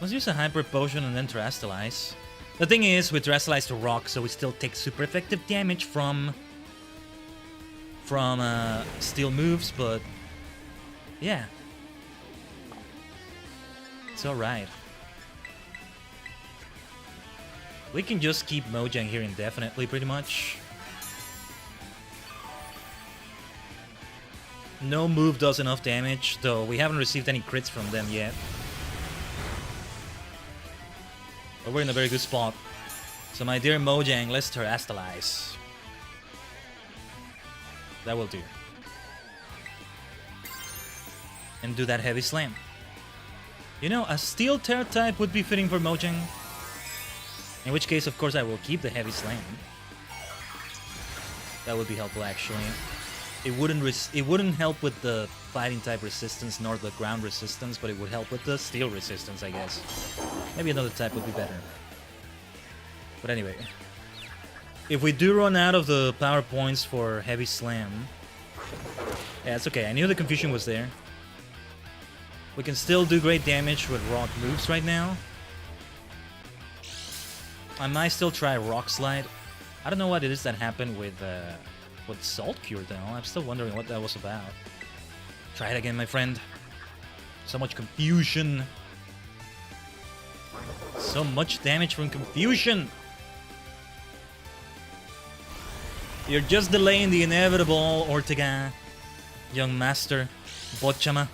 Let's use a Hyper Potion and then Terrestrialize. The thing is, we Terrestrialize to Rock, so we still take super effective damage from Steel moves, but yeah. It's alright. We can just keep Mojang here indefinitely, pretty much. No move does enough damage, though we haven't received any crits from them yet. But we're in a very good spot. So my dear Mojang, let's terrestrialize. That will do. And do that heavy slam. You know, a steel terror type would be fitting for Mojang. In which case, of course, I will keep the heavy slam. That would be helpful, actually. It wouldn't help with the fighting type resistance nor the ground resistance, but it would help with the steel resistance, I guess. Maybe another type would be better. But anyway, if we do run out of the power points for heavy slam, yeah, it's okay. I knew the confusion was there. We can still do great damage with rock moves right now. I might still try rock slide. I don't know what it is that happened with Salt Cure though. I'm still wondering what that was about. Try it again, my friend. So much confusion. So much damage from confusion. You're just delaying the inevitable, ℂ𝕠𝕟𝕤𝕒𝕠𝕟𝕤, young master. Bochama.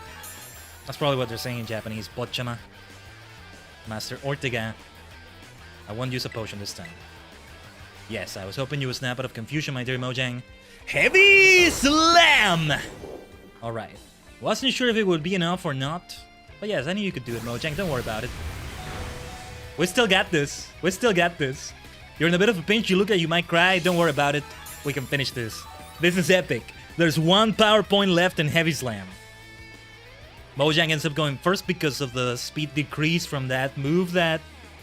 That's probably what they're saying in Japanese. Bochama. Master ℂ𝕠𝕠𝕟. I won't use a potion this time. Yes, I was hoping you would snap out of confusion, my dear Mojang. Heavy slam! Alright. Wasn't sure if it would be enough or not. But yes, I knew you could do it, Mojang. Don't worry about it. We still got this. We still got this. You're in a bit of a pinch. You look like you might cry. Don't worry about it. We can finish this. This is epic. There's one power point left in heavy slam. Mojang ends up going first because of the speed decrease from that move that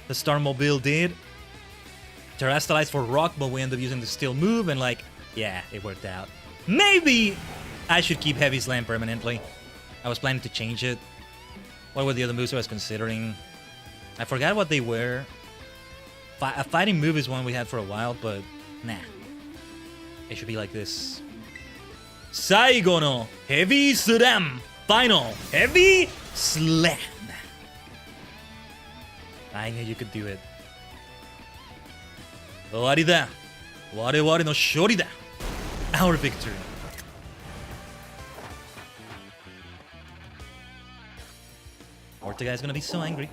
the Starmobile did. Terrestrialize for rock, but we end up using the steel move, and like, yeah, it worked out. Maybe I should keep heavy slam permanently. I was planning to change it. What were the other moves I was considering? I forgot what they were. A fighting move is one we had for a while, but nah. It should be like this. Saigo no heavy slam. Final heavy slam. I knew you could do it. Owari da. Wareware no shori da. Our victory. ℂ𝕠𝕟𝕤 is gonna be so angry.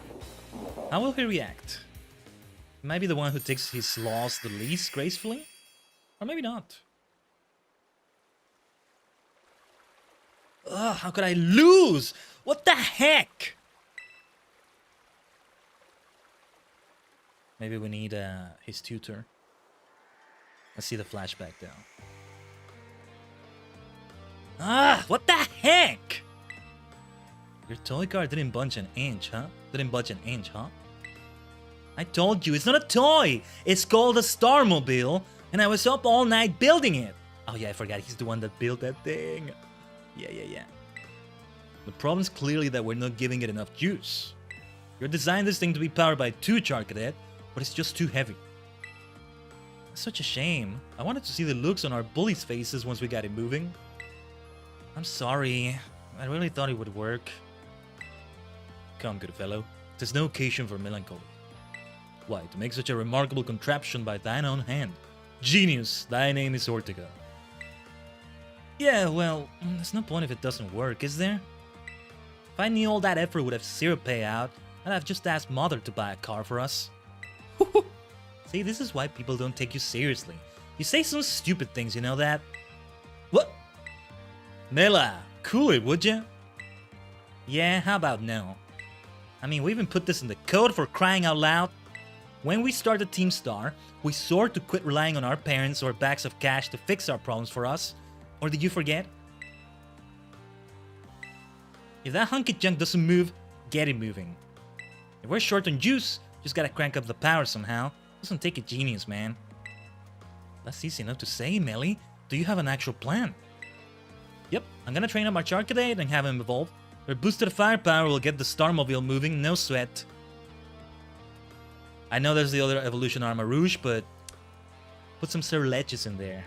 How will he react? He might be the one who takes his loss the least gracefully? Or maybe not. Ugh, how could I lose? What the heck? Maybe we need his tutor. Let's see the flashback though. Ah, what the heck? Your toy car didn't budge an inch, huh? Didn't budge an inch, huh? I told you, it's not a toy! It's called a Starmobile, and I was up all night building it! Oh yeah, I forgot, he's the one that built that thing. Yeah. The problem's clearly that we're not giving it enough juice. You designed this thing to be powered by 2 Char Cadet, but it's just too heavy. It's such a shame. I wanted to see the looks on our bullies' faces once we got it moving. I'm sorry. I really thought it would work. Come, good fellow. There's no occasion for melancholy. Why, to make such a remarkable contraption by thine own hand. Genius, thy name is ℂ𝕠𝕠𝕠𝕠. Yeah, well, there's no point if it doesn't work, is there? If I knew all that effort would have 0 payout, I'd have just asked Mother to buy a car for us. See, this is why people don't take you seriously. You say some stupid things, you know that? What? Mela, cool it, would ya? Yeah, how about no? I mean, we even put this in the code for crying out loud. When we started Team Star, we swore to quit relying on our parents or bags of cash to fix our problems for us. Or did you forget? If that hunky junk doesn't move, get it moving. If we're short on juice, just gotta crank up the power somehow. Doesn't take a genius, man. That's easy enough to say, Melly. Do you have an actual plan? Yep, I'm gonna train up our Char Cadet and have him evolve. Our boosted firepower will get the Starmobile moving, no sweat. I know there's the other evolution Arma Rouge, but put some Sir Leches in there.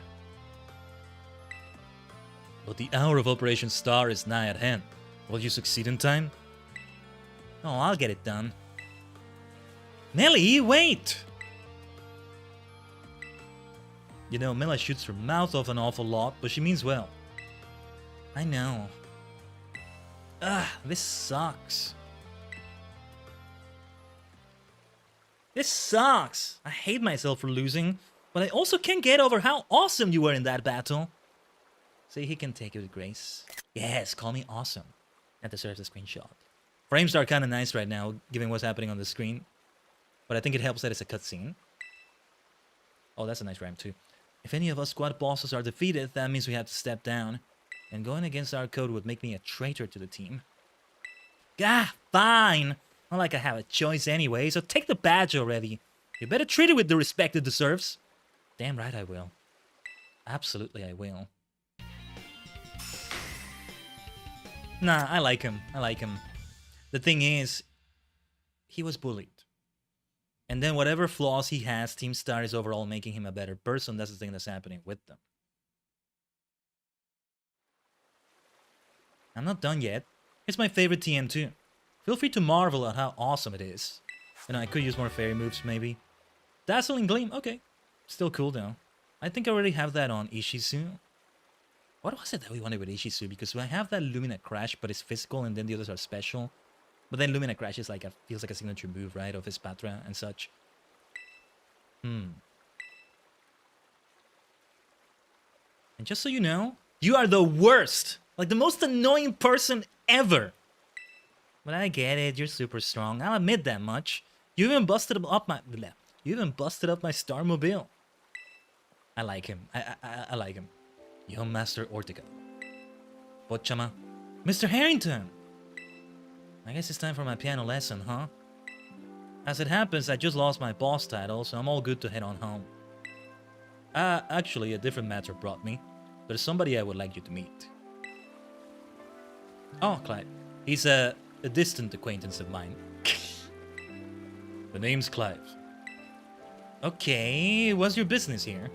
But the hour of Operation Star is nigh at hand. Will you succeed in time? Oh, I'll get it done. Nelly, wait! You know, Mela shoots her mouth off an awful lot, but she means well. I know. Ugh, this sucks. This sucks! I hate myself for losing, but I also can't get over how awesome you were in that battle. See, he can take it with grace. Yes, call me awesome. That deserves a screenshot. Frames are kind of nice right now, given what's happening on the screen. But I think it helps that it's a cutscene. Oh, that's a nice rhyme too. If any of us squad bosses are defeated, that means we have to step down. And going against our code would make me a traitor to the team. Gah, fine! Not like I have a choice anyway, so take the badge already. You better treat it with the respect it deserves. Damn right I will. Absolutely I will. Nah, I like him. I like him. The thing is, he was bullied. And then whatever flaws he has, Team Star is overall making him a better person. That's the thing that's happening with them. I'm not done yet. It's my favorite TM too. Feel free to marvel at how awesome it is. You know, I could use more fairy moves maybe. Dazzling Gleam, okay. Still cool though. I think I already have that on Ishizu. What was it that we wanted with Ishizu? Because I have that Lumina Crash, but it's physical and then the others are special. But then Lumina Crash is like feels like a signature move, right? Of his Patra and such. And just so you know, you are the worst! Like the most annoying person ever! But I get it, you're super strong. I'll admit that much. You even busted up my Starmobile. I like him. I like him. Young Master Ortega. Pochama. Mr. Harrington! I guess it's time for my piano lesson, huh? As it happens, I just lost my boss title, so I'm all good to head on home. Actually, a different matter brought me. There's somebody I would like you to meet. Oh, Clive. He's a distant acquaintance of mine. The name's Clive. Okay, what's your business here?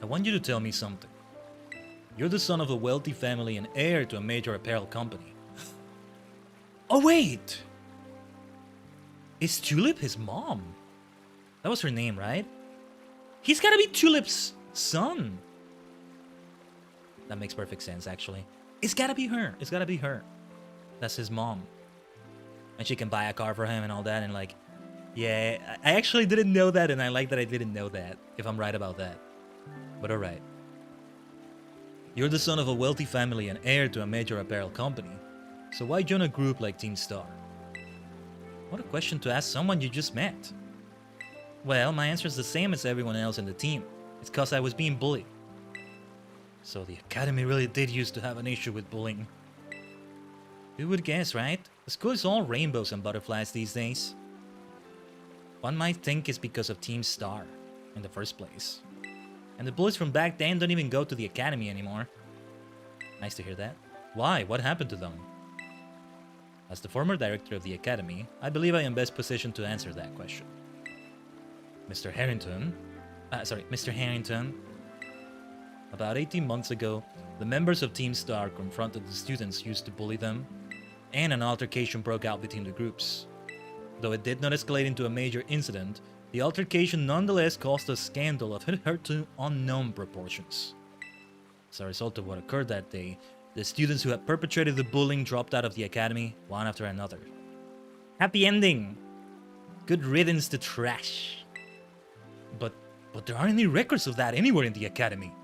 I want you to tell me something. You're the son of a wealthy family and heir to a major apparel company. Oh wait! Is Tulip his mom? That was her name, right? He's gotta be Tulip's son. That makes perfect sense, actually. It's gotta be her. It's gotta be her. That's his mom. And she can buy a car for him and all that, and like... Yeah, I actually didn't know that, and I like that I didn't know that, if I'm right about that. But alright. You're the son of a wealthy family and heir to a major apparel company. So why join a group like Team Star? What a question to ask someone you just met. Well, my answer is the same as everyone else in the team. It's cause I was being bullied. So the academy really did used to have an issue with bullying. Who would guess, right? The school is all rainbows and butterflies these days. One might think it's because of Team Star in the first place. And the bullies from back then don't even go to the academy anymore. Nice to hear that. Why? What happened to them? As the former director of the academy, I believe I am best positioned to answer that question. Mr. Harrington... Mr. Harrington... About 18 months ago, the members of Team Star confronted the students used to bully them, and an altercation broke out between the groups. Though it did not escalate into a major incident, the altercation nonetheless caused a scandal of hitherto unknown proportions. As a result of what occurred that day, the students who had perpetrated the bullying dropped out of the academy, one after another. Happy ending! Good riddance to trash. But there aren't any records of that anywhere in the academy.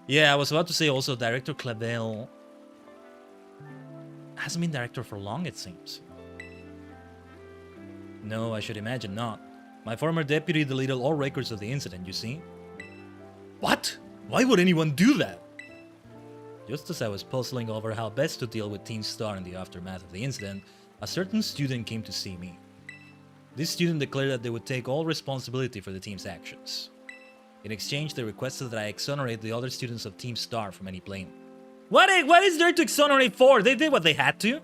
Yeah, I was about to say also, Director Clavel hasn't been director for long, it seems. No, I should imagine not. My former deputy deleted all records of the incident, you see. What? Why would anyone do that? Just as I was puzzling over how best to deal with Team Star in the aftermath of the incident, a certain student came to see me. This student declared that they would take all responsibility for the team's actions. In exchange, they requested that I exonerate the other students of Team Star from any blame. What is there to exonerate for? They did what they had to.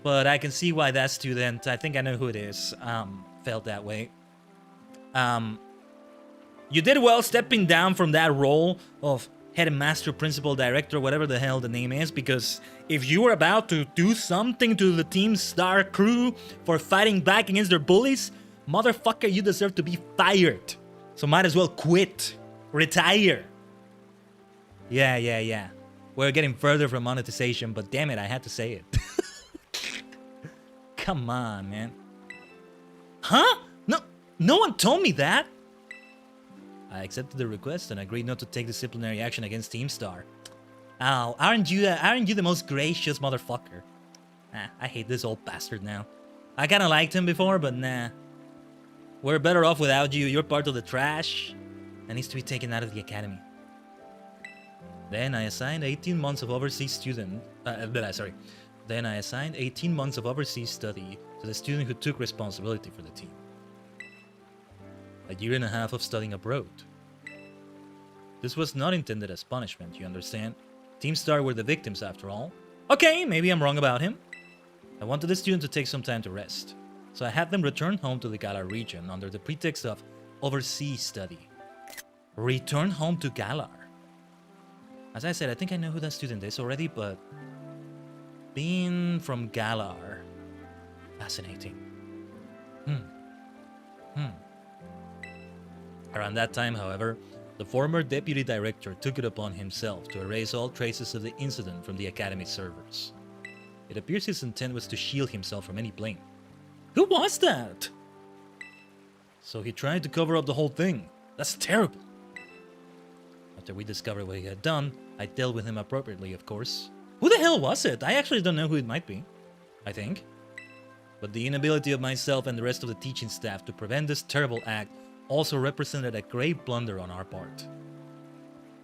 But I can see why that student, I think I know who it is, felt that way. You did well stepping down from that role of headmaster, principal, director, whatever the hell the name is, because if you were about to do something to the Team Star crew for fighting back against their bullies, motherfucker, you deserve to be fired. So might as well quit. Retire. Yeah. We're getting further from monetization, but damn it, I had to say it. Come on, man. Huh? No one told me that. I accepted the request and agreed not to take disciplinary action against Team Star. Oh, aren't you the most gracious motherfucker? I hate this old bastard now. I kinda liked him before, but nah. We're better off without you. You're part of the trash that needs to be taken out of the academy. Then I assigned 18 months of overseas student. Then I assigned 18 months of overseas study to the student who took responsibility for the team. A year and a half of studying abroad. This was not intended as punishment, you understand? Team Star were the victims after all. Okay, maybe I'm wrong about him. I wanted the student to take some time to rest, so I had them return home to the Galar region under the pretext of overseas study. Return home to Galar. As I said, I think I know who that student is already, but being from Galar, fascinating. Around that time, however, the former deputy director took it upon himself to erase all traces of the incident from the academy servers. It appears his intent was to shield himself from any blame. Who was that? So he tried to cover up the whole thing. That's terrible. After we discovered what he had done, I dealt with him appropriately, of course. Who the hell was it? I actually don't know who it might be. I think. But the inability of myself and the rest of the teaching staff to prevent this terrible act also represented a grave blunder on our part.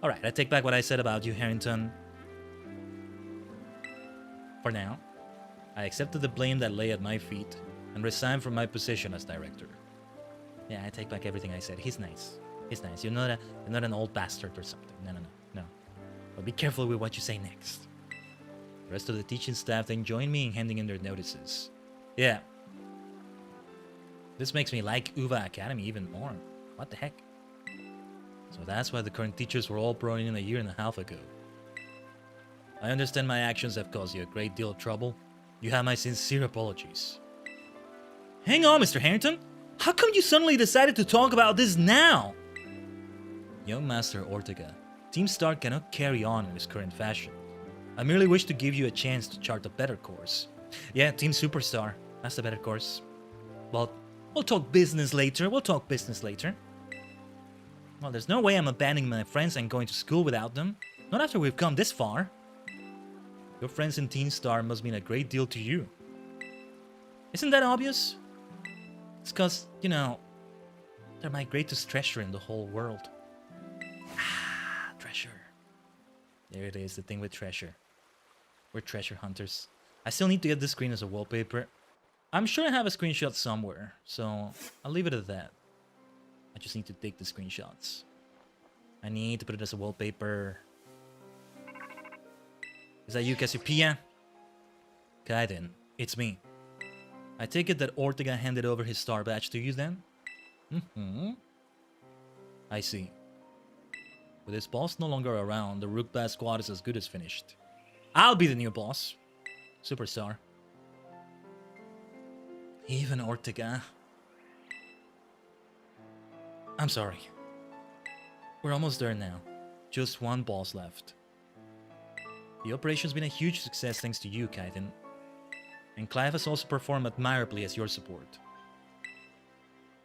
Alright, I take back what I said about you, Harrington. For now, I accepted the blame that lay at my feet and resigned from my position as director. Yeah, I take back everything I said. He's nice. He's nice. You're not an old bastard or something. No. But be careful with what you say next. The rest of the teaching staff then joined me in handing in their notices. Yeah. This makes me like Uva Academy even more. What the heck? So that's why the current teachers were all brought in a year and a half ago. I understand my actions have caused you a great deal of trouble. You have my sincere apologies. Hang on, Mr. Harrington. How come you suddenly decided to talk about this now? Young Master Ortega, Team Star cannot carry on in its current fashion. I merely wish to give you a chance to chart a better course. Yeah, Team Superstar. That's the better course. Well, we'll talk business later. Well, there's no way I'm abandoning my friends and going to school without them. Not after we've come this far. Your friends in Team Star must mean a great deal to you. Isn't that obvious? It's cause, you know, they're my greatest treasure in the whole world. Ah, treasure. There it is, the thing with treasure. We're treasure hunters. I still need to get this screen as a wallpaper. I'm sure I have a screenshot somewhere, so I'll leave it at that. I just need to take the screenshots. I need to put it as a wallpaper. Is that you, Cassiopeia? Khaiden, it's me. I take it that Ortega handed over his star badge to you then? I see. With his boss no longer around, the Rookbat squad is as good as finished. I'll be the new boss. Superstar. Even Ortega. I'm sorry. We're almost there now. Just one boss left. The operation's been a huge success thanks to you, Khaiden. And Clive has also performed admirably as your support.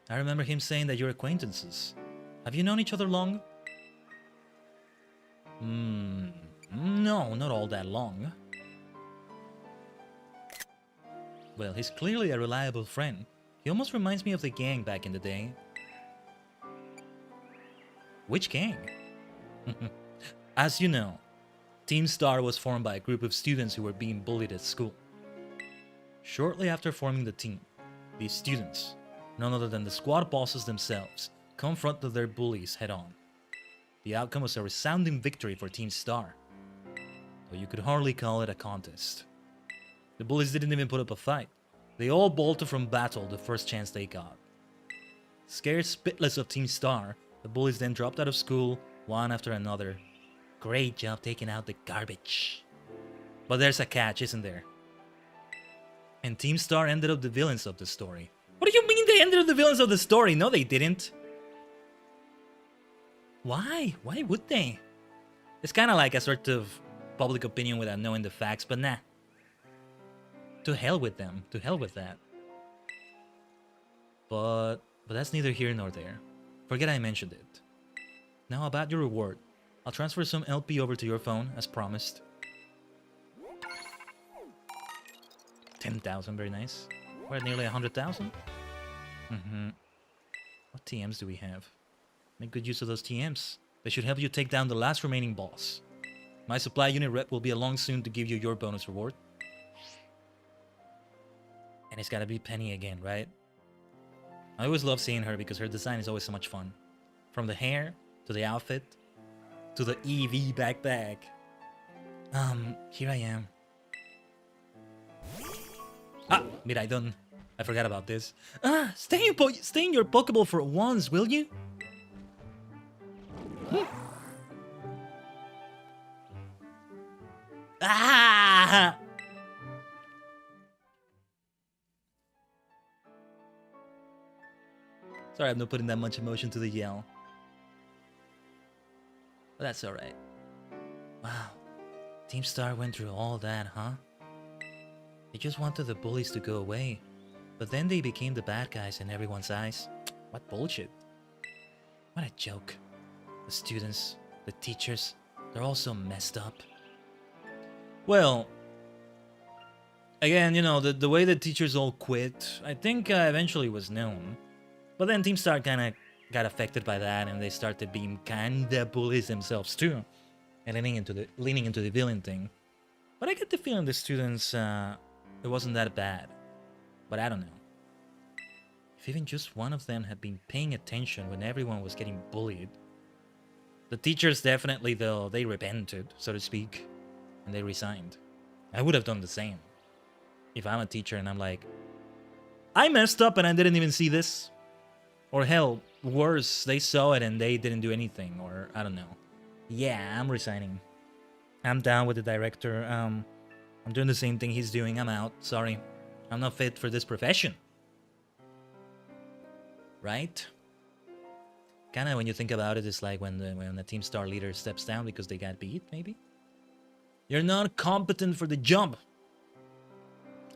I remember him saying that you're acquaintances. Have you known each other long? No, not all that long. Well, he's clearly a reliable friend. He almost reminds me of the gang back in the day. Which gang? As you know, Team Star was formed by a group of students who were being bullied at school. Shortly after forming the team, these students, none other than the squad bosses themselves, confronted their bullies head-on. The outcome was a resounding victory for Team Star, though you could hardly call it a contest. The bullies didn't even put up a fight. They all bolted from battle the first chance they got. Scared spitless of Team Star, the bullies then dropped out of school, one after another, Great job taking out the garbage. But there's a catch, isn't there? And Team Star ended up the villains of the story. What do you mean they ended up the villains of the story? No, they didn't. Why? Why would they? It's kind of like a sort of public opinion without knowing the facts, but nah. To hell with them. To hell with that. But that's neither here nor there. Forget I mentioned it. Now about your reward. I'll transfer some LP over to your phone, as promised. 10,000, very nice. We're at nearly 100,000. What TMs do we have? Make good use of those TMs. They should help you take down the last remaining boss. My supply unit rep will be along soon to give you your bonus reward. And it's gotta be Penny again, right? I always love seeing her because her design is always so much fun. From the hair, to the outfit, to the EV backpack. Here I am. Ah, Miraidon. I forgot about this. Stay in your Pokeball for once, will you? Ah! Sorry, I'm not putting that much emotion to the yell. But that's alright. Wow. Team Star went through all that, huh? They just wanted the bullies to go away. But then they became the bad guys in everyone's eyes. What bullshit. What a joke. The students, the teachers, they're all so messed up. Well, again, you know, the way the teachers all quit, I think eventually was known. But then Team Star kind of got affected by that, and they started being kinda bullies themselves too, and leaning into the villain thing. But I get the feeling the students, it wasn't that bad. But I don't know. If even just one of them had been paying attention when everyone was getting bullied. The teachers definitely, though, they repented, so to speak, and they resigned. I would have done the same. If I'm a teacher and I'm like, I messed up and I didn't even see this. Or hell, worse, they saw it and they didn't do anything, or I don't know. Yeah, I'm resigning. I'm down with the director. I'm doing the same thing he's doing. I'm out. Sorry. I'm not fit for this profession. Right? Kinda when you think about it, it's like when the Team Star leader steps down because they got beat, maybe? You're not competent for the job.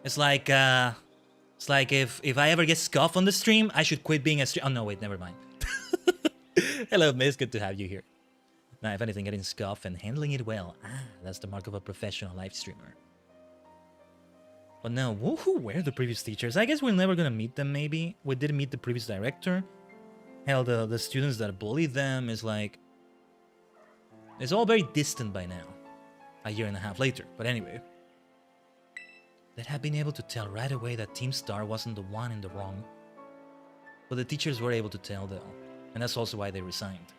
It's like if I ever get scuffed on the stream, I should quit being a stream. Oh no, wait, never mind. Hello, Miss. Good to have you here. Now, if anything, getting scuffed and handling it well. That's the mark of a professional live streamer. But no, who were the previous teachers? I guess we're never gonna meet them, maybe. We did meet the previous director. Hell, the students that bullied them is like... It's all very distant by now. A year and a half later, but anyway. They'd have been able to tell right away that Team Star wasn't the one in the wrong. But the teachers were able to tell, though. And that's also why they resigned.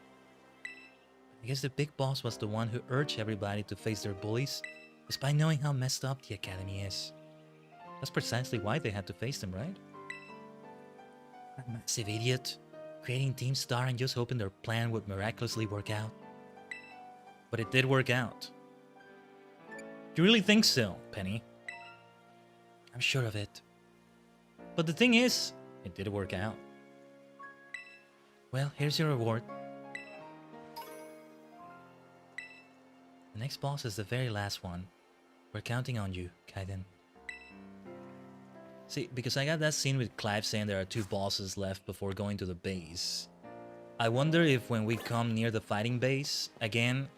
I guess the big boss was the one who urged everybody to face their bullies, despite knowing how messed up the academy is. That's precisely why they had to face them, right? A massive idiot, creating Team Star and just hoping their plan would miraculously work out. But it did work out. You really think so, Penny? I'm sure of it. But the thing is, it did work out. Well, here's your reward. The next boss is the very last one. We're counting on you, Khaiden. See, because I got that scene with Clive saying there are 2 bosses left before going to the base. I wonder if when we come near the fighting base, again,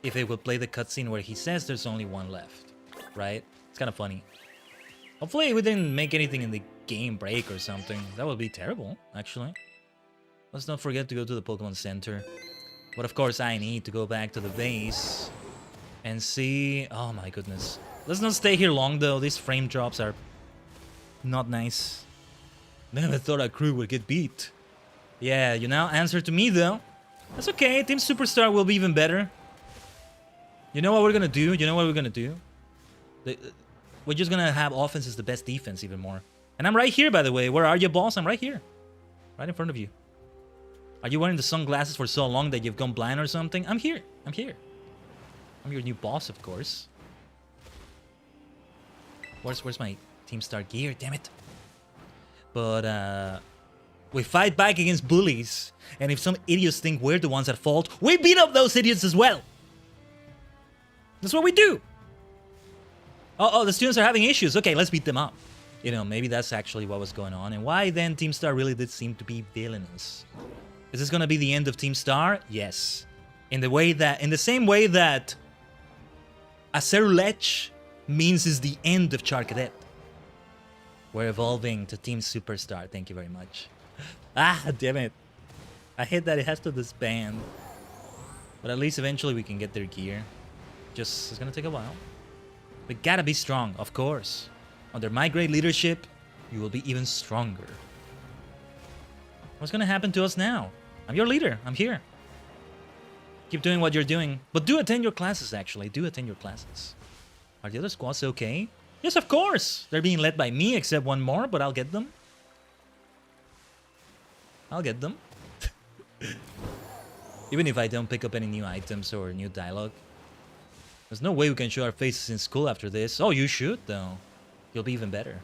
if it will play the cutscene where he says there's only 1 left. Right? It's kind of funny. Hopefully we didn't make anything in the game break or something. That would be terrible, actually. Let's not forget to go to the Pokemon Center. But of course I need to go back to the base and see... Oh my goodness. Let's not stay here long though. These frame drops are not nice. Never thought a crew would get beat. Yeah, you now answer to me though. That's okay. Team Superstar will be even better. You know what we're gonna do? You know what we're gonna do? We're just gonna have offense as the best defense even more. And I'm right here, by the way. Where are you, boss? I'm right here. Right in front of you. Are you wearing the sunglasses for so long that you've gone blind or something? I'm here. I'm here. I'm your new boss, of course. Where's my Team Star gear? Damn it. But, we fight back against bullies. And if some idiots think we're the ones at fault, we beat up those idiots as well. That's what we do. Oh, the students are having issues. Okay, let's beat them up. You know, maybe that's actually what was going on. And why then Team Star really did seem to be villainous. Is this gonna be the end of Team Star? Yes. In the same way that Acerulech means is the end of Char Cadet. We're evolving to Team Superstar. Thank you very much. Ah, damn it. I hate that it has to disband. But at least eventually we can get their gear. Just, it's gonna take a while. We gotta be strong, of course. Under my great leadership, you will be even stronger. What's gonna happen to us now? I'm your leader. I'm here. Keep doing what you're doing. But do attend your classes, actually. Do attend your classes. Are the other squads okay? Yes, of course. They're being led by me, except one more, but I'll get them. I'll get them. Even if I don't pick up any new items or new dialogue. There's no way we can show our faces in school after this. Oh, you should, though. You'll be even better.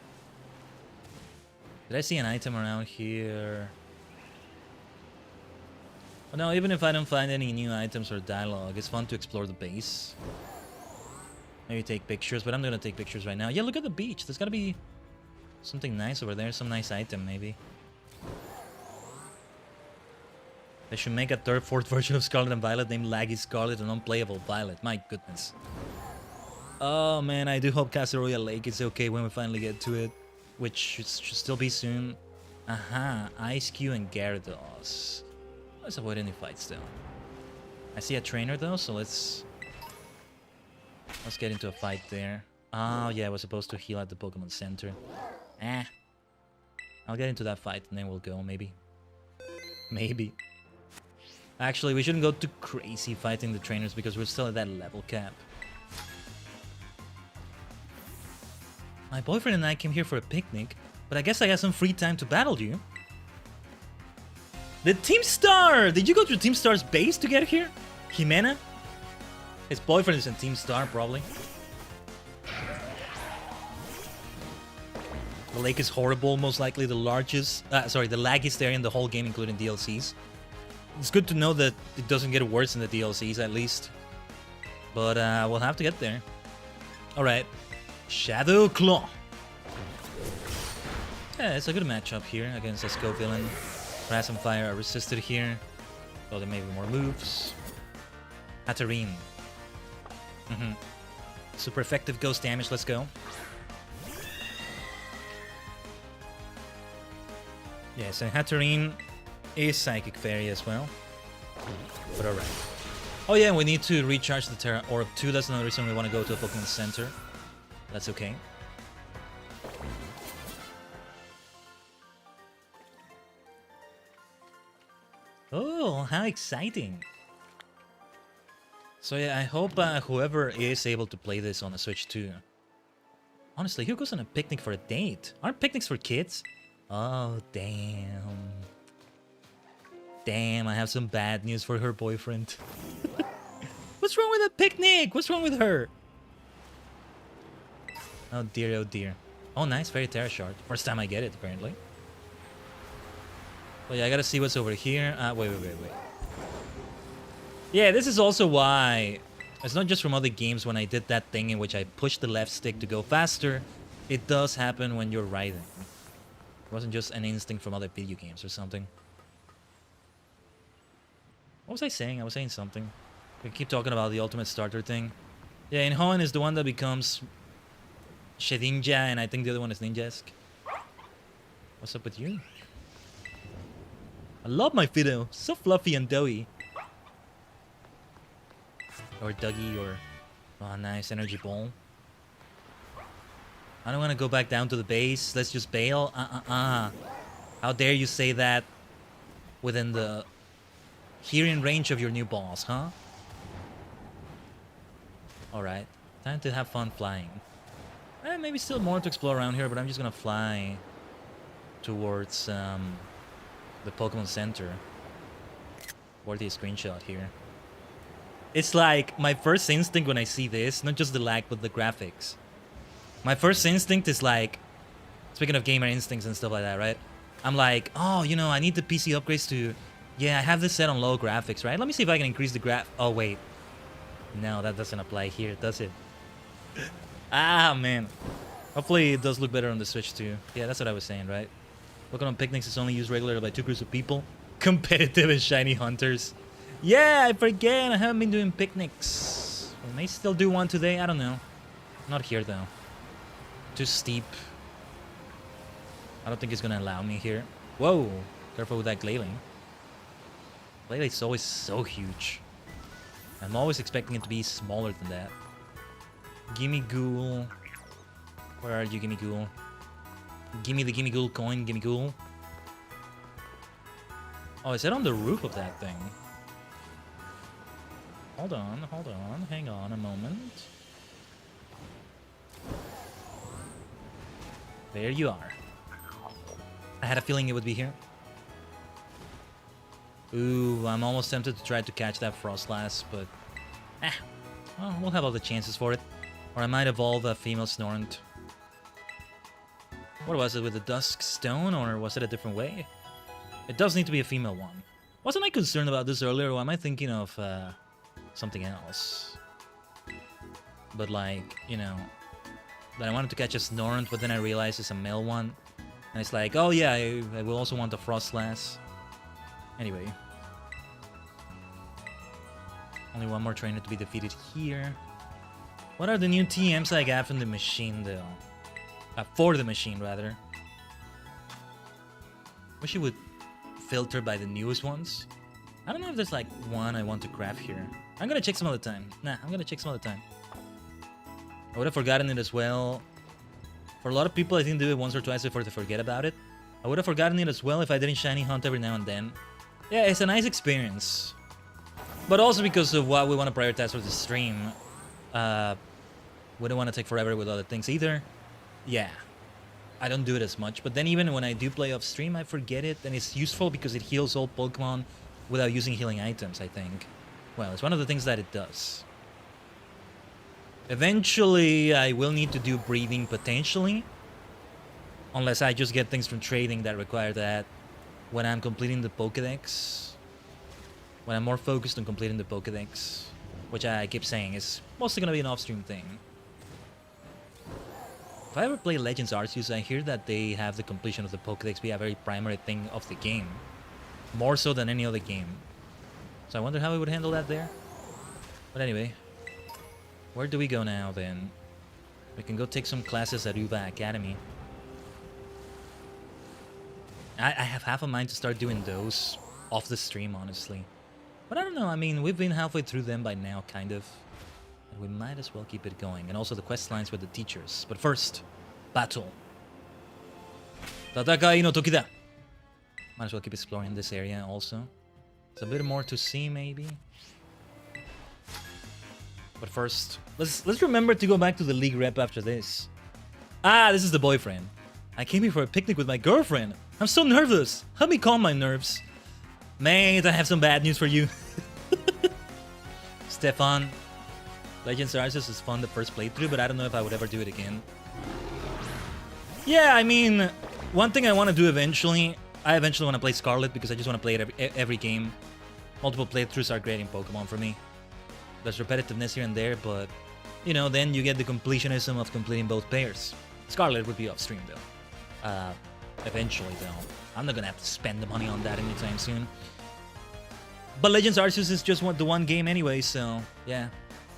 Did I see an item around here? Oh, no, even if I don't find any new items or dialogue, it's fun to explore the base. Maybe take pictures, but I'm gonna take pictures right now. Yeah, look at the beach. There's gotta be something nice over there. Some nice item, maybe. They should make a third, fourth version of Scarlet and Violet named Laggy Scarlet and Unplayable Violet. My goodness. Oh man, I do hope Casaroya Lake is okay when we finally get to it. Which should still be soon. Aha, Ice Cube and Gyarados. Let's avoid any fights though. I see a trainer though, so let's get into a fight there. Oh yeah, I was supposed to heal at the Pokemon Center. I'll get into that fight and then we'll go, maybe. Maybe. Actually, we shouldn't go too crazy fighting the trainers because we're still at that level cap. My boyfriend and I came here for a picnic, but I guess I got some free time to battle you. The Team Star! Did you go to Team Star's base to get here? Jimena? His boyfriend is in Team Star, probably. The lake is horrible, most likely the largest... the laggiest area in the whole game, including DLCs. It's good to know that it doesn't get worse in the DLCs, at least. But we'll have to get there. Alright. Shadow Claw. Yeah, it's a good matchup here against a Scope villain. Grass and Fire are resisted here. So there may be more moves. Hatterene. Super effective ghost damage, let's go. Yes, and Hatterene is Psychic Fairy as well. But alright. Oh yeah, we need to recharge the Terra Orb too. That's another reason we want to go to a Pokemon Center. That's okay. Oh, how exciting. So yeah, I hope whoever is able to play this on a Switch too. Honestly, who goes on a picnic for a date? Aren't picnics for kids? Oh, damn. Damn, I have some bad news for her boyfriend. What's wrong with a picnic? What's wrong with her? Oh dear, oh dear. Oh nice, Fairy Terra Shard. First time I get it, apparently. Well, yeah, I gotta see what's over here. Wait. Yeah, this is also why... It's not just from other games when I did that thing in which I pushed the left stick to go faster. It does happen when you're riding. It wasn't just an instinct from other video games or something. What was I saying? I was saying something. We keep talking about the ultimate starter thing. Yeah, and Hoenn is the one that becomes Shedinja, and I think the other one is Ninjask. What's up with you? I love my Fido. So fluffy and doughy. Or Dougie, or... Oh, nice. Energy Ball. I don't want to go back down to the base. Let's just bail. How dare you say that within the hearing range of your new boss, huh? Alright. Time to have fun flying. Maybe still more to explore around here, but I'm just gonna fly towards the Pokemon Center. Worthy screenshot here. It's like my first instinct when I see this, not just the lag, but the graphics. My first instinct is like, speaking of gamer instincts and stuff like that, right? I'm like, oh, you know, I need the PC upgrades to... Yeah, I have this set on low graphics, right? Let me see if I can increase the Oh, wait. No, that doesn't apply here, does it? Ah, man. Hopefully it does look better on the Switch, too. Yeah, that's what I was saying, right? Pokemon Picnics is only used regularly by 2 groups of people. Competitive and shiny hunters. Yeah, I forget. I haven't been doing picnics. I may still do one today. I don't know. Not here, though. Too steep. I don't think it's going to allow me here. Whoa. Careful with that Glalie. Glalie always so huge. I'm always expecting it to be smaller than that. Gimme Ghoul. Where are you, Gimme Ghoul? Gimme the Gimme Ghoul coin, Gimme Ghoul. Oh, is that on the roof of that thing? Hold on, hang on a moment. There you are. I had a feeling it would be here. Ooh, I'm almost tempted to try to catch that Frostlass, but... well, we'll have all the chances for it. Or I might evolve a female Snorant. What was it, with the Dusk Stone, or was it a different way? It does need to be a female one. Wasn't I concerned about this earlier, or am I thinking of something else? But like, you know, that I wanted to catch a Snorant, but then I realized it's a male one. And it's like, oh yeah, I will also want a Frostlass. Anyway. Only one more trainer to be defeated here. What are the new TMs I got from the machine, though? For the machine, rather. Wish it would filter by the newest ones. I don't know if there's like one I want to craft here. I'm gonna check some other time. Nah, I'm gonna check some other time. I would have forgotten it as well. For a lot of people, I didn't do it once or twice before they forget about it. I would have forgotten it as well if I didn't shiny hunt every now and then. Yeah, it's a nice experience. But also because of what we want to prioritize for the stream. We don't want to take forever with other things either. Yeah, I don't do it as much. But then even when I do play off stream, I forget it. And it's useful because it heals all Pokemon without using healing items, I think. Well, it's one of the things that it does. Eventually, I will need to do breathing potentially. Unless I just get things from trading that require that when I'm completing the Pokédex. When I'm more focused on completing the Pokédex. Which I keep saying is mostly going to be an off-stream thing. If I ever play Legends Arceus, I hear that they have the completion of the Pokédex be a very primary thing of the game. More so than any other game. So I wonder how we would handle that there. But anyway. Where do we go now, then? We can go take some classes at Uva Academy. I have half a mind to start doing those off the stream, honestly. But I don't know, I mean, we've been halfway through them by now, kind of. And we might as well keep it going. And also the quest lines with the teachers. But first, battle. Tatakai no Toki da. Might as well keep exploring this area also. There's a bit more to see, maybe. But first, let's remember to go back to the league rep after this. Ah, this is the boyfriend. I came here for a picnic with my girlfriend. I'm so nervous. Help me calm my nerves. Mate, I have some bad news for you. Stefan. Legends Arceus is fun the first playthrough, but I don't know if I would ever do it again. Yeah, I mean, one thing I want to do eventually, I eventually want to play Scarlet because I just want to play it every game. Multiple playthroughs are great in Pokemon for me. There's repetitiveness here and there, but, you know, then you get the completionism of completing both pairs. Scarlet would be off stream, though. Eventually, though. I'm not gonna have to spend the money on that anytime soon. But Legends Arceus is just the one game anyway, so, yeah.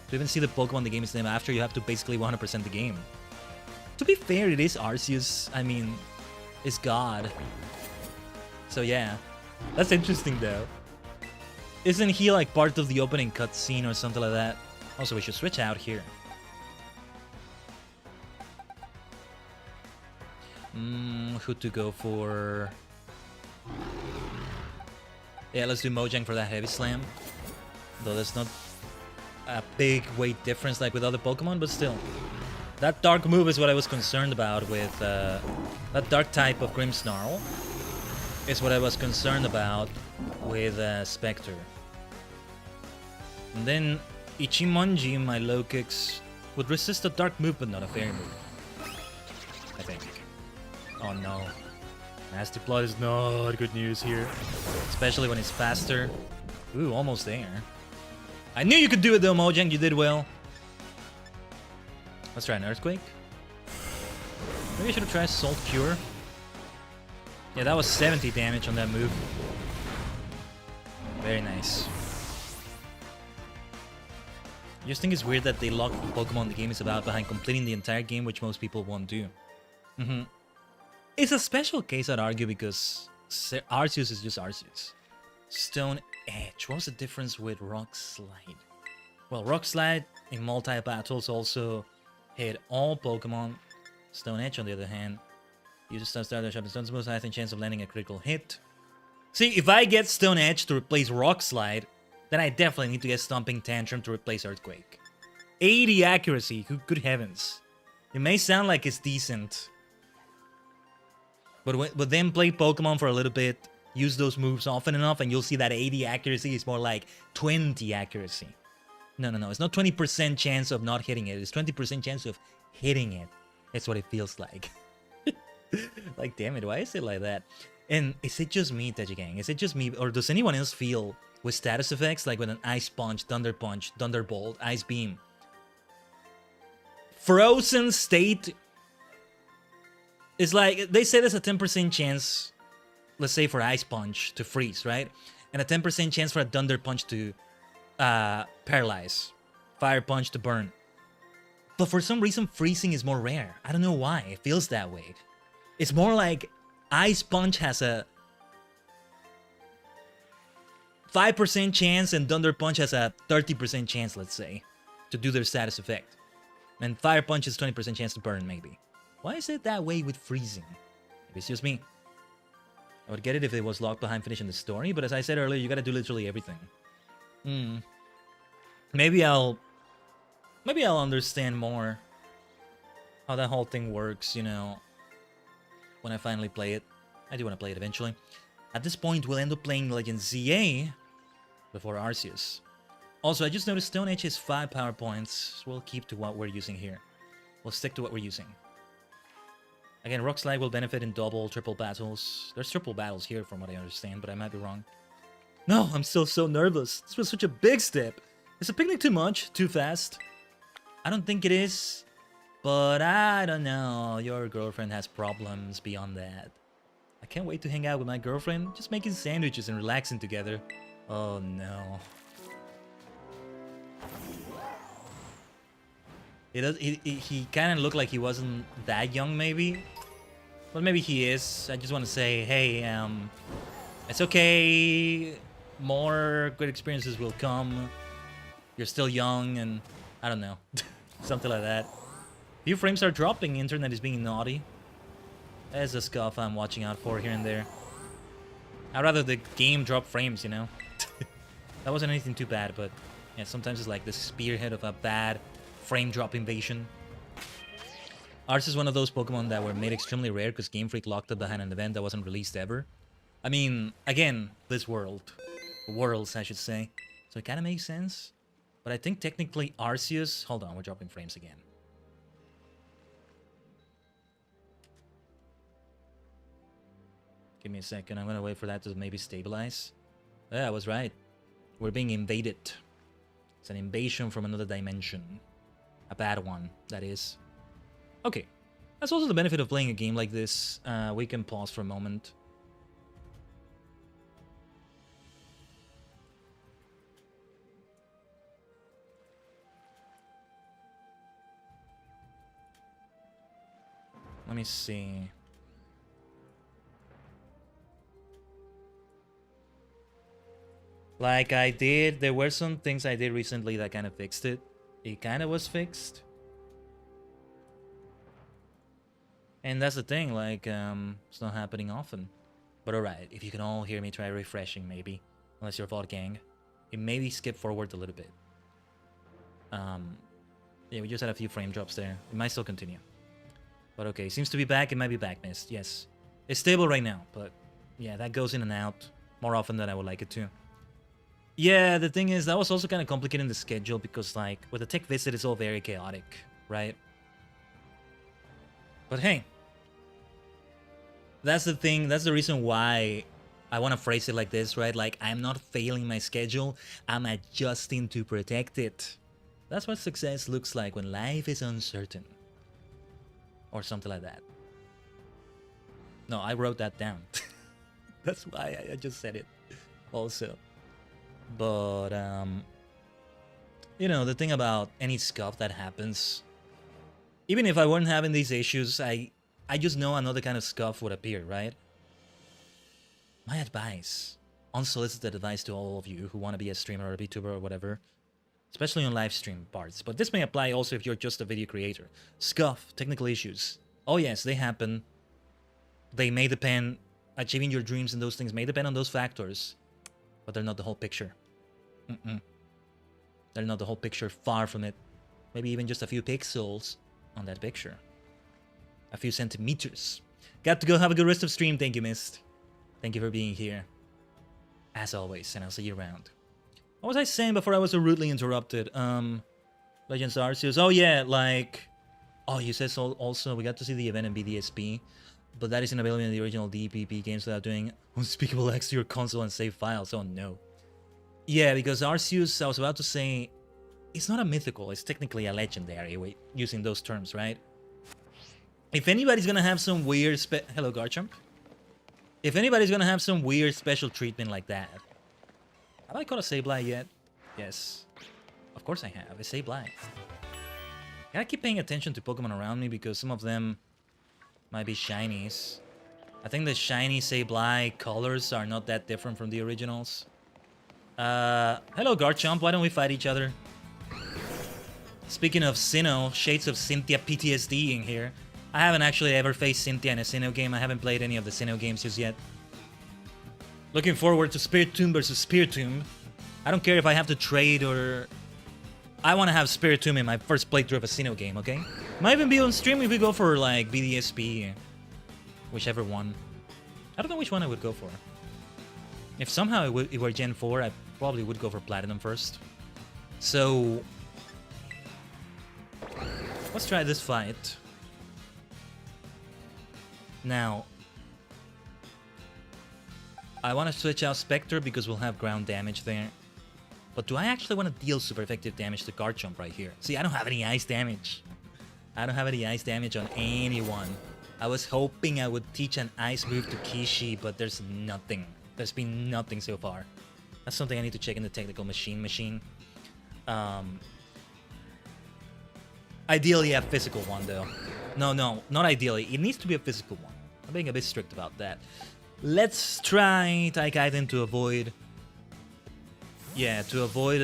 To even see the Pokemon the game is named after, you have to basically 100% the game. To be fair, it is Arceus. I mean, it's God. So, yeah. That's interesting, though. Isn't he like part of the opening cutscene or something like that? Also, we should switch out here. Who to go for? Yeah, let's do Mojang for that Heavy Slam. Though there's not a big weight difference like with other Pokemon, but still. That dark move is what I was concerned about with that dark type of Grimmsnarl. Is what I was concerned about with Spectre. And then Ichimonji, my low kicks, would resist a dark move but not a fairy move. I think. Oh no. Nasty Plot is not good news here. Especially when it's faster. Ooh, almost there. I knew you could do it though, Mojang. You did well. Let's try an Earthquake. Maybe I should have tried Salt Cure. Yeah, that was 70 damage on that move. Very nice. I just think it's weird that they lock Pokemon the game is about behind completing the entire game, which most people won't do. It's a special case, I'd argue, because Arceus is just Arceus. Stone Edge. What was the difference with Rock Slide? Well, Rock Slide in multi-battles also hit all Pokemon. Stone Edge, on the other hand, uses Starter Shop and Stone's most high chance of landing a critical hit. See, if I get Stone Edge to replace Rock Slide, then I definitely need to get Stomping Tantrum to replace Earthquake. 80 accuracy, good heavens. It may sound like it's decent, but then play Pokemon for a little bit, use those moves often enough, and you'll see that 80 accuracy is more like 20 accuracy. No, it's not 20% chance of not hitting it, it's 20% chance of hitting it. That's what it feels like. Like, damn it, why is it like that? And is it just me, Tajigen? Is it just me, or does anyone else feel with status effects, like with an Ice Punch, Thunderbolt, Ice Beam, Frozen State is like, they say there's a 10% chance, let's say for Ice Punch to freeze, right? And a 10% chance for a Thunder Punch to paralyze, Fire Punch to burn. But for some reason, freezing is more rare. I don't know why. It feels that way. It's more like Ice Punch has a 5% chance and Thunder Punch has a 30% chance, let's say, to do their status effect. And Fire Punch is 20% chance to burn, maybe. Why is it that way with freezing? Maybe it's just me. I would get it if it was locked behind finishing the story, but as I said earlier, you gotta do literally everything. Maybe I'll understand more how that whole thing works, you know, when I finally play it. I do want to play it eventually. At this point, we'll end up playing Legend ZA before Arceus. Also, I just noticed Stone Edge has 5 power points, so we'll keep to what we're using here. We'll stick to what we're using. Again, Rock Slide will benefit in double, triple battles. There's triple battles here from what I understand, but I might be wrong. No, I'm still so nervous. This was such a big step. Is the picnic too much? Too fast? I don't think it is, but I don't know. Your girlfriend has problems beyond that. I can't wait to hang out with my girlfriend, just making sandwiches and relaxing together. Oh no. He kind of looked like he wasn't that young, maybe. But maybe he is. I just want to say, hey, it's okay. More good experiences will come. You're still young, and I don't know. Something like that. Few frames are dropping. Internet is being naughty. There's a scuff I'm watching out for here and there. I'd rather the game drop frames, you know? That wasn't anything too bad, but yeah, sometimes it's like the spearhead of a bad frame drop invasion. Ours is one of those Pokemon that were made extremely rare because Game Freak locked it behind an event that wasn't released ever. I mean, again, this world. Worlds, I should say. So it kind of makes sense. But I think technically Arceus... Hold on, we're dropping frames again. Give me a second, I'm gonna wait for that to maybe stabilize. Yeah, I was right. We're being invaded. It's an invasion from another dimension. A bad one, that is. Okay. That's also the benefit of playing a game like this. We can pause for a moment. Let me see. Like I did, there were some things I did recently that kind of fixed it. It kind of was fixed. And that's the thing, like, it's not happening often. But alright, if you can all hear me, try refreshing maybe. Unless you're VOD gang. It maybe skip forward a little bit. Yeah, we just had a few frame drops there. It might still continue. But okay, seems to be back. It might be back missed, yes. It's stable right now, but yeah, that goes in and out more often than I would like it to. Yeah, the thing is, that was also kind of complicating the schedule because, like, with the tech visit, it's all very chaotic, right? But hey, that's the thing. That's the reason why I want to phrase it like this, right? Like, I'm not failing my schedule. I'm adjusting to protect it. That's what success looks like when life is uncertain. Or something like that. No, I wrote that down. That's why I just said it also. But, you know, the thing about any scuff that happens, even if I weren't having these issues, I just know another kind of scuff would appear, right? My advice, unsolicited advice to all of you who want to be a streamer or a VTuber or whatever, especially on live stream parts, but this may apply also if you're just a video creator. Scuff, technical issues. Oh yes, they happen. They may depend, achieving your dreams and those things may depend on those factors, but they're not the whole picture. They're not the whole picture, far from it. Maybe even just a few pixels on that picture. A few centimeters. Got to go, have a good rest of stream. Thank you, Mist. Thank you for being here. As always, and I'll see you around. What was I saying before I was so rudely interrupted? Legends Arceus. Oh yeah, like... Oh, you said so also, we got to see the event in BDSP, but that isn't available in the original DPP games without doing unspeakable X to your console and save files. Oh no. Yeah, because Arceus, I was about to say, it's not a mythical, it's technically a legendary, using those terms, right? If anybody's gonna have some weird Hello, Garchomp. If anybody's gonna have some weird special treatment like that... Have I caught a Sableye yet? Yes. Of course I have, a Sableye. Gotta keep paying attention to Pokemon around me because some of them might be shinies. I think the shiny Sableye colors are not that different from the originals. Hello Garchomp, why don't we fight each other? Speaking of Sinnoh, Shades of Cynthia PTSD in here. I haven't actually ever faced Cynthia in a Sinnoh game. I haven't played any of the Sinnoh games just yet. Looking forward to Spiritomb versus Spiritomb. I don't care if I have to trade or... I want to have Spiritomb in my first playthrough of a Sinnoh game, okay? Might even be on stream if we go for, like, BDSP. Whichever one. I don't know which one I would go for. If somehow it were Gen 4, I probably would go for Platinum first. So... let's try this fight. Now... I want to switch out Spectre because we'll have ground damage there. But do I actually want to deal super effective damage to Garchomp right here? See, I don't have any ice damage. I don't have any ice damage on anyone. I was hoping I would teach an ice move to Kishi, but there's nothing. There's been nothing so far. That's something I need to check in the technical machine. Ideally a physical one though. No, not ideally. It needs to be a physical one. I'm being a bit strict about that. Let's try Khaiden to avoid... yeah, to avoid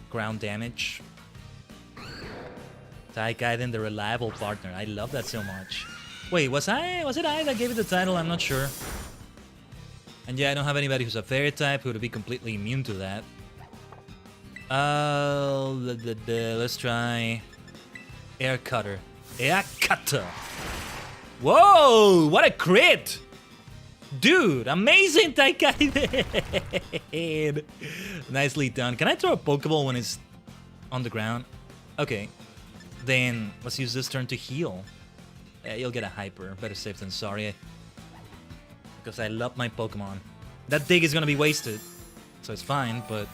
ground damage. Khaiden, the reliable partner. I love that so much. Wait, was it I that gave it the title? I'm not sure. And yeah, I don't have anybody who's a fairy type who would be completely immune to that. Let's try Air Cutter. Air Cutter. Whoa, what a crit! Dude, amazing Khaiden! Nicely done. Can I throw a Pokeball when it's on the ground? Okay. Then let's use this turn to heal. Yeah, you'll get a Hyper. Better safe than sorry. Because I love my Pokemon. That dig is gonna be wasted. So it's fine, but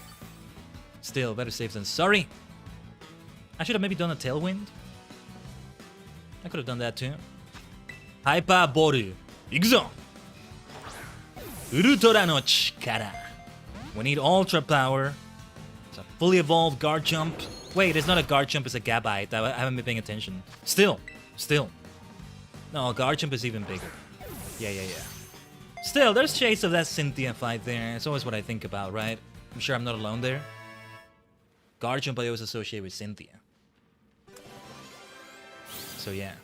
still, better safe than sorry. I should have maybe done a Tailwind. I could have done that too. Hyper Boru. Ikuzo! Ultra no Chikara. We need Ultra Power. It's a fully evolved Garchomp. Wait, it's not a Garchomp, it's a Gabite. I haven't been paying attention. Still. No, Garchomp is even bigger. Yeah. Still, there's shades of that Cynthia fight there. It's always what I think about, right? I'm sure I'm not alone there. Garchomp I always associate with Cynthia. So yeah.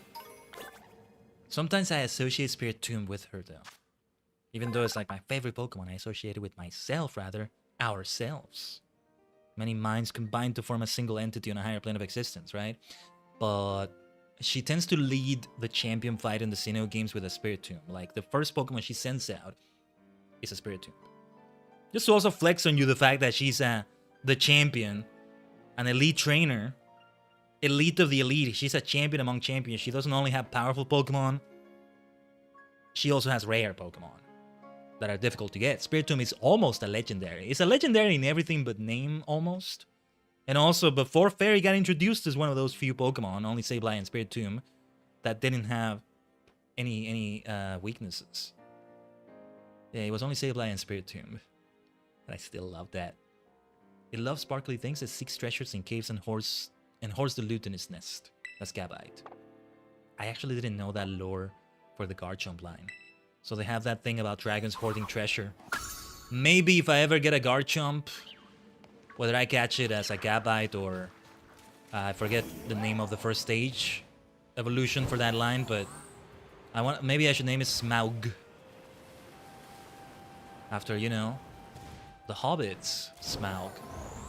Sometimes I associate Spiritomb with her though. Even though it's like my favorite Pokemon, I associate it with myself rather. Ourselves. Many minds combined to form a single entity on a higher plane of existence, right? But she tends to lead the champion fight in the Sinnoh games with a Spiritomb. Like the first Pokemon she sends out is a Spiritomb. Just to also flex on you the fact that she's the champion, an elite trainer, elite of the elite. She's a champion among champions. She doesn't only have powerful Pokemon, she also has rare Pokemon that are difficult to get. Spiritomb is almost a legendary. It's a legendary in everything but name, almost. And also, before Fairy got introduced as one of those few Pokemon, only Sableye and Spiritomb, that didn't have any weaknesses. Yeah, it was only Sableye and Spiritomb. But I still love that. It loves sparkly things. It seeks treasures in caves and hoards the loot in its nest. That's Gabite. I actually didn't know that lore for the Garchomp line. So they have that thing about dragons hoarding treasure. Maybe if I ever get a Garchomp, whether I catch it as a Gabite or I forget the name of the first stage evolution for that line, but maybe I should name it Smaug. After, you know, the Hobbits Smaug,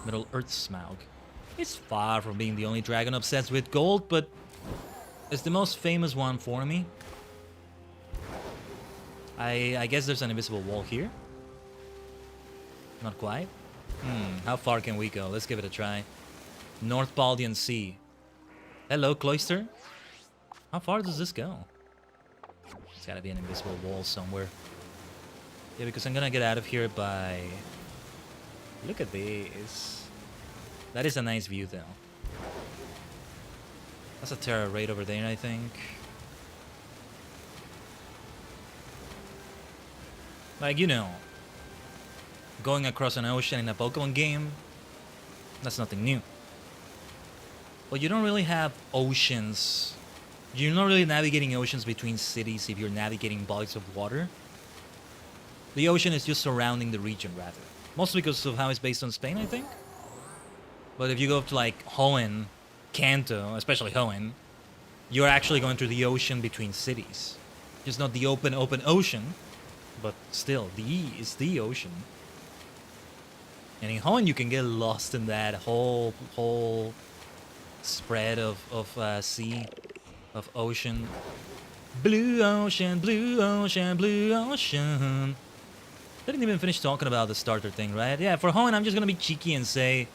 Middle Earth Smaug. It's far from being the only dragon obsessed with gold, but it's the most famous one for me. I guess there's an invisible wall here. Not quite. How far can we go? Let's give it a try. North Baldian Sea. Hello, Cloyster. How far does this go? There's gotta be an invisible wall somewhere. Yeah, because I'm gonna get out of here by... Look at this. That is a nice view, though. That's a Terra right over there, I think. Like, you know, going across an ocean in a Pokemon game, that's nothing new. But you don't really have oceans. You're not really navigating oceans between cities if you're navigating bodies of water. The ocean is just surrounding the region, rather. Mostly because of how it's based on Spain, I think. But if you go to, like, Hoenn, Kanto, especially Hoenn, you're actually going through the ocean between cities. Just not the open ocean, but still, is the ocean. And in Hoenn, you can get lost in that whole spread of sea, of ocean. Blue ocean, blue ocean, blue ocean. Didn't even finish talking about the starter thing, right? Yeah, for Hoenn, I'm just gonna be cheeky and say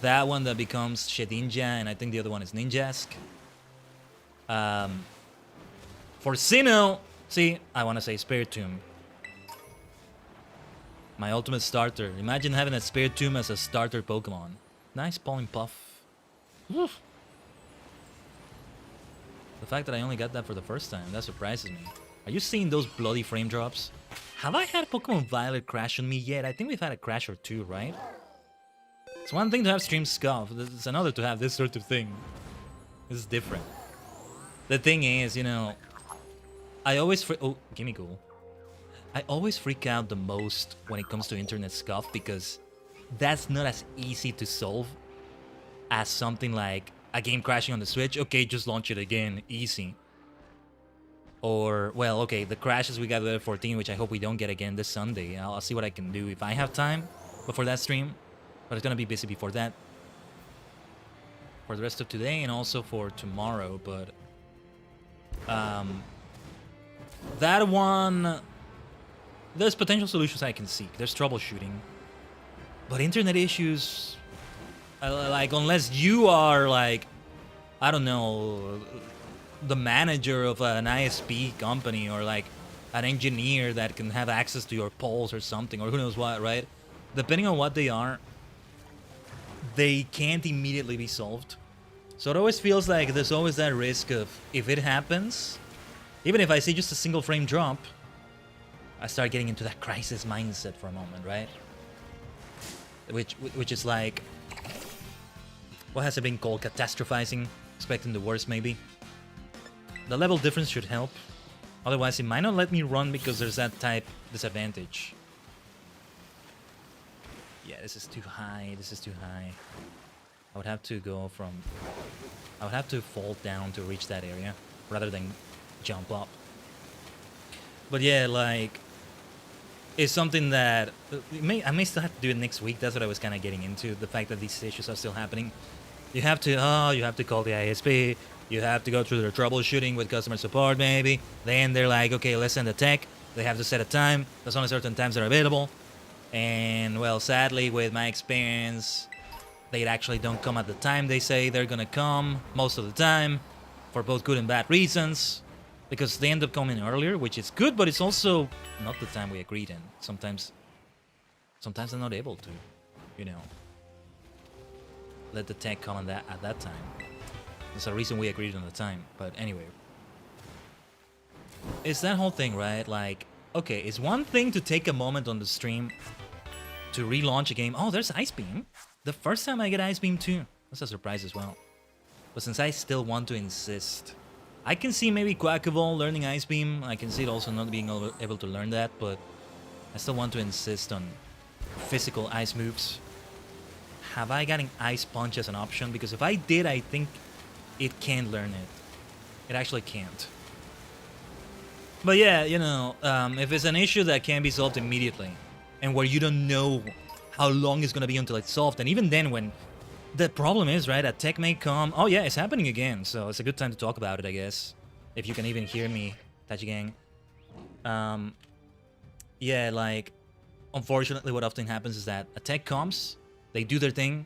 that one that becomes Shedinja, and I think the other one is Ninjask. For Sinnoh, see, I want to say Spiritomb. My ultimate starter. Imagine having a Spiritomb as a starter Pokemon. Nice Pollen Puff. Oof. The fact that I only got that for the first time, that surprises me. Are you seeing those bloody frame drops? Have I had Pokemon Violet crash on me yet? I think we've had a crash or two, right? It's one thing to have Stream Scuff, it's another to have this sort of thing. This is different. The thing is, you know, I always oh, gimme cool. I always freak out the most when it comes to internet scuff because that's not as easy to solve as something like a game crashing on the Switch. Okay, just launch it again, easy. Or, well, okay, the crashes we got with 14, which I hope we don't get again this Sunday. I'll see what I can do if I have time before that stream. But it's gonna be busy before that. For the rest of today and also for tomorrow, but... that one... There's potential solutions I can seek. There's troubleshooting. But internet issues... like, unless you are, like... I don't know... the manager of an ISP company or, like, an engineer that can have access to your polls or something, or who knows what, right? Depending on what they are, they can't immediately be solved. So it always feels like there's always that risk of, if it happens, even if I see just a single frame drop, I start getting into that crisis mindset for a moment, right? Which is like, what has it been called? Catastrophizing, expecting the worst maybe. The level difference should help. Otherwise, it might not let me run because there's that type disadvantage. Yeah, this is too high. This is too high. I would have to go from... I would have to fall down to reach that area rather than jump up. But yeah, like... It's something that... I may still have to do it next week. That's what I was kind of getting into. The fact that these issues are still happening. You have to... Oh, you have to call the ISP. You have to go through their troubleshooting with customer support, maybe. Then they're like, okay, let's send a tech. They have to set a time. There's only certain times that are available. And, well, sadly, with my experience, they actually don't come at the time they say they're gonna come, most of the time, for both good and bad reasons. Because they end up coming earlier, which is good, but it's also not the time we agreed in. Sometimes they're not able to, you know, let the tech come at that time. There's a reason we agreed on the time, but anyway. It's that whole thing, right? Like, okay, it's one thing to take a moment on the stream to relaunch a game. Oh, there's Ice Beam. The first time I get Ice Beam too. That's a surprise as well. But since I still want to insist, I can see maybe Quackable learning Ice Beam. I can see it also not being able to learn that, but I still want to insist on physical ice moves. Have I gotten Ice Punch as an option? Because if I did, I think it can learn it. It actually can't. But yeah, you know, if it's an issue that can be solved immediately, and where you don't know how long it's gonna be until it's solved, and even then when the problem is, right, a tech may come... Oh yeah, it's happening again, so it's a good time to talk about it, I guess. If you can even hear me, Tajigen. Yeah, like, unfortunately what often happens is that a tech comes, they do their thing,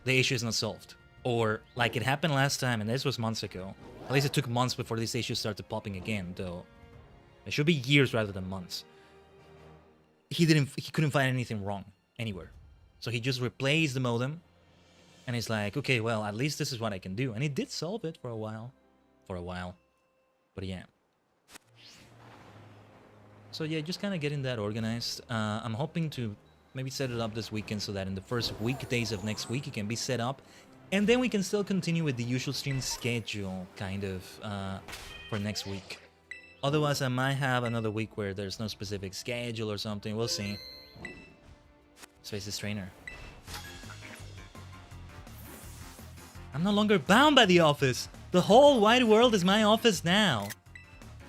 the issue is not solved. Or, like it happened last time, and this was months ago. At least it took months before these issues started popping again, though. It should be years rather than months. He couldn't find anything wrong anywhere. So he just replaced the modem. And he's like, okay, well, at least this is what I can do. And he did solve it for a while. But yeah. So yeah, just kind of getting that organized. I'm hoping to maybe set it up this weekend so that in the first weekdays of next week it can be set up. And then we can still continue with the usual stream schedule, kind of, for next week. Otherwise, I might have another week where there's no specific schedule or something. We'll see. Space this trainer. I'm no longer bound by the office. The whole wide world is my office now.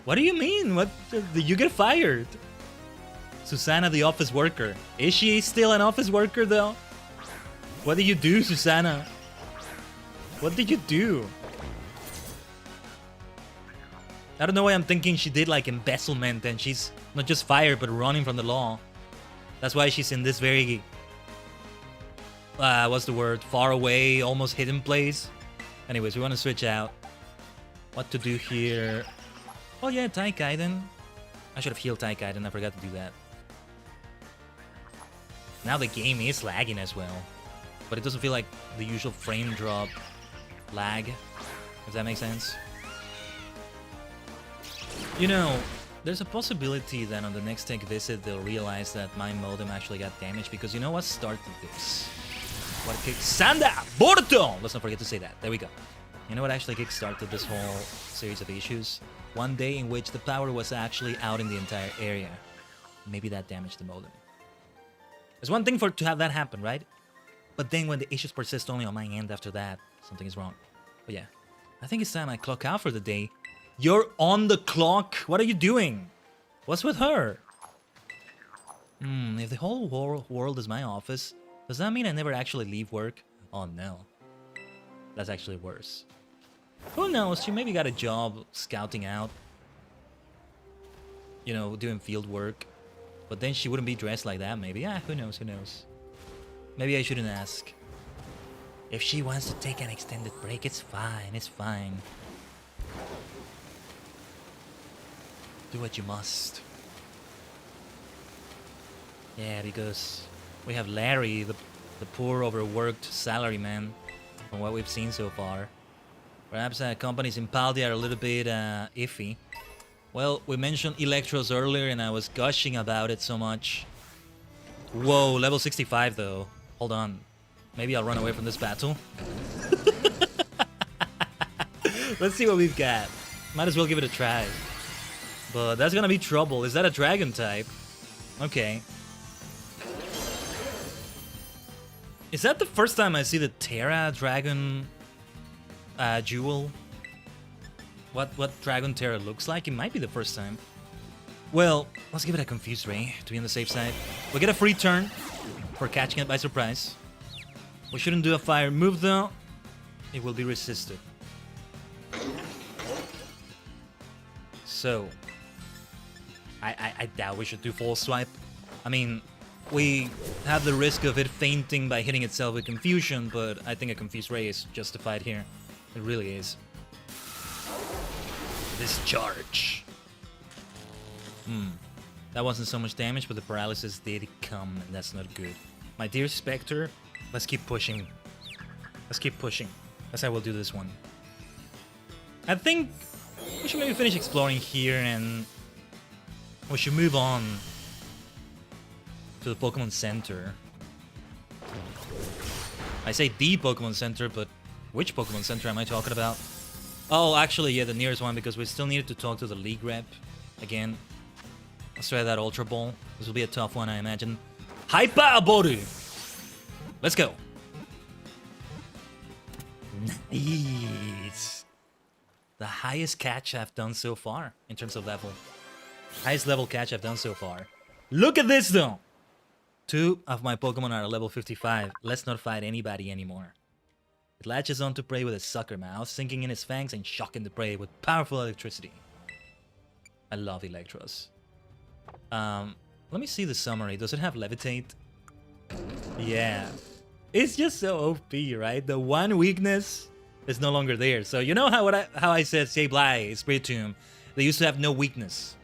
What do you mean? What? You get fired. Susanna, the office worker. Is she still an office worker, though? What did you do, Susanna? What did you do? I don't know why I'm thinking she did like embezzlement and she's not just fired but running from the law. That's why she's in this very... what's the word? Far away, almost hidden place. Anyways, we want to switch out. What to do here? Oh yeah, Khaiden. I should have healed Khaiden, I forgot to do that. Now the game is lagging as well. But it doesn't feel like the usual frame drop lag, if that makes sense. You know, there's a possibility that on the next tech visit they'll realize that my modem actually got damaged, because you know what started this? What kick Sanda Borto! Let's not forget to say that. There we go. You know what actually kickstarted this whole series of issues? One day in which the power was actually out in the entire area. Maybe that damaged the modem. It's one thing to have that happen, right? But then when the issues persist only on my end after that, something is wrong. But yeah, I think it's time I clock out for the day. You're on the clock? What are you doing? What's with her? If the whole world is my office, does that mean I never actually leave work? Oh no. That's actually worse. Who knows? She maybe got a job scouting out. You know, doing field work. But then she wouldn't be dressed like that, maybe. Yeah, who knows, who knows. Maybe I shouldn't ask. If she wants to take an extended break, it's fine, it's fine. Do what you must. Yeah, because we have Larry, the poor overworked salaryman, from what we've seen so far. Perhaps companies in Paldi are a little bit iffy. Well, we mentioned Electros earlier and I was gushing about it so much. Whoa, level 65 though. Hold on. Maybe I'll run away from this battle. Let's see what we've got. Might as well give it a try. But that's gonna be trouble. Is that a dragon type? Okay. Is that the first time I see the Terra dragon jewel? What Dragon Terra looks like? It might be the first time. Well, let's give it a confused ray to be on the safe side. We'll get a free turn for catching it by surprise. We shouldn't do a fire move though. It will be resisted. So I doubt we should do full swipe. I mean, we have the risk of it fainting by hitting itself with confusion, but I think a confused ray is justified here. It really is. Discharge. That wasn't so much damage, but the paralysis did come, and that's not good. My dear Spectre, let's keep pushing. Let's keep pushing. That's how we'll do this one. I think we should maybe finish exploring here, and we should move on to the Pokemon Center. I say the Pokemon Center, but which Pokemon Center am I talking about? Oh, actually, yeah, the nearest one, because we still needed to talk to the League rep again. Let's try that Ultra Ball. This will be a tough one, I imagine. Hyper Aboru! Let's go. Nice. The highest catch I've done so far in terms of level. Highest level catch I've done so far. Look at this, though! 2 of my Pokemon are level 55. Let's not fight anybody anymore. It latches on to prey with a sucker mouth, sinking in its fangs and shocking the prey with powerful electricity. I love Electros. Let me see the summary. Does it have Levitate? Yeah. It's just so OP, right? The one weakness is no longer there. So you know how I said Sableye, Spiritomb, they used to have no weakness.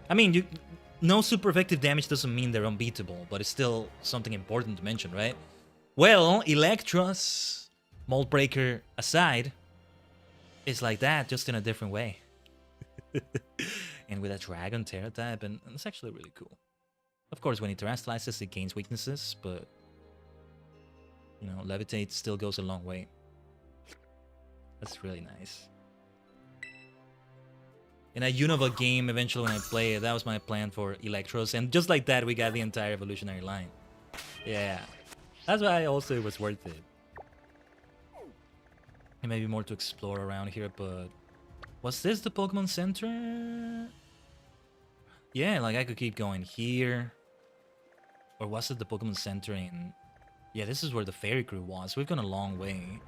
I mean, no super effective damage doesn't mean they're unbeatable, but it's still something important to mention, right? Well, Electros, Mold Breaker aside, is like that, just in a different way. And with a Dragon Terra type, and it's actually really cool. Of course, when it terastallizes, it gains weaknesses, but you know, Levitate still goes a long way. That's really nice. In a Unova game, eventually when I play it, that was my plan for Electros, and just like that, we got the entire evolutionary line. Yeah, that's why also it was worth it. There may be more to explore around here, but was this the Pokemon Center? Yeah, like I could keep going here. Or was it the Pokemon Center in... Yeah, this is where the Fairy Crew was. We've gone a long way.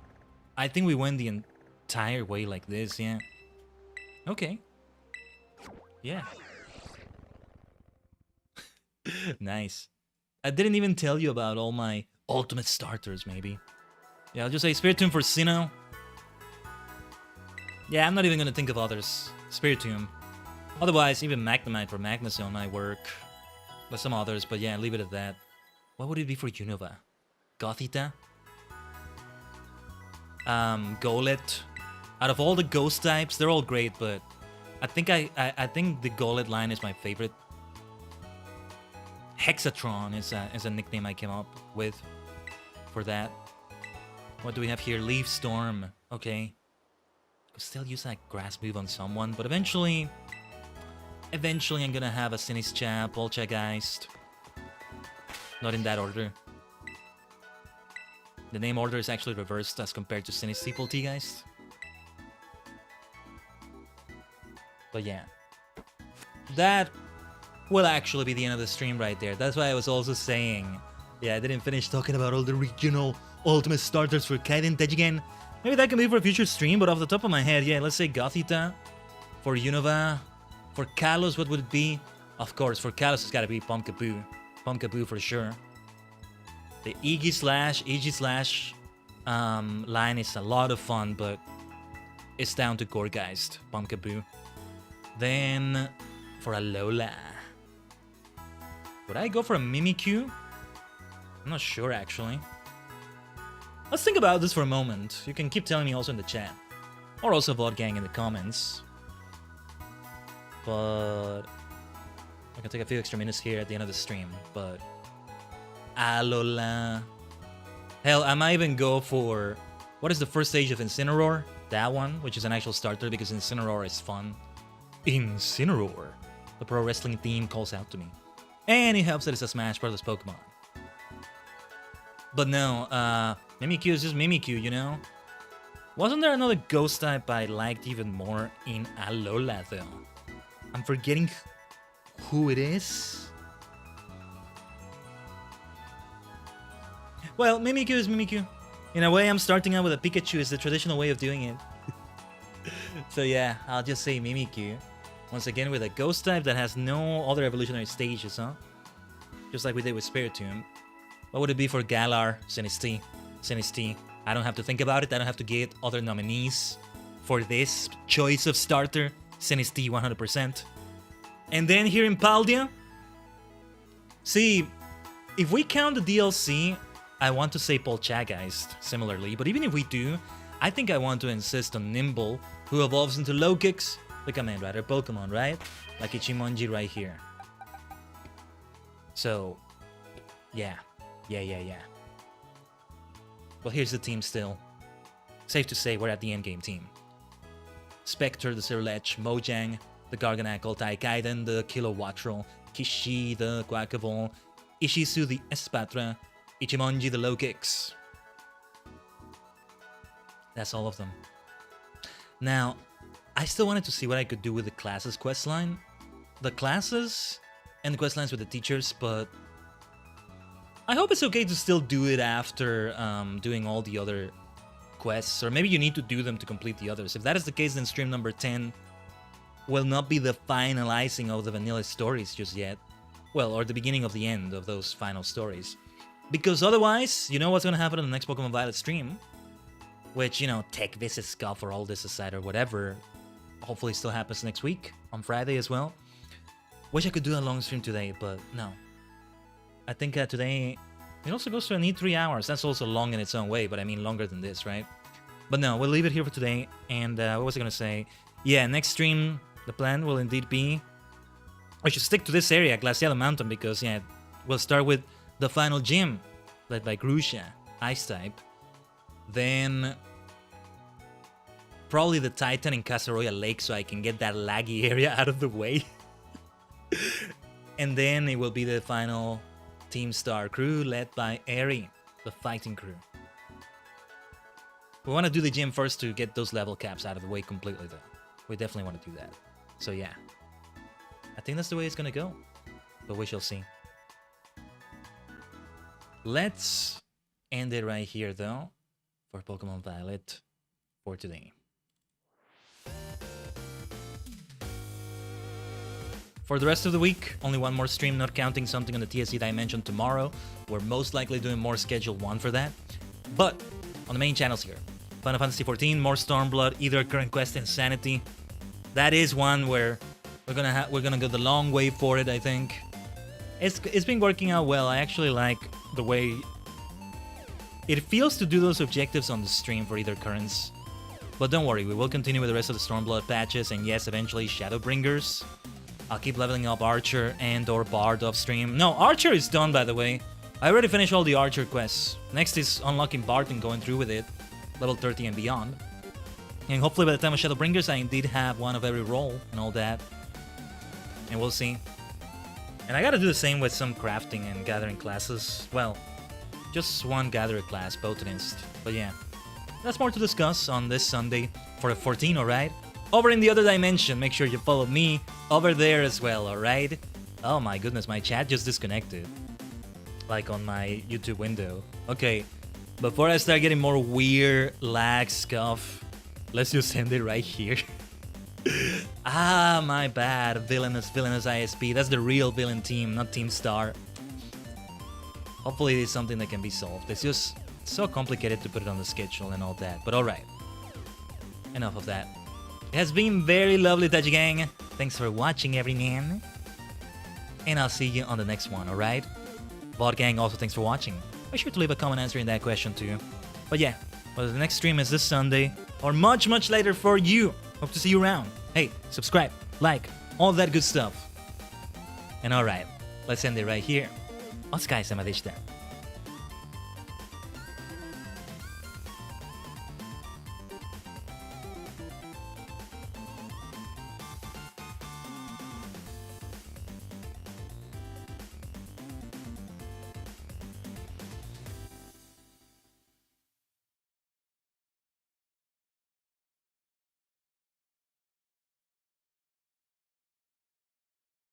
I think we went the entire way like this, yeah. Okay. Yeah. Nice. I didn't even tell you about all my ultimate starters, maybe. Yeah, I'll just say Spiritomb for Sinnoh. Yeah, I'm not even gonna think of others. Spiritomb. Otherwise, even Magnemite for Magnezone might work. But some others, but yeah, leave it at that. What would it be for Unova? Gothita? Golett. Out of all the ghost types, they're all great, but I think I think the Golett line is my favorite. Hexatron is a nickname I came up with for that. What do we have here? Leaf Storm. Okay. Could still use that grass move on someone, but eventually I'm gonna have a Sinistcha, Poltergeist. Not in that order. The name order is actually reversed as compared to Sinistea, Poltergeist. But yeah. That will actually be the end of the stream right there. That's why I was also saying, yeah, I didn't finish talking about all the regional ultimate starters for Khaiden, Tajigen. Maybe that can be for a future stream, but off the top of my head, yeah, let's say Gothita. For Unova. For Kalos, what would it be? Of course, for Kalos, it's gotta be Pumpkaboo. Pumpkaboo for sure. The Aegislash line is a lot of fun, but it's down to Gourgeist, Pumpkaboo. Then, for Alola. Would I go for a Mimikyu? I'm not sure, actually. Let's think about this for a moment. You can keep telling me also in the chat. Or also VODgang in the comments. But I can take a few extra minutes here at the end of the stream. But Alola. Hell, I might even go for... What is the first stage of Incineroar? That one, which is an actual starter because Incineroar is fun. Incineroar. The pro wrestling theme calls out to me. And it helps that it's a Smash Bros. Pokemon. But no, Mimikyu is just Mimikyu, you know? Wasn't there another ghost type I liked even more in Alola, though? I'm forgetting who it is. Well, Mimikyu is Mimikyu. In a way, I'm starting out with a Pikachu. It's the traditional way of doing it. So yeah, I'll just say Mimikyu. Once again, with a ghost type that has no other evolutionary stages, huh? just like we did with Spiritomb. What would it be for Galar, Sinistee? Sinistee. I don't have to think about it. I don't have to get other nominees for this choice of starter. Sinistee 100%. And then here in Paldea, see, if we count the DLC, I want to say Poltergeist, similarly. But even if we do, I think I want to insist on Nimble, who evolves into Lokix, the Kamen Rider Pokemon, right? Like Ichimonji right here. So, yeah. Well, here's the team still. Safe to say we're at the endgame team. Spectre, the Sirlech, Mojang, the Garganacl, Khaiden, the Kilowattrel, Kishi, the Quackable, Ishizu, the Espatra, Ichimonji, the Lokix. That's all of them. Now, I still wanted to see what I could do with the classes questline. The classes and the questlines with the teachers, but I hope it's okay to still do it after doing all the other quests, or maybe you need to do them to complete the others. If that is the case, then stream number 10 will not be the finalizing of the vanilla stories just yet. Well, or the beginning of the end of those final stories. Because otherwise, you know what's going to happen in the next Pokemon Violet stream? Which, you know, tech visit scuff or all this aside or whatever, hopefully still happens next week, on Friday as well. Wish I could do a long stream today, but no. I think today, it also goes to an 3 hours. That's also long in its own way, but I mean longer than this, right? But no, we'll leave it here for today. And what was I going to say? Yeah, next stream, the plan will indeed be... I should stick to this area, Glacial Mountain, because, yeah, we'll start with the final gym, led by Grusha, Ice-type. Then... probably the Titan in Casaroya Lake, so I can get that laggy area out of the way. And then it will be the final Team Star crew, led by Eri, the fighting crew. We want to do the gym first to get those level caps out of the way completely, though. We definitely want to do that. So yeah, I think that's the way it's gonna go, but we shall see. Let's end it right here, though, for Pokemon Violet for today. For the rest of the week, only one more stream, not counting something on the TSC that I mentioned tomorrow. We're most likely doing more Schedule 1 for that. But on the main channels here, Final Fantasy XIV, more Stormblood, either Current Quest Insanity. That is one where we're gonna go the long way for it, I think. It's been working out well. I actually like the way it feels to do those objectives on the stream for either currents. But don't worry, we will continue with the rest of the Stormblood patches, and yes, eventually Shadowbringers. I'll keep leveling up Archer and or Bard off stream. No, Archer is done, by the way. I already finished all the Archer quests. Next is unlocking Bard and going through with it, level 30 and beyond. And hopefully by the time of Shadowbringers, I indeed have one of every role and all that. And we'll see. And I gotta do the same with some crafting and gathering classes. Well, just one gatherer class, Botanist. But yeah, that's more to discuss on this Sunday for 14, alright? Over in the other dimension, make sure you follow me over there as well, alright? Oh my goodness, my chat just disconnected. Like on my YouTube window. Okay, before I start getting more weird lag stuff, let's just end it right here. Ah, my bad. Villainous ISP. That's the real villain team, not Team Star. Hopefully it's something that can be solved. It's just so complicated to put it on the schedule and all that. But alright. Enough of that. It has been very lovely, Tajigen. Thanks for watching, every man. And I'll see you on the next one, alright? Bot Gang, also thanks for watching. Be sure to leave a comment answering that question too. But yeah, well, the next stream is this Sunday, or much, much later for you. Hope to see you around. Hey, subscribe, like, all that good stuff. And alright, let's end it right here. お疲れ様でした。